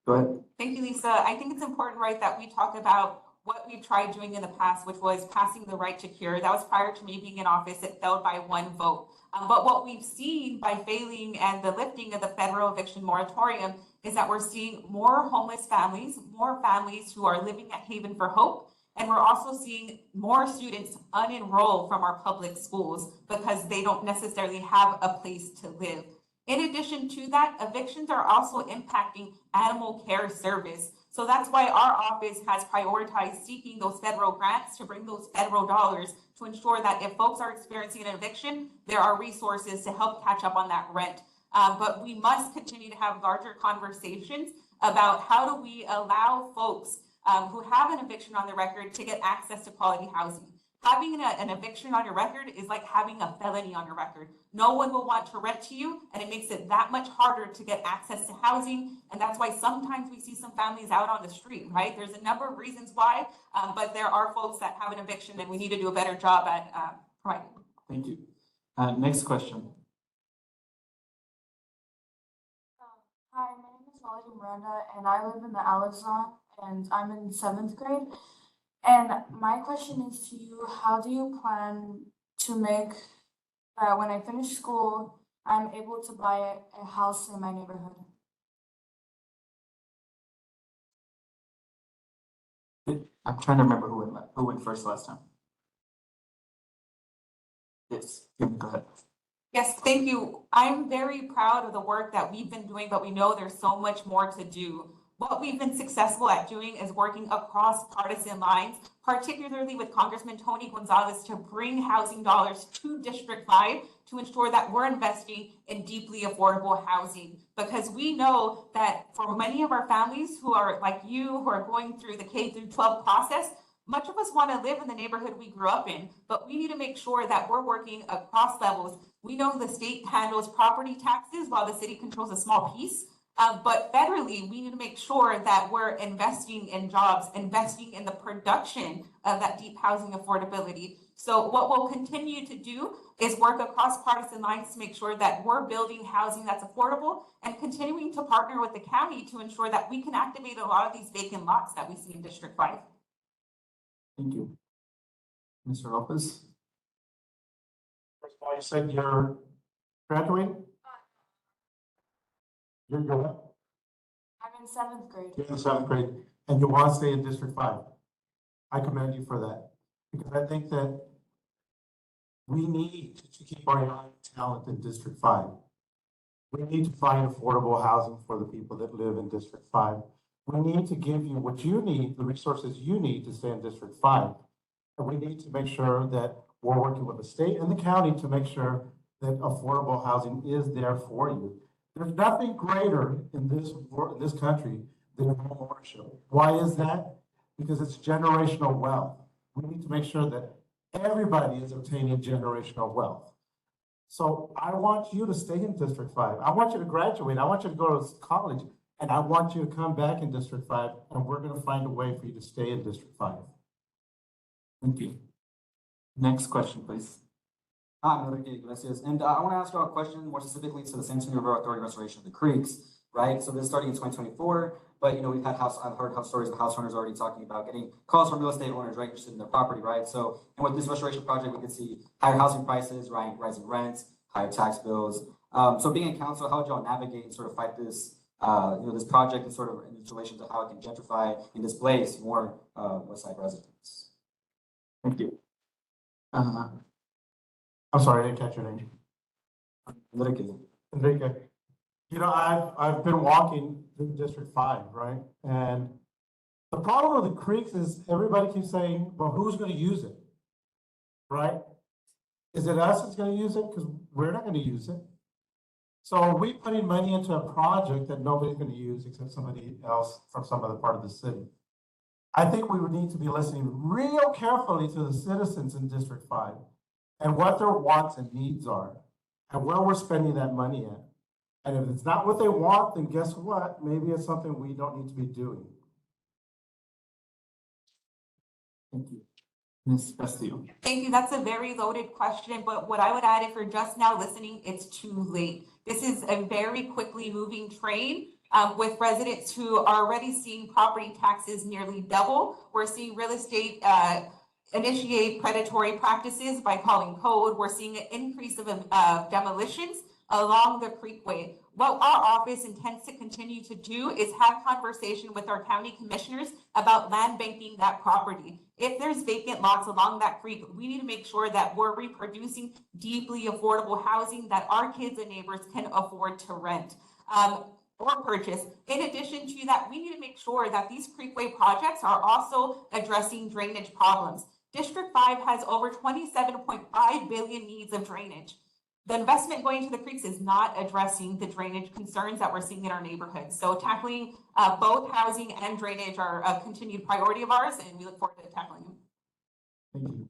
Go ahead. Thank you, Lisa. I think it's important, right, that we talk about what we've tried doing in the past, which was passing the right to cure. That was prior to me being in office. It failed by 1 vote. But what we've seen by failing and the lifting of the federal eviction moratorium is that we're seeing more homeless families, more families who are living at Haven for Hope. And we're also seeing more students unenroll from our public schools because they don't necessarily have a place to live. In addition to that, evictions are also impacting animal care service. So that's why our office has prioritized seeking those federal grants to bring those federal dollars to ensure that if folks are experiencing an eviction, there are resources to help catch up on that rent. But we must continue to have larger conversations about how do we allow folks who have an eviction on their record to get access to quality housing. Having an eviction on your record is like having a felony on your record. No one will want to rent to you, and it makes it that much harder to get access to housing. And that's why sometimes we see some families out on the street, right? There's a number of reasons why, but there are folks that have an eviction, and we need to do a better job at providing. Thank you. Next question. Hi, my name is Molly Miranda, and I live in the Alexon, and I'm in 7th grade. And my question is to you, how do you plan to make that when I finish school, I'm able to buy a house in my neighborhood? I'm trying to remember who went first last time. Yes, go ahead. Yes, thank you. I'm very proud of the work that we've been doing, but we know there's so much more to do. What we've been successful at doing is working across partisan lines, particularly with Congressman Tony Gonzalez, to bring housing dollars to District 5 to ensure that we're investing in deeply affordable housing. Because we know that for many of our families who are like you, who are going through the K-12 process, much of us want to live in the neighborhood we grew up in, but we need to make sure that we're working across levels. We know the state handles property taxes while the city controls a small piece. But federally, we need to make sure that we're investing in jobs, investing in the production of that deep housing affordability. So what we'll continue to do is work across partisan lines to make sure that we're building housing that's affordable and continuing to partner with the county to ensure that we can activate a lot of these vacant lots that we see in District 5. Thank you. Mr. Lopez? First of all, you said you're graduating? You're what? I'm in 7th grade. You're in the 7th grade, and you want to stay in District 5. I commend you for that, because I think that we need to keep our young talent in District 5. We need to find affordable housing for the people that live in District 5. We need to give you what you need, the resources you need to stay in District 5. And we need to make sure that we're working with the state and the county to make sure that affordable housing is there for you. There's nothing greater in this country than home ownership. Why is that? Because it's generational wealth. We need to make sure that everybody is obtaining generational wealth. So I want you to stay in District 5. I want you to graduate. I want you to go to college, and I want you to come back in District 5, and we're going to find a way for you to stay in District 5. Thank you. Next question, please. Hi, I'm Enrique Iglesias, and I want to ask you a question more specifically to the San Antonio River Authority restoration of the creeks, right? So this is starting in 2024, but we've had I've heard stories of house owners already talking about getting calls from real estate owners, right, interested in their property, right? So, and with this restoration project, we could see higher housing prices, right, rising rents, higher tax bills. So being in council, how would y'all navigate and sort of fight this, this project and sort of in relation to how it can gentrify and displace more Westside residents? Thank you. I'm sorry, I didn't catch your name. Enrique. Enrique. I've been walking through District 5, right? And the problem with the creeks is everybody keeps saying, well, who's going to use it? Right? Is it us that's going to use it? Because we're not going to use it. So are we putting money into a project that nobody's going to use except somebody else from some other part of the city? I think we would need to be listening real carefully to the citizens in District 5 and what their wants and needs are and where we're spending that money at. And if it's not what they want, then guess what? Maybe it's something we don't need to be doing. Thank you. Ms. Castillo. Thank you. That's a very loaded question, but what I would add, if you're just now listening, it's too late. This is a very quickly moving train with residents who are already seeing property taxes nearly double. We're seeing real estate initiate predatory practices by calling code. We're seeing an increase of demolitions along the creekway. What our office intends to continue to do is have conversation with our county commissioners about land banking that property. If there's vacant lots along that creek, we need to make sure that we're reproducing deeply affordable housing that our kids and neighbors can afford to rent or purchase. In addition to that, we need to make sure that these creekway projects are also addressing drainage problems. District 5 has over 27.5 billion needs of drainage. The investment going to the creeks is not addressing the drainage concerns that we're seeing in our neighborhoods. So tackling both housing and drainage are a continued priority of ours, and we look forward to tackling them. Thank you.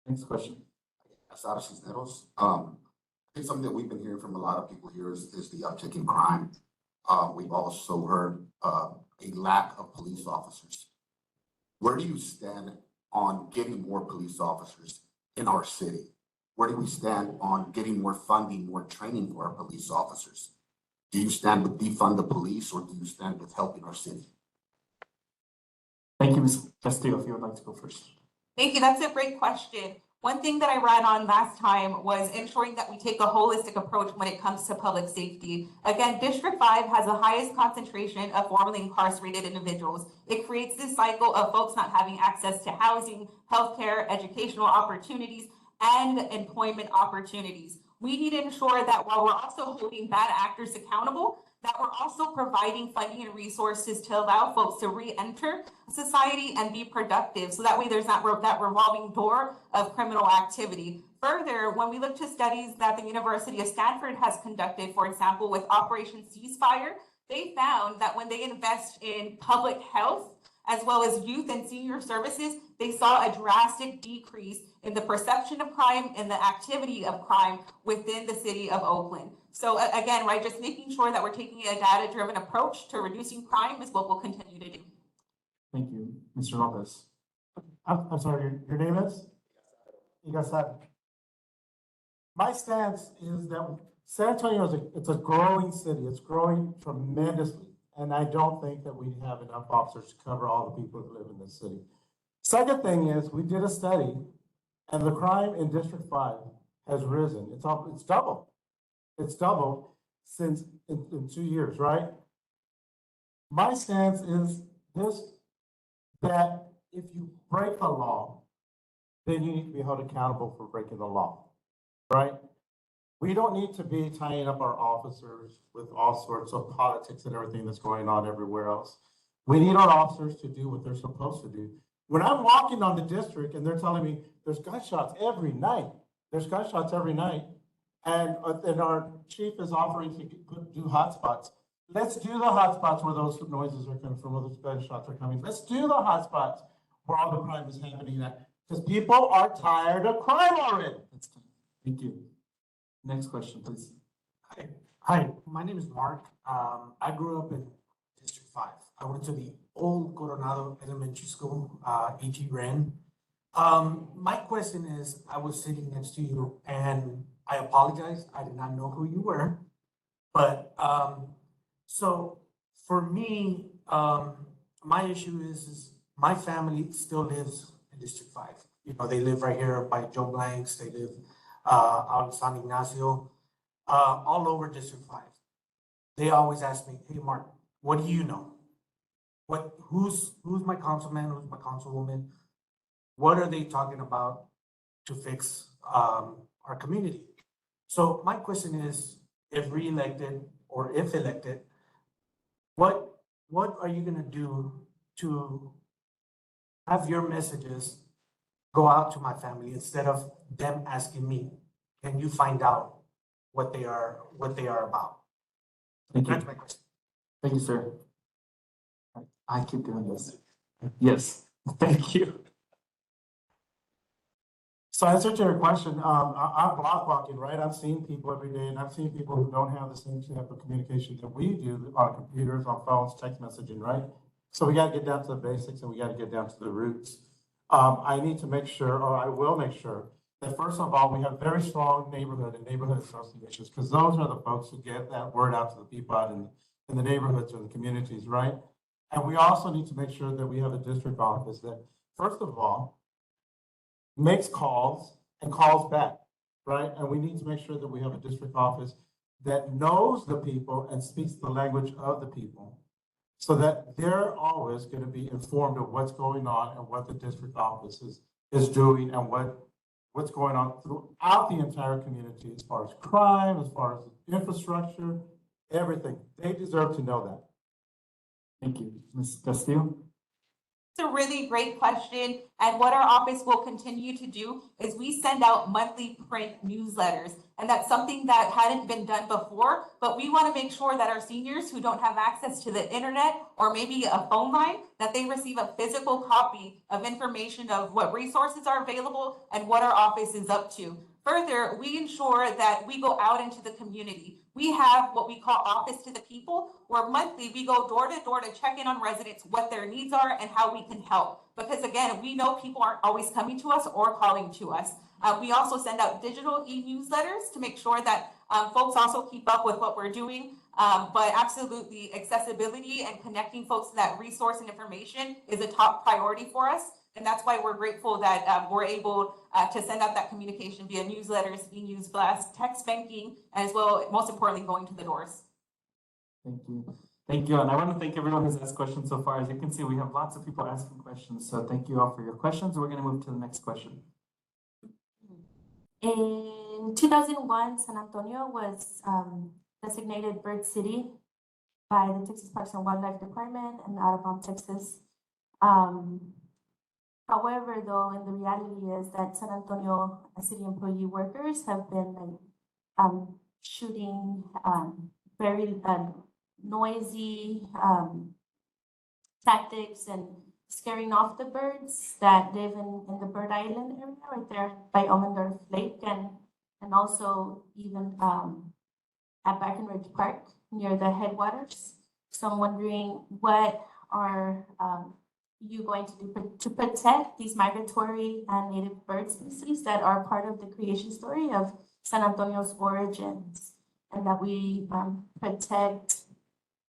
Next question. I think something that we've been hearing from a lot of people here is the uptick in crime. We've also heard a lack of police officers. Where do you stand on getting more police officers in our city? Where do we stand on getting more funding, more training for our police officers? Do you stand with defund the police, or do you stand with helping our city? Thank you, Ms. Castillo, if you would like to go first. Thank you. That's a great question. One thing that I ran on last time was ensuring that we take a holistic approach when it comes to public safety. Again, District 5 has the highest concentration of formerly incarcerated individuals. It creates this cycle of folks not having access to housing, healthcare, educational opportunities, and employment opportunities. We need to ensure that while we're also holding bad actors accountable, that we're also providing funding and resources to allow folks to re-enter society and be productive. So that way there's not that revolving door of criminal activity. Further, when we look to studies that the University of Stanford has conducted, for example, with Operation Ceasefire, they found that when they invest in public health, as well as youth and senior services, they saw a drastic decrease in the perception of crime and the activity of crime within the city of Oakland. So again, right, just making sure that we're taking a data-driven approach to reducing crime is what we'll continue to do. Thank you. Mr. Lopez. I'm sorry, your name is? Igasad. My stance is that San Antonio it's a growing city. It's growing tremendously. And I don't think that we have enough officers to cover all the people who live in this city. Second thing is, we did a study, and the crime in District 5 has risen. It's doubled. It's doubled since in 2 years, right? My stance is this, that if you break the law, then you need to be held accountable for breaking the law, right? We don't need to be tying up our officers with all sorts of politics and everything that's going on everywhere else. We need our officers to do what they're supposed to do. When I'm walking on the district and they're telling me there's gunshots every night, and our chief is offering to do hotspots. Let's do the hotspots where those noises are coming from, where those gunshots are coming. Let's do the hotspots where all the crime is happening at, because people are tired of crime already. Thank you. Next question, please. Hi, my name is Mark. I grew up in District 5. I went to the old Coronado Elementary School, E.G. Wren. My question is, I was sitting next to you and I apologize, I did not know who you were. But, so for me, my issue is my family still lives in District 5. You know, they live right here by Joe Blanks, they live, out in San Ignacio, all over District 5. They always ask me, hey, Mark, what do you know? Who's my councilman, who's my councilwoman? What are they talking about to fix our community? So my question is, if re-elected or if elected, what are you gonna do to have your messages go out to my family instead of them asking me? Can you find out what they are about? Thank you. That's my question. Thank you, sir. I keep doing this. Yes, thank you. So answer to your question, I'm block walking, right? I'm seeing people every day and I'm seeing people who don't have the same type of communication that we do on computers, on phones, text messaging, right? So we gotta get down to the basics and we gotta get down to the roots. I need to make sure, or I will make sure, that first of all, we have very strong neighborhood and neighborhood associations, because those are the folks who get that word out to the people out in the neighborhoods or the communities, right? And we also need to make sure that we have a district office that, first of all, makes calls and calls back, right? And we need to make sure that we have a district office that knows the people and speaks the language of the people, so that they're always going to be informed of what's going on and what the district office is doing and what's going on throughout the entire community as far as crime, as far as infrastructure, everything. They deserve to know that. Thank you. Ms. Castillo? It's a really great question. And what our office will continue to do is we send out monthly print newsletters. And that's something that hadn't been done before, but we want to make sure that our seniors who don't have access to the internet or maybe a phone line, that they receive a physical copy of information of what resources are available and what our office is up to. Further, we ensure that we go out into the community. We have what we call Office to the People, where monthly we go door to door to check in on residents, what their needs are and how we can help. Because again, we know people aren't always coming to us or calling to us. We also send out digital e-newsletters to make sure that folks also keep up with what we're doing. But absolutely, accessibility and connecting folks to that resource and information is a top priority for us. And that's why we're grateful that we're able to send out that communication via newsletters, e-news blasts, text banking, as well, most importantly, going to the doors. Thank you. Thank you. And I want to thank everyone who's asked questions so far. As you can see, we have lots of people asking questions. So thank you all for your questions. We're going to move to the next question. In 2001, San Antonio was designated Bird City by the Texas Parks and Wildlife Department and Audubon, Texas. However, though, and the reality is that San Antonio city employee workers have been shooting very noisy tactics and scaring off the birds that live in the Bird Island area right there by Ommendorf Lake and also even at Baecker Park near the headwaters. So I'm wondering, what are you going to do to protect these migratory and native bird species that are part of the creation story of San Antonio's origins, and that we protect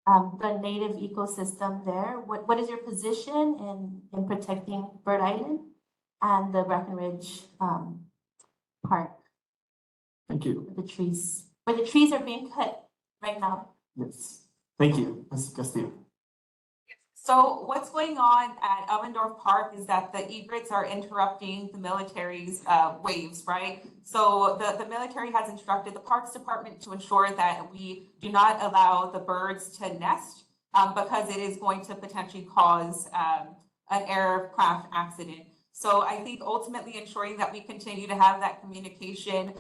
the native ecosystem there? What is your position in protecting Bird Island and the Breckenridge Park? Thank you. Where the trees are being cut right now. Yes. Thank you, Ms. Castillo. So what's going on at Ommendorf Park is that the egrets are interrupting the military's waves, right? So the military has instructed the Parks Department to ensure that we do not allow the birds to nest because it is going to potentially cause an aircraft accident. So I think ultimately ensuring that we continue to have that communication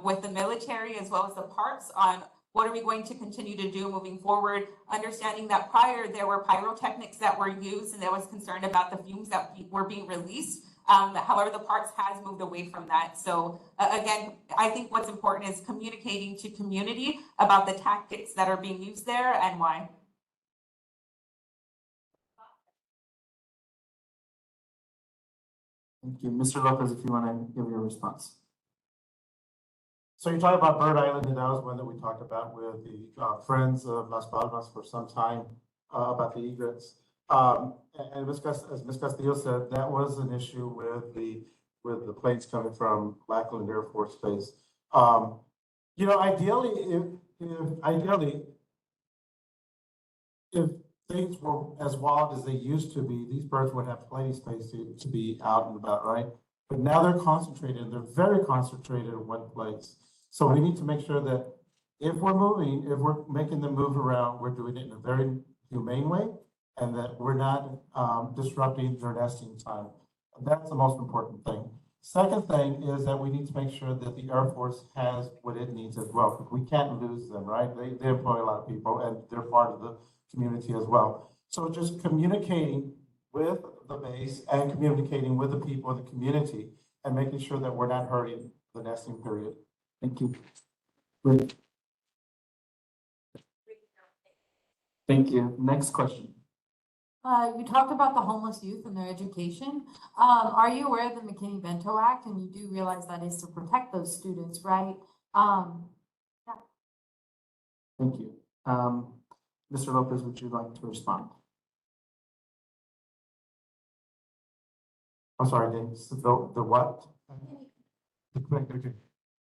with the military as well as the parks on what are we going to continue to do moving forward, understanding that prior there were pyrotechnics that were used and there was concern about the fumes that were being released. However, the parks has moved away from that. So again, I think what's important is communicating to community about the tactics that are being used there and why. Thank you. Mr. Lopez, if you want to give your response. So you're talking about Bird Island, and that was one that we talked about with the Friends of Las Palmas for some time about the egrets. And as Ms. Castillo said, that was an issue with the planes coming from Lackland Air Force Base. You know, ideally, if things were as wild as they used to be, these birds would have plenty of space to be out and about, right? But now they're concentrated, they're very concentrated in one place. So we need to make sure that if we're making them move around, we're doing it in a very humane way, and that we're not disrupting their nesting time. That's the most important thing. Second thing is that we need to make sure that the Air Force has what it needs as well, because we can't lose them, right? They employ a lot of people, and they're part of the community as well. So just communicating with the base and communicating with the people in the community and making sure that we're not hurting the nesting period. Thank you. Great. Thank you. Next question. You talked about the homeless youth and their education. Are you aware of the McKinney-Vento Act? And you do realize that is to protect those students, right? Yeah. Thank you. Mr. Lopez, would you like to respond? I'm sorry, James, the what? Okay.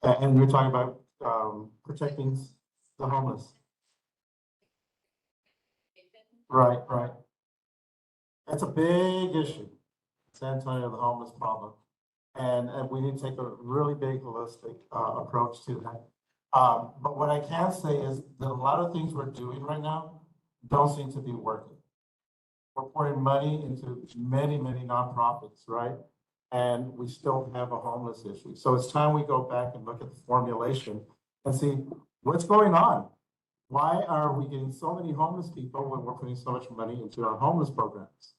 And you're talking about protecting the homeless. Right, right. That's a big issue, San Antonio, the homeless problem. And we need to take a really big holistic approach to that. But what I can say is that a lot of things we're doing right now don't seem to be working. We're pouring money into many, many nonprofits, right? And we still have a homeless issue. So it's time we go back and look at the formulation and see what's going on. Why are we getting so many homeless people when we're putting so much money into our homeless programs?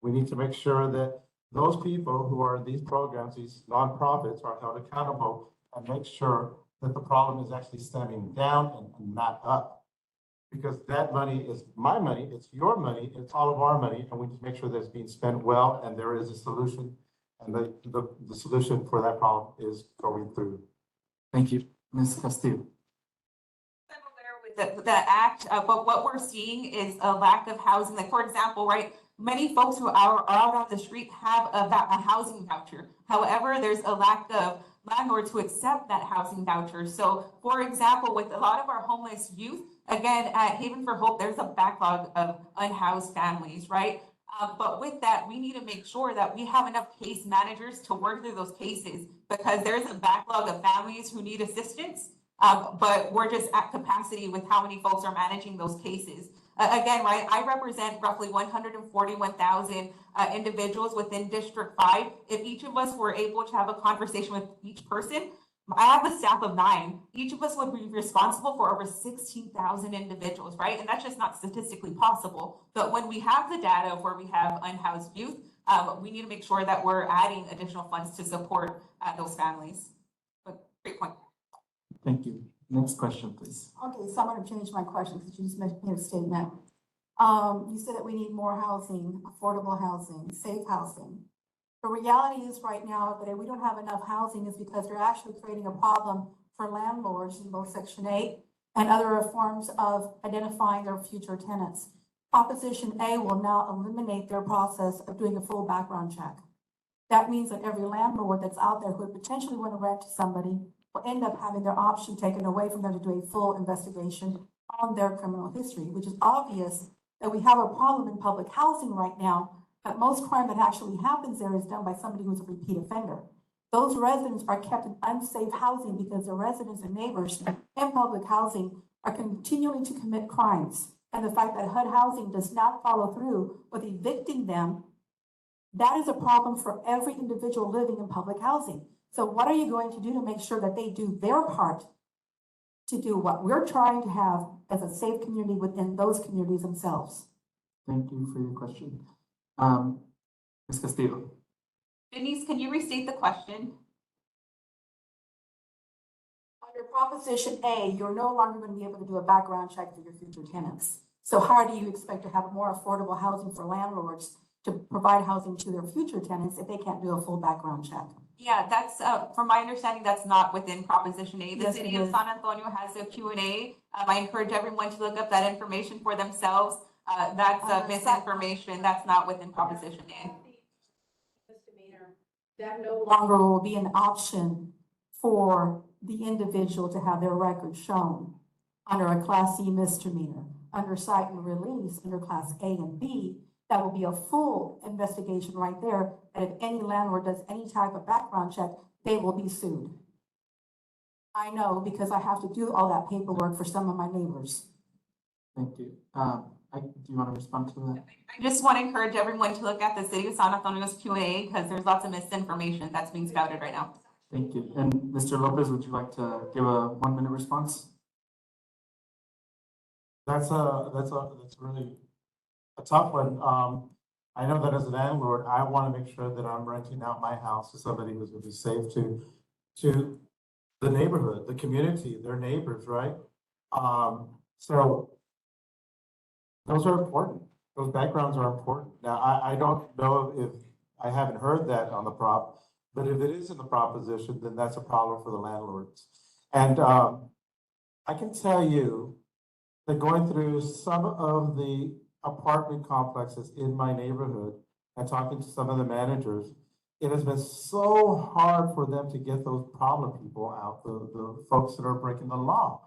We need to make sure that those people who are in these programs, these nonprofits, are held accountable and make sure that the problem is actually stemming down and not up. Because that money is my money, it's your money, it's all of our money, and we need to make sure that it's being spent well and there is a solution. And the solution for that problem is going through. Thank you. Ms. Castillo. The act, but what we're seeing is a lack of housing. Like, for example, right, many folks who are out on the street have a housing voucher. However, there's a lack of landlords who accept that housing voucher. So, for example, with a lot of our homeless youth, again, at Haven for Hope, there's a backlog of unhoused families, right? But with that, we need to make sure that we have enough case managers to work through those cases, because there's a backlog of families who need assistance. But we're just at capacity with how many folks are managing those cases. Again, right, I represent roughly 141,000 individuals within District 5. If each of us were able to have a conversation with each person, I have a staff of 9. Each of us would be responsible for over 16,000 individuals, right? And that's just not statistically possible. But when we have the data of where we have unhoused youth, we need to make sure that we're adding additional funds to support those families. But great point. Thank you. Next question, please. Okay, so I'm going to change my question because you just made a statement. You said that we need more housing, affordable housing, safe housing. The reality is right now that we don't have enough housing is because they're actually creating a problem for landlords in both Section 8 and other forms of identifying their future tenants. Proposition A will now eliminate their process of doing a full background check. That means that every landlord that's out there who would potentially want to rent to somebody will end up having their option taken away from them to do a full investigation on their criminal history, which is obvious that we have a problem in public housing right now, that most crime that actually happens there is done by somebody who's a repeat offender. Those residents are kept in unsafe housing because their residents and neighbors in public housing are continuing to commit crimes. And the fact that HUD housing does not follow through with evicting them, that is a problem for every individual living in public housing. So what are you going to do to make sure that they do their part to do what we're trying to have as a safe community within those communities themselves? Thank you for your question. Ms. Castillo. Denise, can you restate the question? Under Proposition A, you're no longer going to be able to do a background check for your future tenants. So how do you expect to have more affordable housing for landlords to provide housing to their future tenants if they can't do a full background check. Yeah, that's, from my understanding, that's not within Proposition A. The Yes, city it of is. San Antonio has a Q&A. I encourage everyone to look up that information for themselves. That's misinformation. That's not within Proposition A. That no longer will be an option for the individual to have their record shown under a Class C misdemeanor, under cite and release, under Class A and B. That will be a full investigation right there. And if any landlord does any type of background check, they will be sued. I know because I have to do all that paperwork for some of my neighbors. Thank you. Do you want to respond to that? I just want to encourage everyone to look at the city of San Antonio's Q&A because there's lots of misinformation that's being spouted right now. Thank you. And Mr. Lopez, would you like to give a 1-minute response? That's really a tough one. I know that as a landlord, I want to make sure that I'm renting out my house to somebody who's going to be safe to the neighborhood, the community, their neighbors, right? So those are important. Those backgrounds are important. Now, I don't know if I haven't heard that on the prop, but if it is in the proposition, then that's a problem for the landlords. And I can tell you that going through some of the apartment complexes in my neighborhood and talking to some of the managers, it has been so hard for them to get those problem people out, the folks that are breaking the law.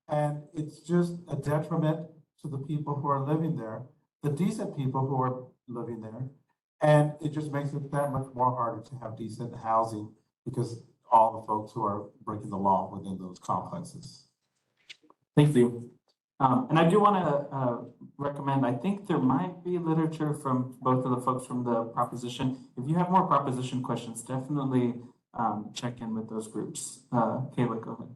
And it's just a detriment to the people who are living there, the decent people who are living there. And it just makes it that much more harder to have decent housing because all the folks who are breaking the law within those complexes. Thank you. And I do want to recommend, I think there might be literature from both of the folks from the proposition. If you have more proposition questions, definitely check in with those groups. Kayla, go ahead.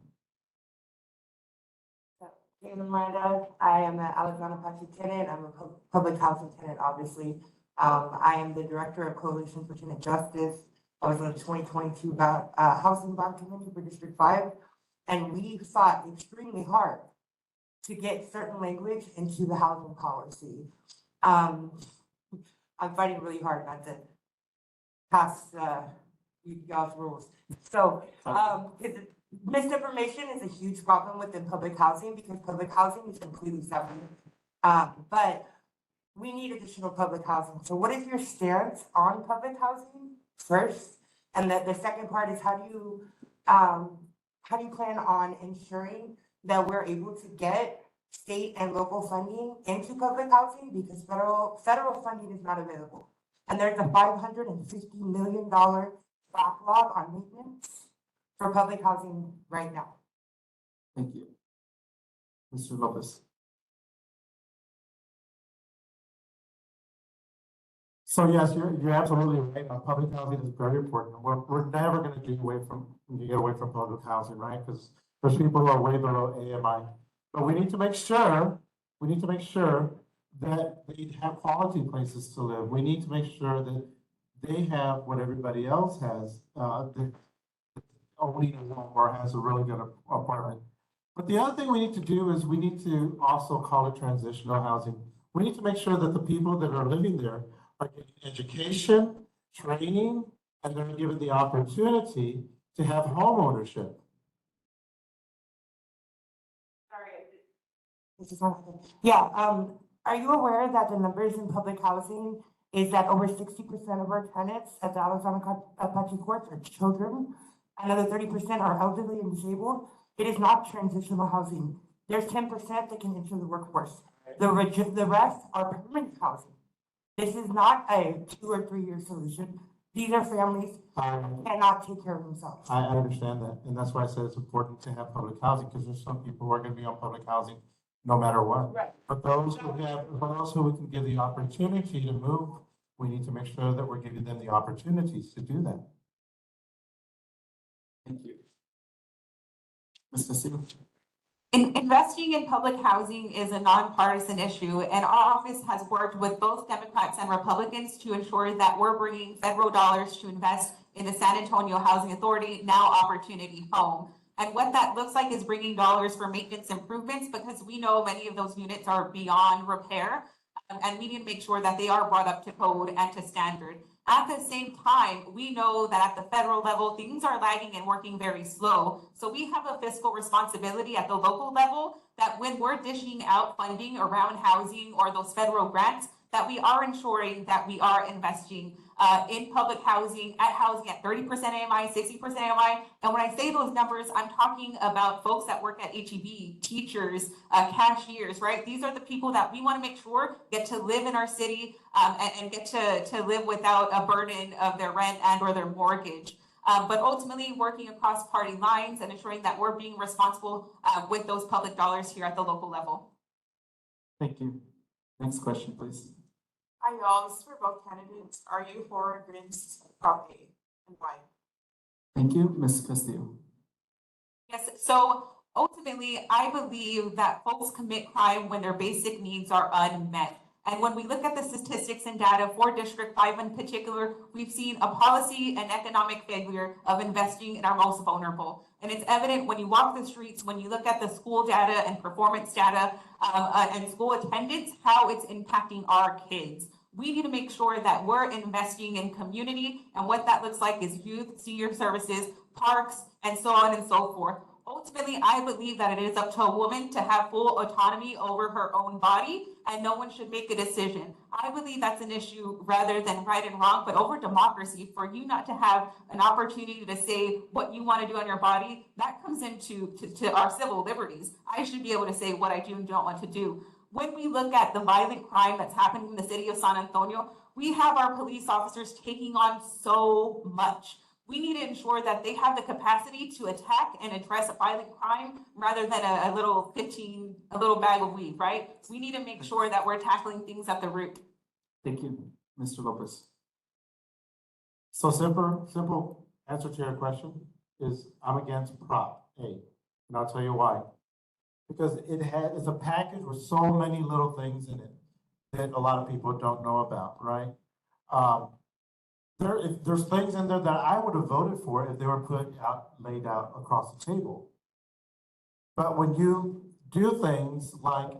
Kayla Miranda, I am an Alexander Apache tenant. I'm a public housing tenant, obviously. I am the director of Coalition for Tenant Justice. I was on the 2022 Housing Bond Committee for District 5, and we fought extremely hard to get certain language into the housing policy. I'm fighting really hard not to pass y'all's rules. So, misinformation is a huge problem within public housing because public housing is completely separate. But we need additional public housing. So what is your stance on public housing first? And the second part is how do you plan on ensuring that we're able to get state and local funding into public housing because federal funding is not available. And there's a $550 million backlog on maintenance for public housing right now. Thank you. Mr. Lopez. So yes, you're absolutely right. Public housing is very important. We're never going to get away from public housing, right? Because there's people who are way below AMI. But we need to make sure that they have quality places to live. We need to make sure that they have what everybody else has, owning a home or has a really good apartment. But the other thing we need to do is we need to also call it transitional housing. We need to make sure that the people that are living there are getting education, training, and they're given the opportunity to have home ownership. Yeah, are you aware that the numbers in public housing is that over 60% of our tenants at the Alexander Apache Courts are children? Another 30% are elderly and disabled. It is not transitional housing. There's 10% that can enter the workforce. The rest are permanent housing. This is not a 2 or 3 year solution. These are families who cannot take care of themselves. I understand that. And that's why I said it's important to have public housing because there's some people who are going to be on public housing no matter what. Right. But those who we can give the opportunity to move, we need to make sure that we're giving them the opportunities to do that. Thank you. Ms. Castillo. Investing in public housing is a nonpartisan issue, and our office has worked with both Democrats and Republicans to ensure that we're bringing federal dollars to invest in the San Antonio Housing Authority, now Opportunity Home. And what that looks like is bringing dollars for maintenance improvements because we know many of those units are beyond repair. And we need to make sure that they are brought up to code and to standard. At the same time, we know that at the federal level, things are lagging and working very slow. So we have a fiscal responsibility at the local level that when we're dishing out funding around housing or those federal grants, that we are ensuring that we are investing in public housing at 30% AMI, 60% AMI. And when I say those numbers, I'm talking about folks that work at HEB, teachers, cashiers, right? These are the people that we want to make sure get to live in our city and get to live without a burden of their rent and or their mortgage. But ultimately working across party lines and ensuring that we're being responsible with those public dollars here at the local level. Thank you. Next question, please. Hi, y'all. This is for both candidates. Are you for or against Prop A and why? Thank you, Ms. Castillo. Yes, so ultimately, I believe that folks commit crime when their basic needs are unmet. And when we look at the statistics and data for District 5 in particular, we've seen a policy and economic failure of investing in our most vulnerable. And it's evident when you walk the streets, when you look at the school data and performance data and school attendance, how it's impacting our kids. We need to make sure that we're investing in community, and what that looks like is youth, senior services, parks, and so on and so forth. Ultimately, I believe that it is up to a woman to have full autonomy over her own body, and no one should make a decision. I believe that's an issue rather than right and wrong, but over democracy, for you not to have an opportunity to say what you want to do on your body, that comes into to our civil liberties. I should be able to say what I do and don't want to do. When we look at the violent crime that's happening in the city of San Antonio, we have our police officers taking on so much. We need to ensure that they have the capacity to attack and address a violent crime rather than a little bag of weed, right? We need to make sure that we're tackling things at the root. Thank you, Mr. Lopez. So simple answer to your question is I'm against Prop A, and I'll tell you why. Because it's a package with so many little things in it that a lot of people don't know about, right? There's things in there that I would have voted for if they were laid out across the table. But when you do things like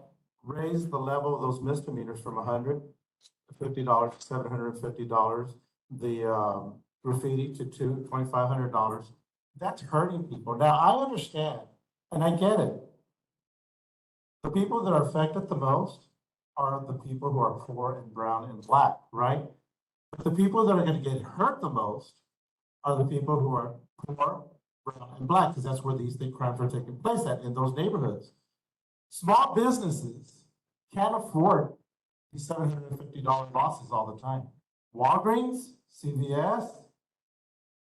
raise the level of those misdemeanors from $150 to $750, the graffiti to $2,500, that's hurting people. Now, I understand, and I get it. The people that are affected the most are the people who are poor and brown and black, right? But the people that are going to get hurt the most are the people who are poor, brown, and black, because that's where these crimes are taking place in those neighborhoods. Small businesses can't afford these $750 losses all the time. Walgreens, CVS,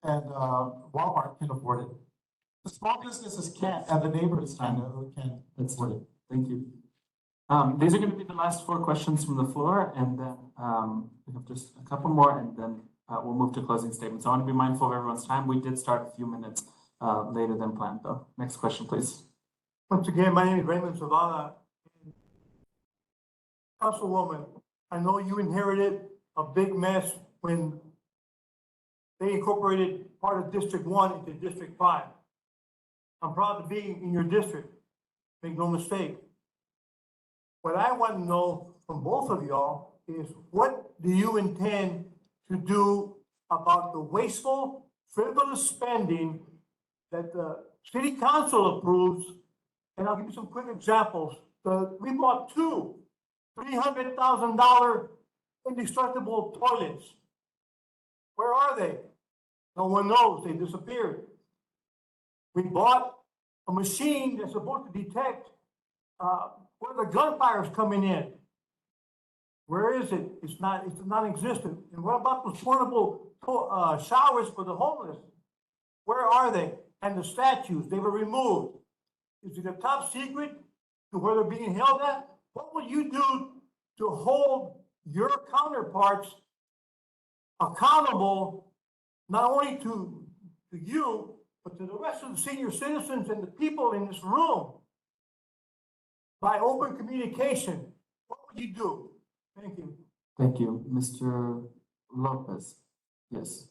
and Walmart can afford it. The small businesses can't, and the neighborhoods can't afford it. Thank you. These are going to be the last 4 questions from the floor, and then we have just a couple more, and then we'll move to closing statements. I want to be mindful of everyone's time. We did start a few minutes later than planned, though. Next question, please. Once again, my name is Raymond Zavala. Councilwoman, I know you inherited a big mess when they incorporated part of District 1 into District 5. I'm proud to be in your district. Make no mistake. What I want to know from both of y'all is what do you intend to do about the wasteful, frivolous spending that the city council approves? And I'll give you some quick examples. We bought 2 $300,000 indestructible toilets. Where are they? No one knows. They disappeared. We bought a machine that's supposed to detect where the gunfire is coming in. Where is it? It's non-existent. And what about those portable showers for the homeless? Where are they? And the statues, they were removed. Is it a top secret to where they're being held at? What will you do to hold your counterparts accountable, not only to you, but to the rest of the senior citizens and the people in this room by open communication? What would you do? Thank you. Thank you. Mr. Lopez. Yes.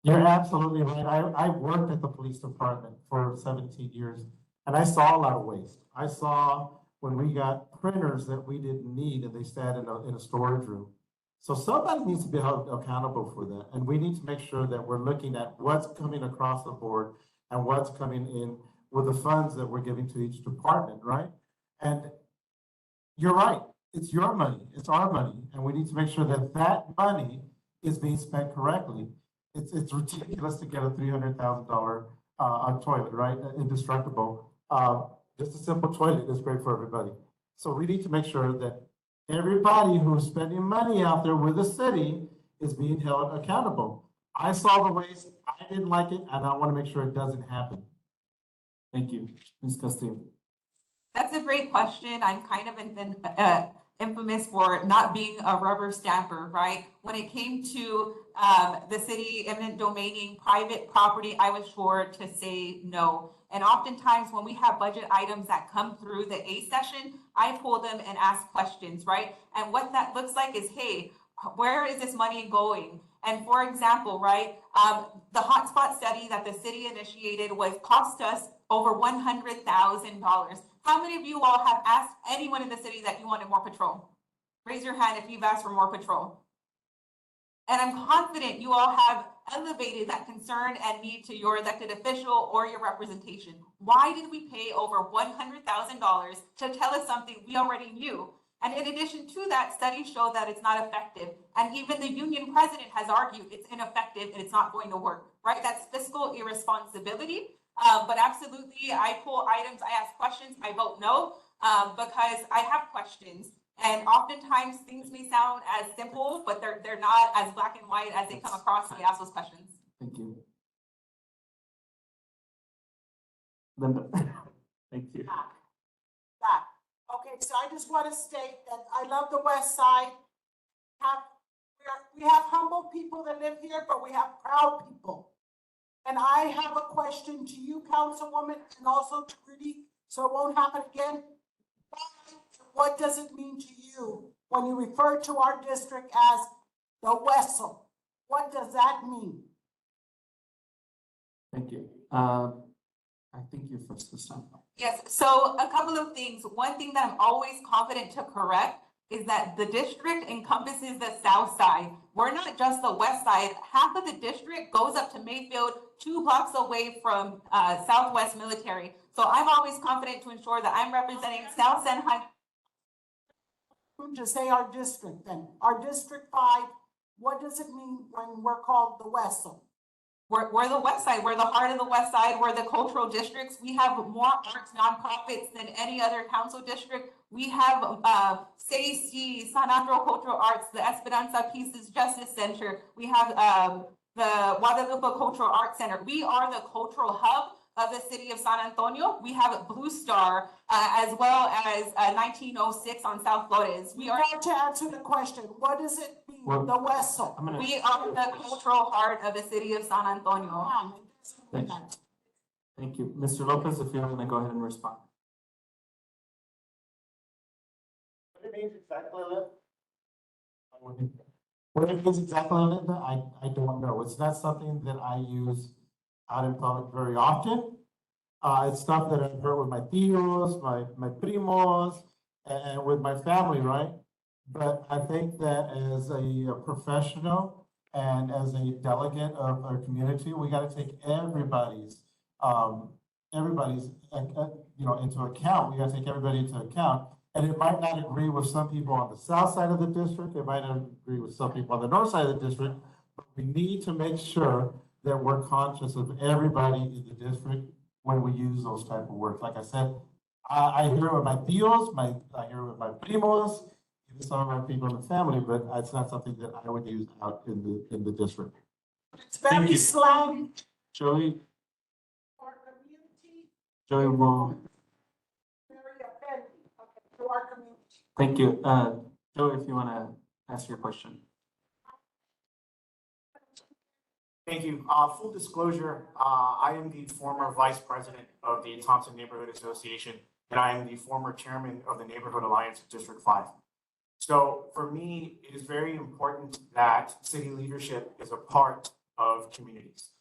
You're absolutely right. I worked at the police department for 17 years, and I saw a lot of waste. I saw when we got printers that we didn't need and they sat in a storage room. So somebody needs to be held accountable for that. And we need to make sure that we're looking at what's coming across the board and what's coming in with the funds that we're giving to each department, right? And you're right, it's your money, it's our money, and we need to make sure that that money is being spent correctly. It's ridiculous to get a $300,000 toilet, right? Indestructible. Just a simple toilet is great for everybody. So we need to make sure that everybody who's spending money out there with the city is being held accountable. I saw the waste, I didn't like it, and I want to make sure it doesn't happen. Thank you. Ms. Castillo. That's a great question. I'm kind of infamous for not being a rubber stamper, right? When it came to the city eminent domaining private property, I was sure to say no. And oftentimes when we have budget items that come through the A session, I pull them and ask questions, right? And what that looks like is, hey, where is this money going? And for example, right, the hotspot study that the city initiated cost us over $100,000. How many of you all have asked anyone in the city that you wanted more patrol? Raise your hand if you've asked for more patrol. And I'm confident you all have elevated that concern and need to your elected official or your representation. Why did we pay over $100,000 to tell us something we already knew? And in addition to that, studies show that it's not effective. And even the union president has argued it's ineffective and it's not going to work, right? That's fiscal irresponsibility. But absolutely, I pull items, I ask questions, I vote no, because I have questions. And oftentimes things may sound as simple, but they're not as black and white as they come across when we ask those questions. Thank you. Linda. Thank you. Okay, so I just want to state that I love the West Side. We have humble people that live here, but we have proud people. And I have a question to you, Councilwoman, and also to Rudy, so it won't happen again. What does it mean to you when you refer to our district as the Westside? What does that mean? Thank you. I think you're first this time. Yes, so a couple of things. One thing that I'm always confident to correct is that the district encompasses the south side. We're not just the west side. Half of the district goes up to Mayfield, 2 blocks away from Southwest Military. So I'm always confident to ensure that I'm representing South San Jaime. To say our district then, our District 5, what does it mean when we're called the West Side? We're the West Side. We're the heart of the West Side. We're the cultural districts. We have more arts nonprofits than any other council district. We have SAPD, San Andrew Cultural Arts, the Esperanza Pieces Justice Center. We have the Guadalupe Cultural Arts Center. We are the cultural hub of the city of San Antonio. We have Blue Star as well as 1906 on South Flores. We are to answer the question. What does it mean, the West Side? We are the cultural heart of the city of San Antonio. Thank you. Mr. Lopez, if you're going to go ahead and respond. What it means exactly, what it means exactly, Linda, I don't know. It's not something that I use out in public very often. It's stuff that I've heard with my tios, my primos, and with my family, right? But I think that as a professional and as a delegate of our community, we got to take everybody's into account. We got to take everybody into account. And it might not agree with some people on the south side of the district. It might not agree with some people on the north side of the district. But we need to make sure that we're conscious of everybody in the district when we use those type of words. Like I said, I hear it with my tios, I hear it with my primos, even some of my people in the family, but it's not something that I would use out in the district. It's very slang. Joey. Our community. Joey will. Very offending to our community. Thank you. Joey, if you want to ask your question. Thank you. Full disclosure, I am the former vice president of the Thompson Neighborhood Association, and I am the former chairman of the Neighborhood Alliance of District 5. So for me, it is very important that city leadership is a part of communities.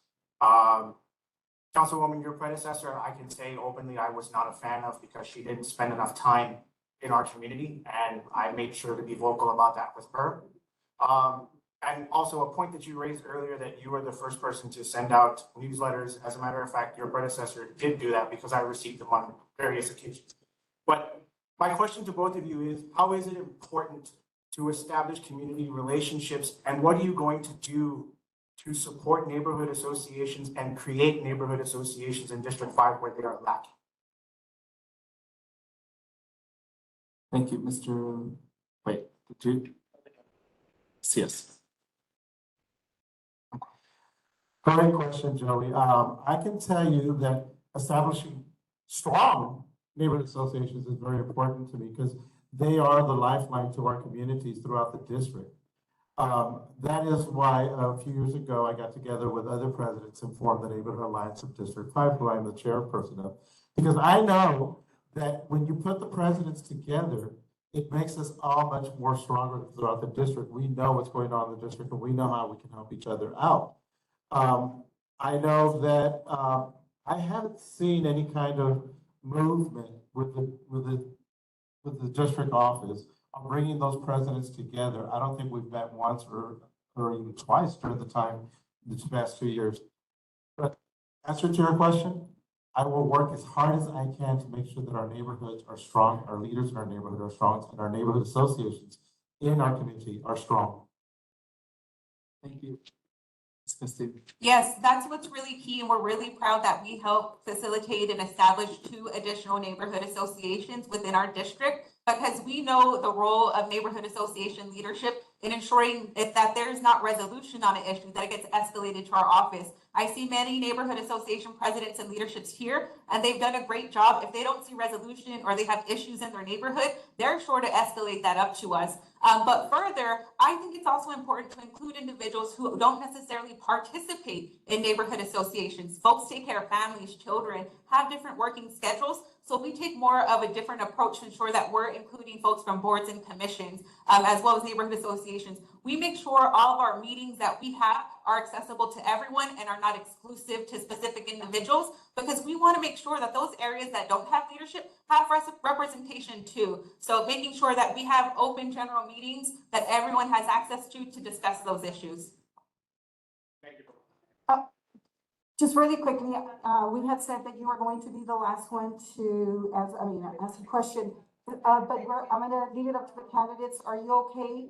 Councilwoman, your predecessor, I can say openly I was not a fan of because she didn't spend enough time in our community, and I made sure to be vocal about that with her. And also a point that you raised earlier, that you were the first person to send out newsletters. As a matter of fact, your predecessor did do that because I received them on various occasions. But my question to both of you is, how is it important to establish community relationships, and what are you going to do to support neighborhood associations and create neighborhood associations in District 5 where they are lacking? Thank you, Mr. Wait, did you? Yes. Great question, Joey. I can tell you that establishing strong neighborhood associations is very important to me because they are the lifeline to our communities throughout the district. That is why a few years ago, I got together with other presidents and formed the Neighborhood Alliance of District 5, who I'm the chairperson of. Because I know that when you put the presidents together, it makes us all much more stronger throughout the district. We know what's going on in the district, and we know how we can help each other out. I know that I haven't seen any kind of movement with the district office on bringing those presidents together. I don't think we've met once or even twice during the time, the past 2 years. But answer to your question, I will work as hard as I can to make sure that our neighborhoods are strong, our leaders in our neighborhood are strong, and our neighborhood associations in our community are strong. Thank you. Castillo. Yes, that's what's really key, and we're really proud that we helped facilitate and establish 2 additional neighborhood associations within our district, because we know the role of neighborhood association leadership in ensuring that there's not resolution on an issue, that it gets escalated to our office. I see many neighborhood association presidents and leaderships here, and they've done a great job. If they don't see resolution or they have issues in their neighborhood, they're sure to escalate that up to us. But further, I think it's also important to include individuals who don't necessarily participate in neighborhood associations. Folks take care of families, children, have different working schedules. So we take more of a different approach to ensure that we're including folks from boards and commissions, as well as neighborhood associations. We make sure all of our meetings that we have are accessible to everyone and are not exclusive to specific individuals, because we want to make sure that those areas that don't have leadership have representation too. So making sure that we have open general meetings that everyone has access to discuss those issues. Just really quickly, we had said that you were going to be the last one to ask a question. But I'm gonna leave it up to the candidates. Are you okay,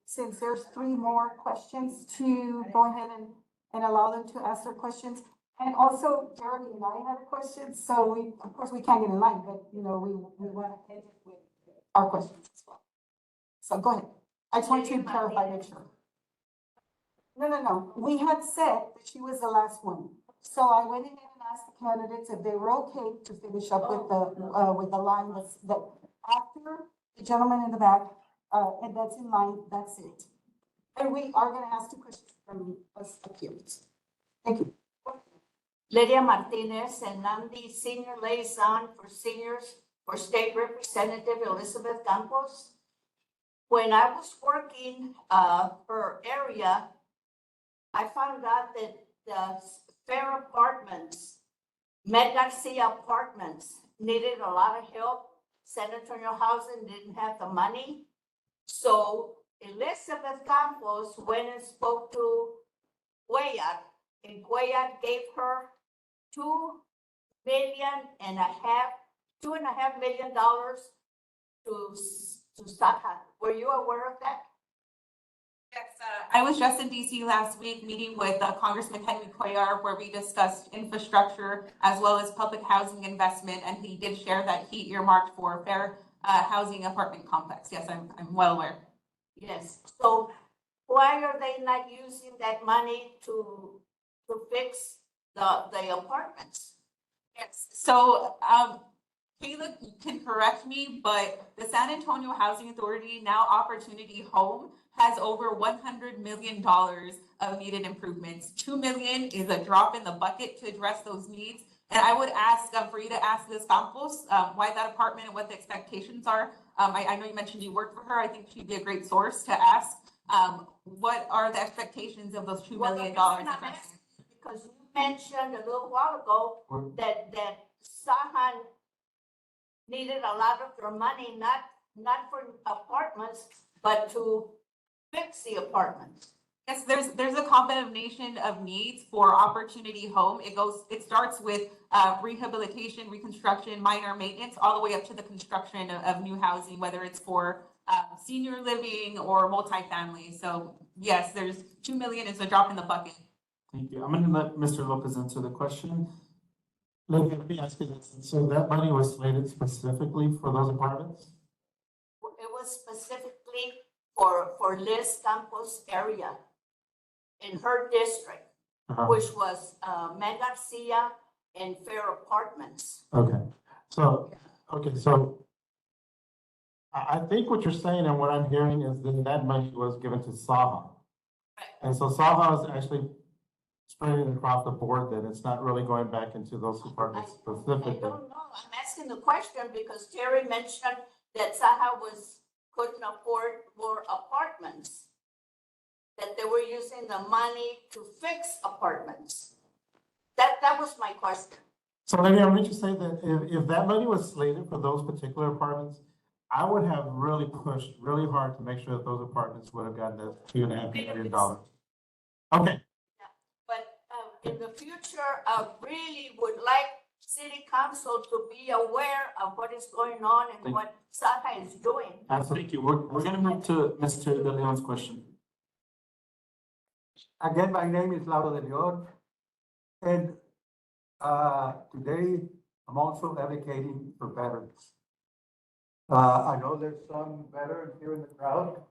since there's 3 more questions, to go ahead and allow them to ask their questions? And also, Jeremy and I had a question, so of course we can't get in line, but we want to end with our questions as well. So go ahead. I just want to clarify, make sure. No. We had said that she was the last one. So I went ahead and asked the candidates if they were okay to finish up with the line that after the gentleman in the back, and that's in line, that's it. And we are gonna ask 2 questions from us up here. Thank you. Lydia Martinez and Nandi, Senior Liaison for Seniors for State Representative Elizabeth Campos. When I was working her area, I found out that the Fair Apartments, Med Garcia Apartments, needed a lot of help. San Antonio Housing didn't have the money. So Elizabeth Campos went and spoke to Cuellar, and Cuellar gave her $2.5 million to Saha. Were you aware of that? Yes, I was just in DC last week meeting with Congressman Henry Cuellar, where we discussed infrastructure as well as public housing investment, and he did share that he earmarked for fair housing apartment complex. Yes, I'm well aware. Yes. So why are they not using that money to fix the apartments? Yes. So Kayla can correct me, but the San Antonio Housing Authority, now Opportunity Home, has over $100 million of needed improvements. $2 million is a drop in the bucket to address those needs. And I would ask for you to ask Ms. Campos why that apartment and what the expectations are. I know you mentioned you work for her. I think she'd be a great source to ask. What are the expectations of those $2 million? Because you mentioned a little while ago that Sahan needed a lot of their money, not for apartments, but to fix the apartments. Yes, there's a combination of needs for Opportunity Home. It starts with rehabilitation, reconstruction, minor maintenance, all the way up to the construction of new housing, whether it's for senior living or multifamily. So yes, there's 2 million is a drop in the bucket. Thank you. I'm gonna let Mr. Lopez answer the question. Let me ask you this. So that money was slated specifically for those apartments? It was specifically for Liz Campos area in her district, which was Men Garcia and Fair Apartments. Okay, so I think what you're saying and what I'm hearing is that that money was given to Saha. And so Saha is actually spreading it across the board, that it's not really going back into those apartments specifically. I don't know. I'm asking the question because Teri mentioned that Saha couldn't afford more apartments, that they were using the money to fix apartments. That was my question. So maybe I'm going to say that if that money was slated for those particular apartments, I would have really pushed really hard to make sure that those apartments would have gotten that $2.5 million. Okay. But in the future, I really would like city council to be aware of what is going on and what Saha is doing. Thank you. We're gonna move to Mr. De Leon's question. Again, my name is Lauro De Leon, and today I'm also advocating for veterans. I know there's some veterans here in the crowd.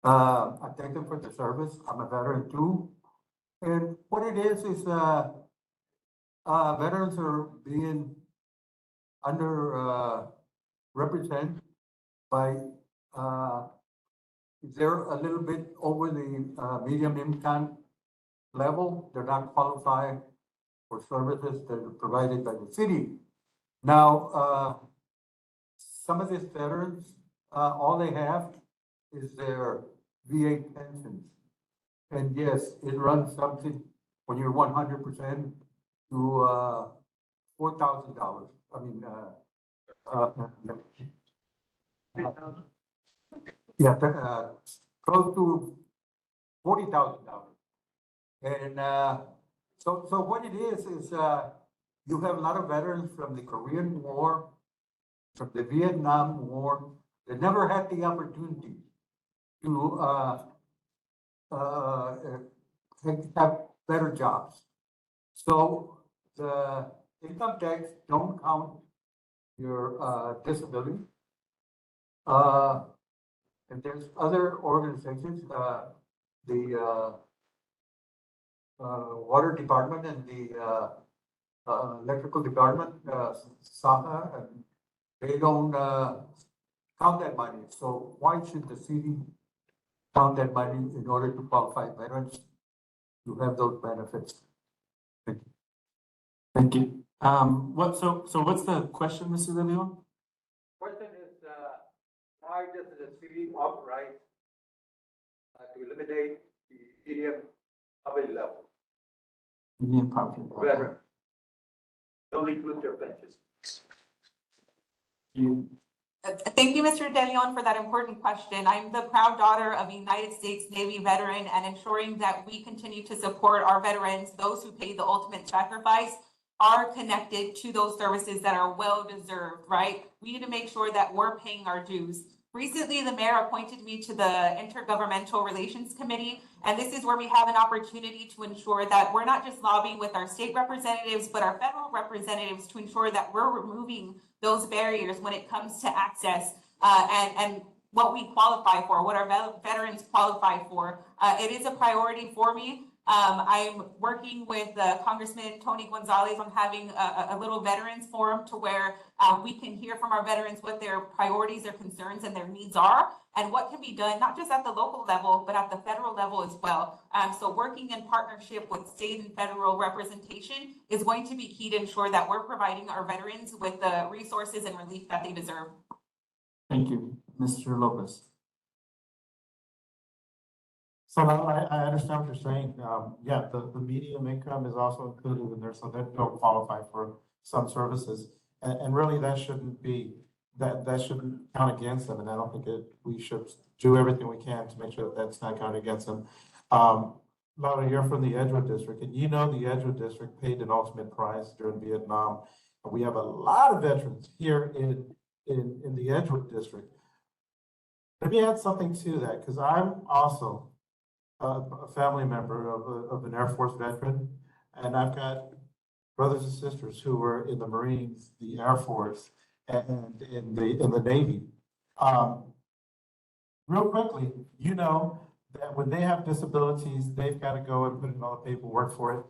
I thank them for their service. I'm a veteran too. And what it is veterans are being represented by, they're a little bit over the medium income level. They're not qualified for services that are provided by the city. Now, some of these veterans, all they have is their VA pensions. And yes, it runs something when you're 100% to $4,000. I mean, close to $40,000. And so what it is you have a lot of veterans from the Korean War, from the Vietnam War, that never had the opportunity to have better jobs. So the income tax don't count your disability. And there's other organizations, the water department and the electrical department, Saha, and they don't count that money. So why should the city count that money in order to qualify veterans to have those benefits? Thank you. Thank you. So what's the question, Mr. De Leon? Question is, why does the city authorize to eliminate the medium poverty level? Medium poverty level. Veteran. Don't include their pensions. Thank you, Mr. De Leon, for that important question. I'm the proud daughter of a United States Navy veteran, and ensuring that we continue to support our veterans, those who pay the ultimate sacrifice, are connected to those services that are well-deserved, right? We need to make sure that we're paying our dues. Recently, the mayor appointed me to the Intergovernmental Relations Committee, and this is where we have an opportunity to ensure that we're not just lobbying with our state representatives, but our federal representatives, to ensure that we're removing those barriers when it comes to access and what we qualify for, what our veterans qualify for. It is a priority for me. I'm working with Congressman Tony Gonzalez on having a little veterans forum to where we can hear from our veterans what their priorities, their concerns, and their needs are, and what can be done, not just at the local level, but at the federal level as well. So working in partnership with state and federal representation is going to be key to ensure that we're providing our veterans with the resources and relief that they deserve. Thank you. Mr. Lopez. So I understand what you're saying. Yeah, the medium income is also included in there, so they don't qualify for some services. And really, that shouldn't be, that shouldn't count against them, and I don't think we should do everything we can to make sure that that's not counted against them. Laura, you're from the Edgewood District, and you know the Edgewood District paid an ultimate price during Vietnam. And we have a lot of veterans here in the Edgewood District. Let me add something to that, because I'm also a family member of an Air Force veteran, and I've got brothers and sisters who were in the Marines, the Air Force, and in the Navy. Real quickly, you know that when they have disabilities, they've got to go and put in all the paperwork for it.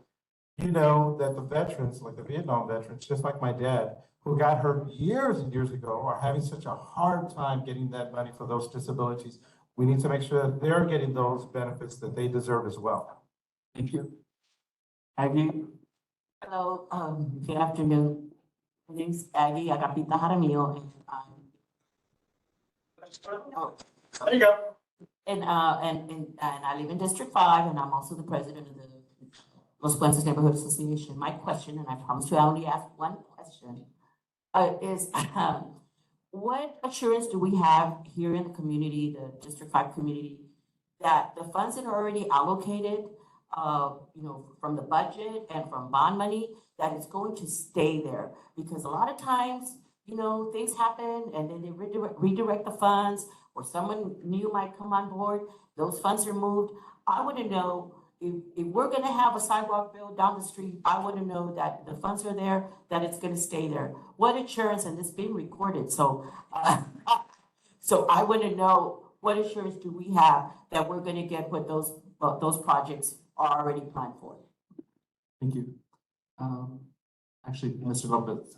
You know that the veterans, like the Vietnam veterans, just like my dad, who got hurt years and years ago, are having such a hard time getting that money for those disabilities. We need to make sure that they're getting those benefits that they deserve as well. Thank you. Aggie? Hello, good afternoon. My name's Aggie Agapita Jaramillo, and There you go. and I live in District 5, and I'm also the president of the Los Puentes Neighborhood Association. My question, and I promise to only ask one question, is what assurance do we have here in the community, the District 5 community, that the funds that are already allocated, from the budget and from bond money, that it's going to stay there? Because a lot of times, things happen and then they redirect the funds, or someone new might come on board, those funds are moved. I want to know if we're going to have a sidewalk built down the street, I want to know that the funds are there, that it's going to stay there. What assurance, and it's being recorded, so I want to know, what assurance do we have that we're going to get what those projects are already planned for? Thank you. Actually, Mr. Lopez.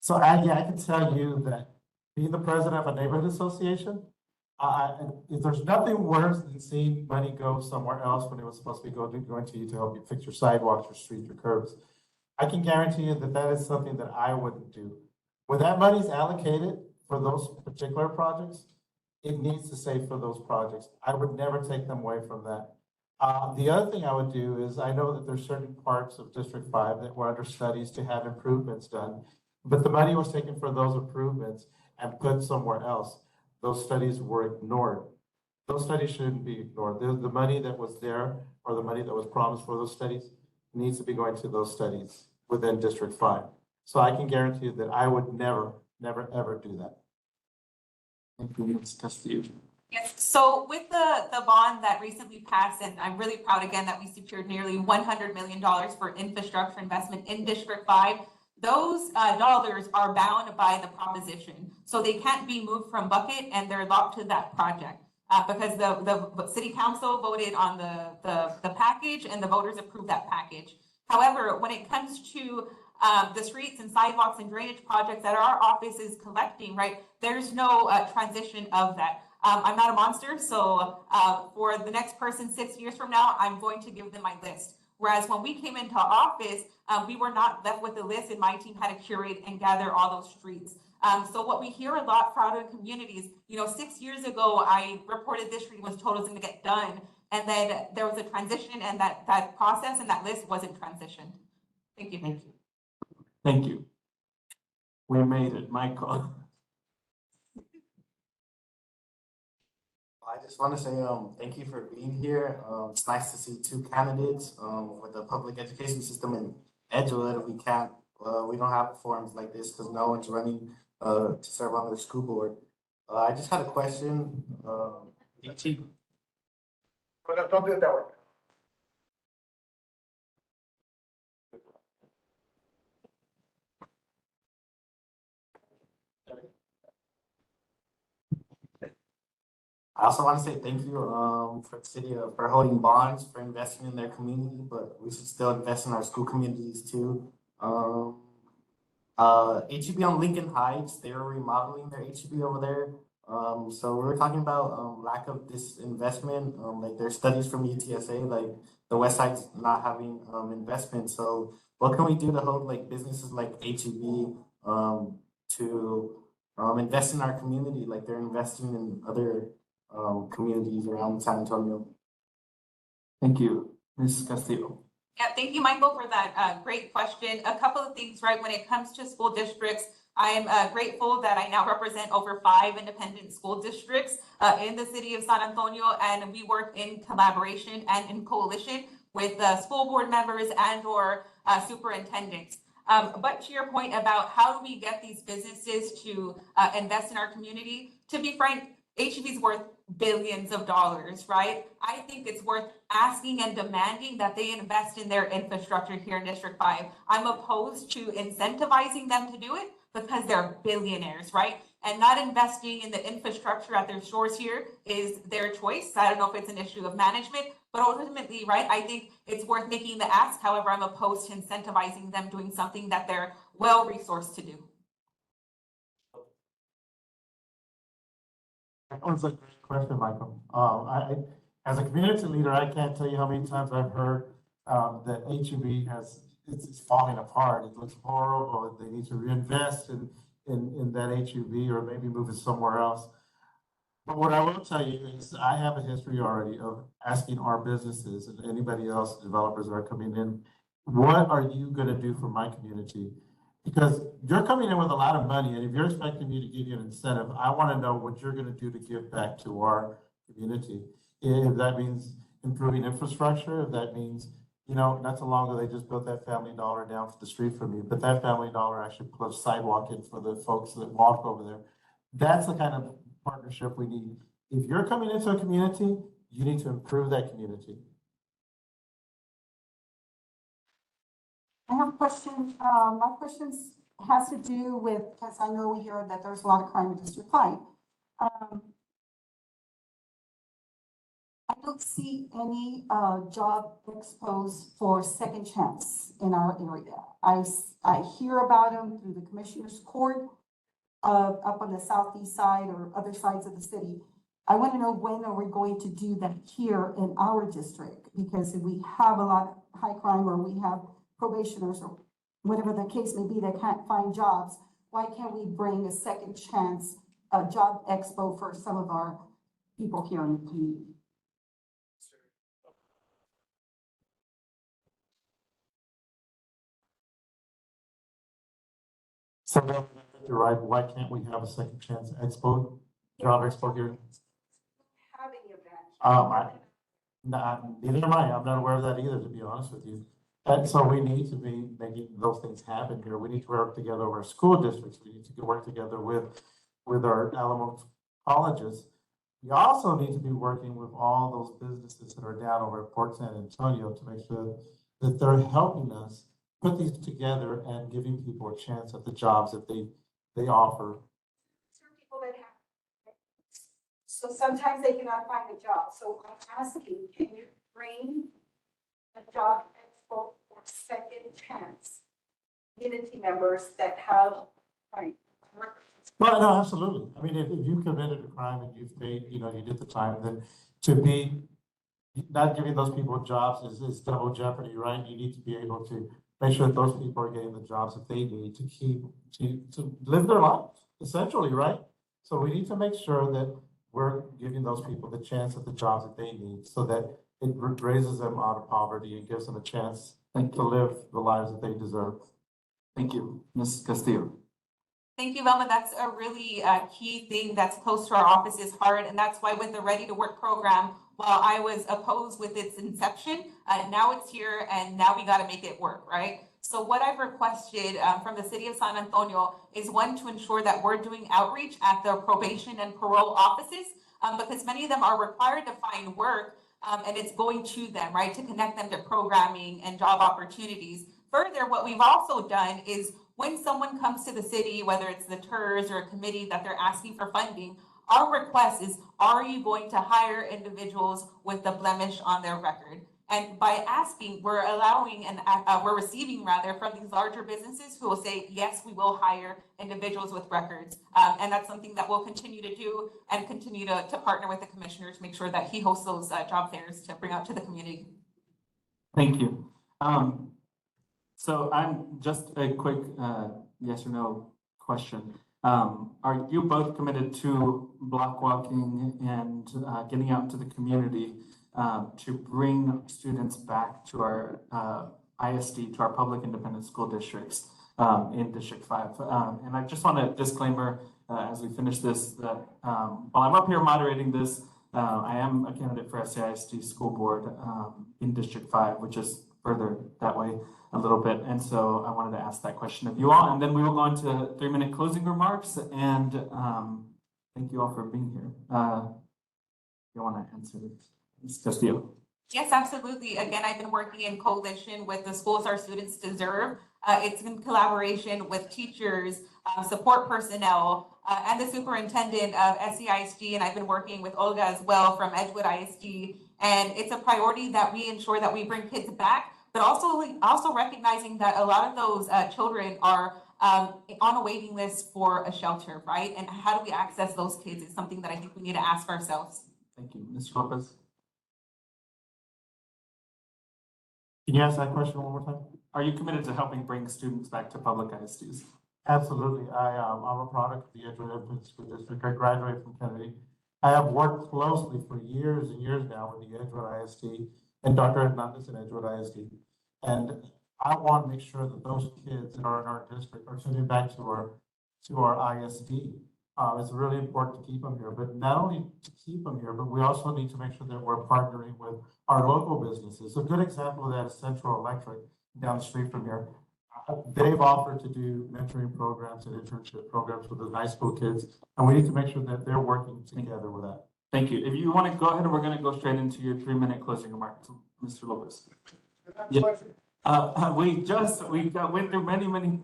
So Aggie, I can tell you that being the president of a neighborhood association, if there's nothing worse than seeing money go somewhere else when it was supposed to be going to you to help you fix your sidewalks, your streets, your curbs, I can guarantee you that that is something that I wouldn't do. When that money's allocated for those particular projects, it needs to stay for those projects. I would never take them away from that. The other thing I would do is, I know that there's certain parts of District 5 that were under studies to have improvements done, but the money was taken for those improvements and put somewhere else. Those studies were ignored. Those studies shouldn't be ignored. The money that was there, or the money that was promised for those studies, needs to be going to those studies within District 5. So I can guarantee you that I would never, ever do that. Thank you, Ms. Castillo. Yes, so with the bond that recently passed, and I'm really proud again that we secured nearly $100 million for infrastructure investment in District 5. Those dollars are bound by the proposition, so they can't be moved from bucket, and they're locked to that project because the city council voted on the package, and the voters approved that package. However, when it comes to the streets and sidewalks and drainage projects that our office is collecting, right, there's no transition of that. I'm not a monster, so for the next person 6 years from now, I'm going to give them my list. Whereas when we came into office, we were not left with a list, and my team had to curate and gather all those streets. So what we hear a lot for other communities, 6 years ago, I reported this street was told it was going to get done, and then there was a transition, and that process and that list wasn't transitioned. Thank you. Thank you. Thank you. We made it, Michael. I just want to say thank you for being here. It's nice to see two candidates with the public education system in Edgewood. We don't have forums like this because no one's running to serve on the school board. I just had a question. Don't do it that way. I also want to say thank you for the city for holding bonds, for investing in their community, but we should still invest in our school communities too. HEB on Lincoln Heights, they were remodeling their HEB over there. So we were talking about lack of this investment. Like there's studies from UTSA, like the Westside's not having investment. So what can we do to hold like businesses like HEB to invest in our community, like they're investing in other communities around San Antonio? Thank you, Ms. Castillo. Yeah, thank you, Michael, for that great question. A couple of things, right? When it comes to school districts, I am grateful that I now represent over 5 independent school districts in the city of San Antonio, and we work in collaboration and in coalition with school board members and or superintendents. But to your point about how do we get these businesses to invest in our community, to be frank, HEB is worth billions of dollars, right? I think it's worth asking and demanding that they invest in their infrastructure here in District 5. I'm opposed to incentivizing them to do it because they're billionaires, right? And not investing in the infrastructure at their stores here is their choice. I don't know if it's an issue of management, but ultimately, right, I think it's worth making the ask. However, I'm opposed to incentivizing them doing something that they're well-resourced to do. That was a great question, Michael. As a community leader, I can't tell you how many times I've heard that HEB it's falling apart. It looks horrible. They need to reinvest in that HEB or maybe move it somewhere else. But what I will tell you is I have a history already of asking our businesses and anybody else, developers that are coming in, what are you going to do for my community? Because you're coming in with a lot of money, and if you're expecting me to give you an incentive, I want to know what you're going to do to give back to our community. If that means improving infrastructure, if that means, you know, not so long ago, they just built that Family Dollar down the street from me, but that Family Dollar actually put a sidewalk in for the folks that walk over there. That's the kind of partnership we need. If you're coming into a community, you need to improve that community. I have a question. My questions has to do with, because I know we hear that there's a lot of crime in District 5. I don't see any job expos for second chance in our area. I hear about them through the Commissioner's Court up on the southeast side or other sides of the city. I want to know, when are we going to do that here in our district? Because if we have a lot of high crime, or we have probationers or whatever the case may be that can't find jobs, why can't we bring a second chance job expo for some of our people here in the community? So you're right. Why can't we have a second chance expo, job expo here? Neither am I. I'm not aware of that either, to be honest with you. And so we need to be making those things happen here. We need to work together with our school districts. We need to work together with our Alamo colleges. We also need to be working with all those businesses that are down over at Port San Antonio to make sure that they're helping us put these together and giving people a chance at the jobs that they offer. So sometimes they cannot find a job. So I'm asking, can you bring a job expo for second chance community members that have, right? Well, no, absolutely. I mean, if you committed a crime and you've paid, you know, you did the time, then to be not giving those people jobs is double jeopardy, right? You need to be able to make sure that those people are getting the jobs that they need to keep, to live their lives, essentially, right? So we need to make sure that we're giving those people the chance at the jobs that they need so that it raises them out of poverty and gives them a chance to live the lives that they deserve. Thank you. Ms. Castillo. Thank you, Velma. That's a really key thing that's close to our office's heart. And that's why with the Ready to Work program, while I was opposed with its inception, now it's here and now we got to make it work, right? So what I've requested from the city of San Antonio is, one, to ensure that we're doing outreach at the probation and parole offices, because many of them are required to find work, and it's going to them, right, to connect them to programming and job opportunities. Further, what we've also done is, when someone comes to the city, whether it's the TERS or a committee that they're asking for funding, our request is, are you going to hire individuals with the blemish on their record? And by asking, we're allowing and we're receiving rather from these larger businesses who will say, yes, we will hire individuals with records. And that's something that we'll continue to do and continue to partner with the commissioner to make sure that he hosts those job fairs to bring out to the community. Thank you. So I'm just a quick yes or no question. Are you both committed to block walking and getting out into the community to bring students back to our ISD, to our public independent school districts in District 5. And I just want a disclaimer as we finish this that while I'm up here moderating this, I am a candidate for SAISD school board in District 5, which is further that way a little bit. And so I wanted to ask that question of you all, and then we will go into 3-minute closing remarks. And thank you all for being here. You want to answer this, Castillo? Yes, absolutely. Again, I've been working in coalition with the Schools Our Students Deserve. It's in collaboration with teachers, support personnel, and the superintendent of SEISD, and I've been working with Olga as well from Edgewood ISD. And it's a priority that we ensure that we bring kids back, but also recognizing that a lot of those children are on a waiting list for a shelter, right? And how do we access those kids is something that I think we need to ask ourselves. Thank you. Mr. Lopez? Can you ask that question one more time? Are you committed to helping bring students back to public ISDs? Absolutely. I'm a product of the Edgewood Independent School District. I graduated from Kennedy. I have worked closely for years and years now with the Edgewood ISD and Dr. Hernandez in Edgewood ISD. And I want to make sure that those kids that are in our district are sending back to our ISD. It's really important to keep them here, but not only to keep them here, but we also need to make sure that we're partnering with our local businesses. A good example of that is Central Electric down the street from here. They've offered to do mentoring programs and internship programs with the high school kids, and we need to make sure that they're working together with that. Thank you. If you want to go ahead, we're going to go straight into your 3-minute closing remarks, Mr. Lopez. Yeah. We went through many.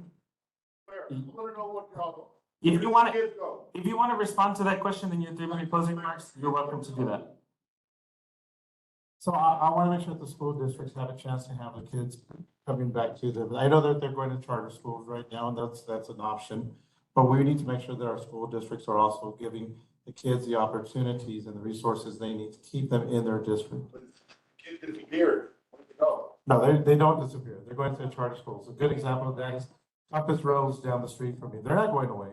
If you want to respond to that question in your 3-minute closing remarks, you're welcome to do that. So I want to make sure that the school districts have a chance to have the kids coming back to them. I know that they're going to charter schools right now, and that's an option. But we need to make sure that our school districts are also giving the kids the opportunities and the resources they need to keep them in their district. Kids disappeared. No, they don't disappear. They're going to charter schools. A good example of that is Compass Rose down the street from me. They're not going away.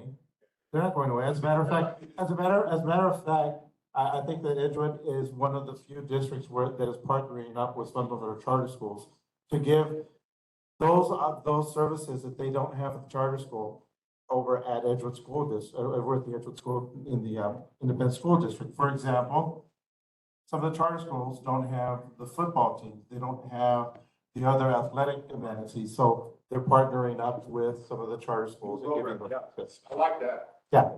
They're not going away. As a matter of fact, I think that Edgewood is one of the few districts that is partnering up with some of our charter schools to give those services that they don't have at the charter school over at Edgewood School District, over at the Edgewood School in the Independent School District. For example, some of the charter schools don't have the football teams. They don't have the other athletic amenities. So they're partnering up with some of the charter schools and giving them access. I like that. Yeah.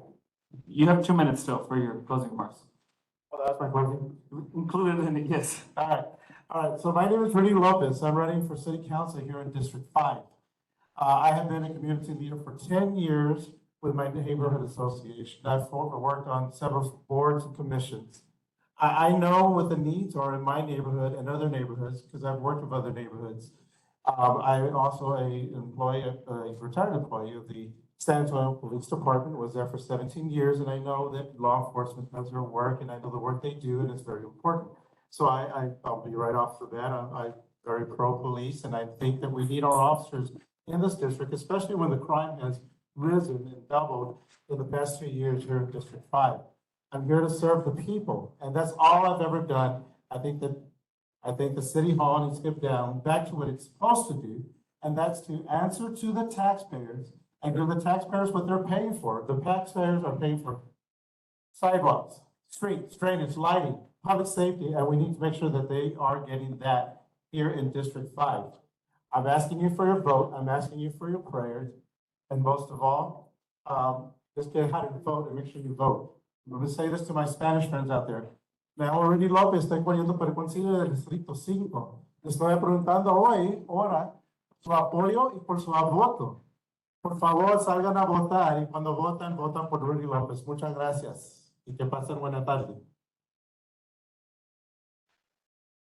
You have 2 minutes still for your closing remarks. Oh, that's my closing. Included in it, yes. All right. So my name is Rudy Lopez. I'm running for city council here in District 5. I have been a community leader for 10 years with my neighborhood association. I've worked on several boards and commissions. I know what the needs are in my neighborhood and other neighborhoods because I've worked with other neighborhoods. I'm also a retired employee of the San Antonio Police Department, was there for 17 years, and I know that law enforcement does their work, and I know the work they do, and it's very important. So I'll be right off the bat. I'm very pro-police, and I think that we need our officers in this district, especially when the crime has risen and doubled in the past 2 years here in District 5. I'm here to serve the people, and that's all I've ever done. I think the city hall needs to get down back to what it's supposed to do, and that's to answer to the taxpayers and give the taxpayers what they're paying for. The taxpayers are paying for sidewalks, streets, drainage, lighting, public safety, and we need to make sure that they are getting that here in District 5. I'm asking you for your vote. I'm asking you for your prayers. And most of all, just get out and vote and make sure you vote. I'm going to say this to my Spanish friends out there. Me llamo Rudy Lopez, estoy corriendo por el Concilio del Distrito 5. Estoy preguntando hoy, ahora, su apoyo y por su voto. Por favor, salgan a votar y cuando votan, votan por Rudy Lopez. Muchas gracias y que pasen buena tarde.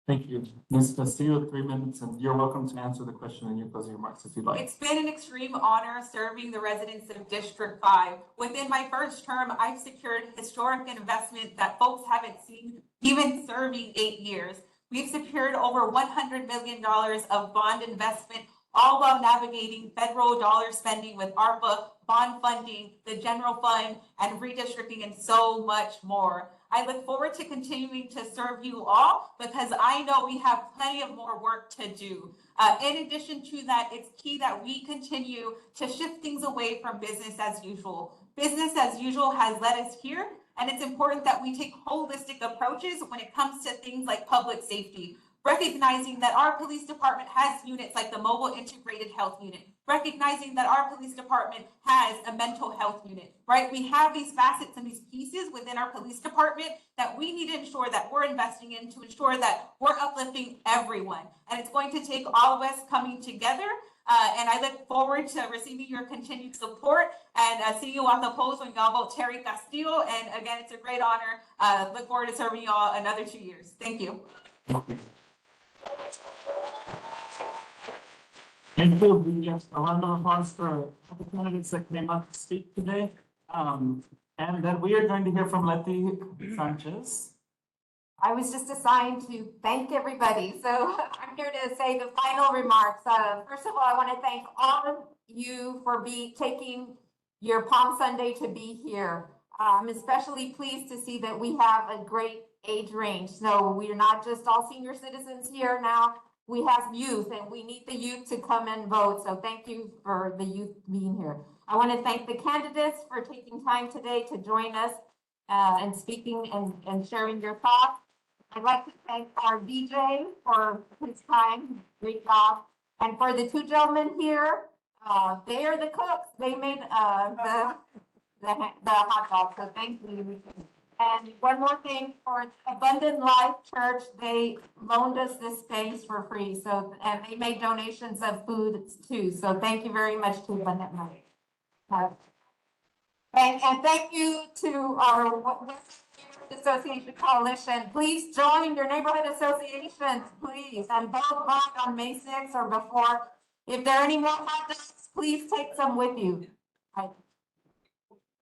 Thank you. Ms. Castillo, 3 minutes, and you're welcome to answer the question in your closing remarks if you'd like. It's been an extreme honor serving the residents of District 5. Within my first term, I've secured historic investment that folks haven't seen, even serving 8 years. We've secured over $100 million of bond investment, all while navigating federal dollar spending with ARPA, bond funding, the general fund, and redistricting, and so much more. I look forward to continuing to serve you all because I know we have plenty of more work to do. In addition to that, it's key that we continue to shift things away from business as usual. Business as usual has led us here, and it's important that we take holistic approaches when it comes to things like public safety, recognizing that our police department has units like the Mobile Integrated Health Unit, recognizing that our police department has a mental health unit, right? We have these facets and these pieces within our police department that we need to ensure that we're investing in to ensure that we're uplifting everyone. And it's going to take all of us coming together. And I look forward to receiving your continued support and seeing you on the polls when y'all vote Teri Castillo. And again, it's a great honor. Look forward to serving y'all another 2 years. Thank you. Thank you. We just a round of applause for the candidates that came up to speak today. And then we are going to hear from Letty Sanchez. I was just assigned to thank everybody, so I'm here to say the final remarks. First of all, I want to thank all of you for taking your Palm Sunday to be here. I'm especially pleased to see that we have a great age range. So we are not just all senior citizens here now. We have youth, and we need the youth to come and vote. So thank you for the youth being here. I want to thank the candidates for taking time today to join us and speaking and sharing your thoughts. I'd like to thank our DJ for his time, great job. And for the two gentlemen here, they are the cooks. They made the hot dog, so thank you. And one more thing, for Abundant Life Church, they loaned us this space for free. So, and they made donations of food too. So thank you very much to Abundant Life. And thank you to our Association Coalition. Please join your neighborhood associations, please, and vote on May 6th or before. If there are any more hot dogs, please take some with you.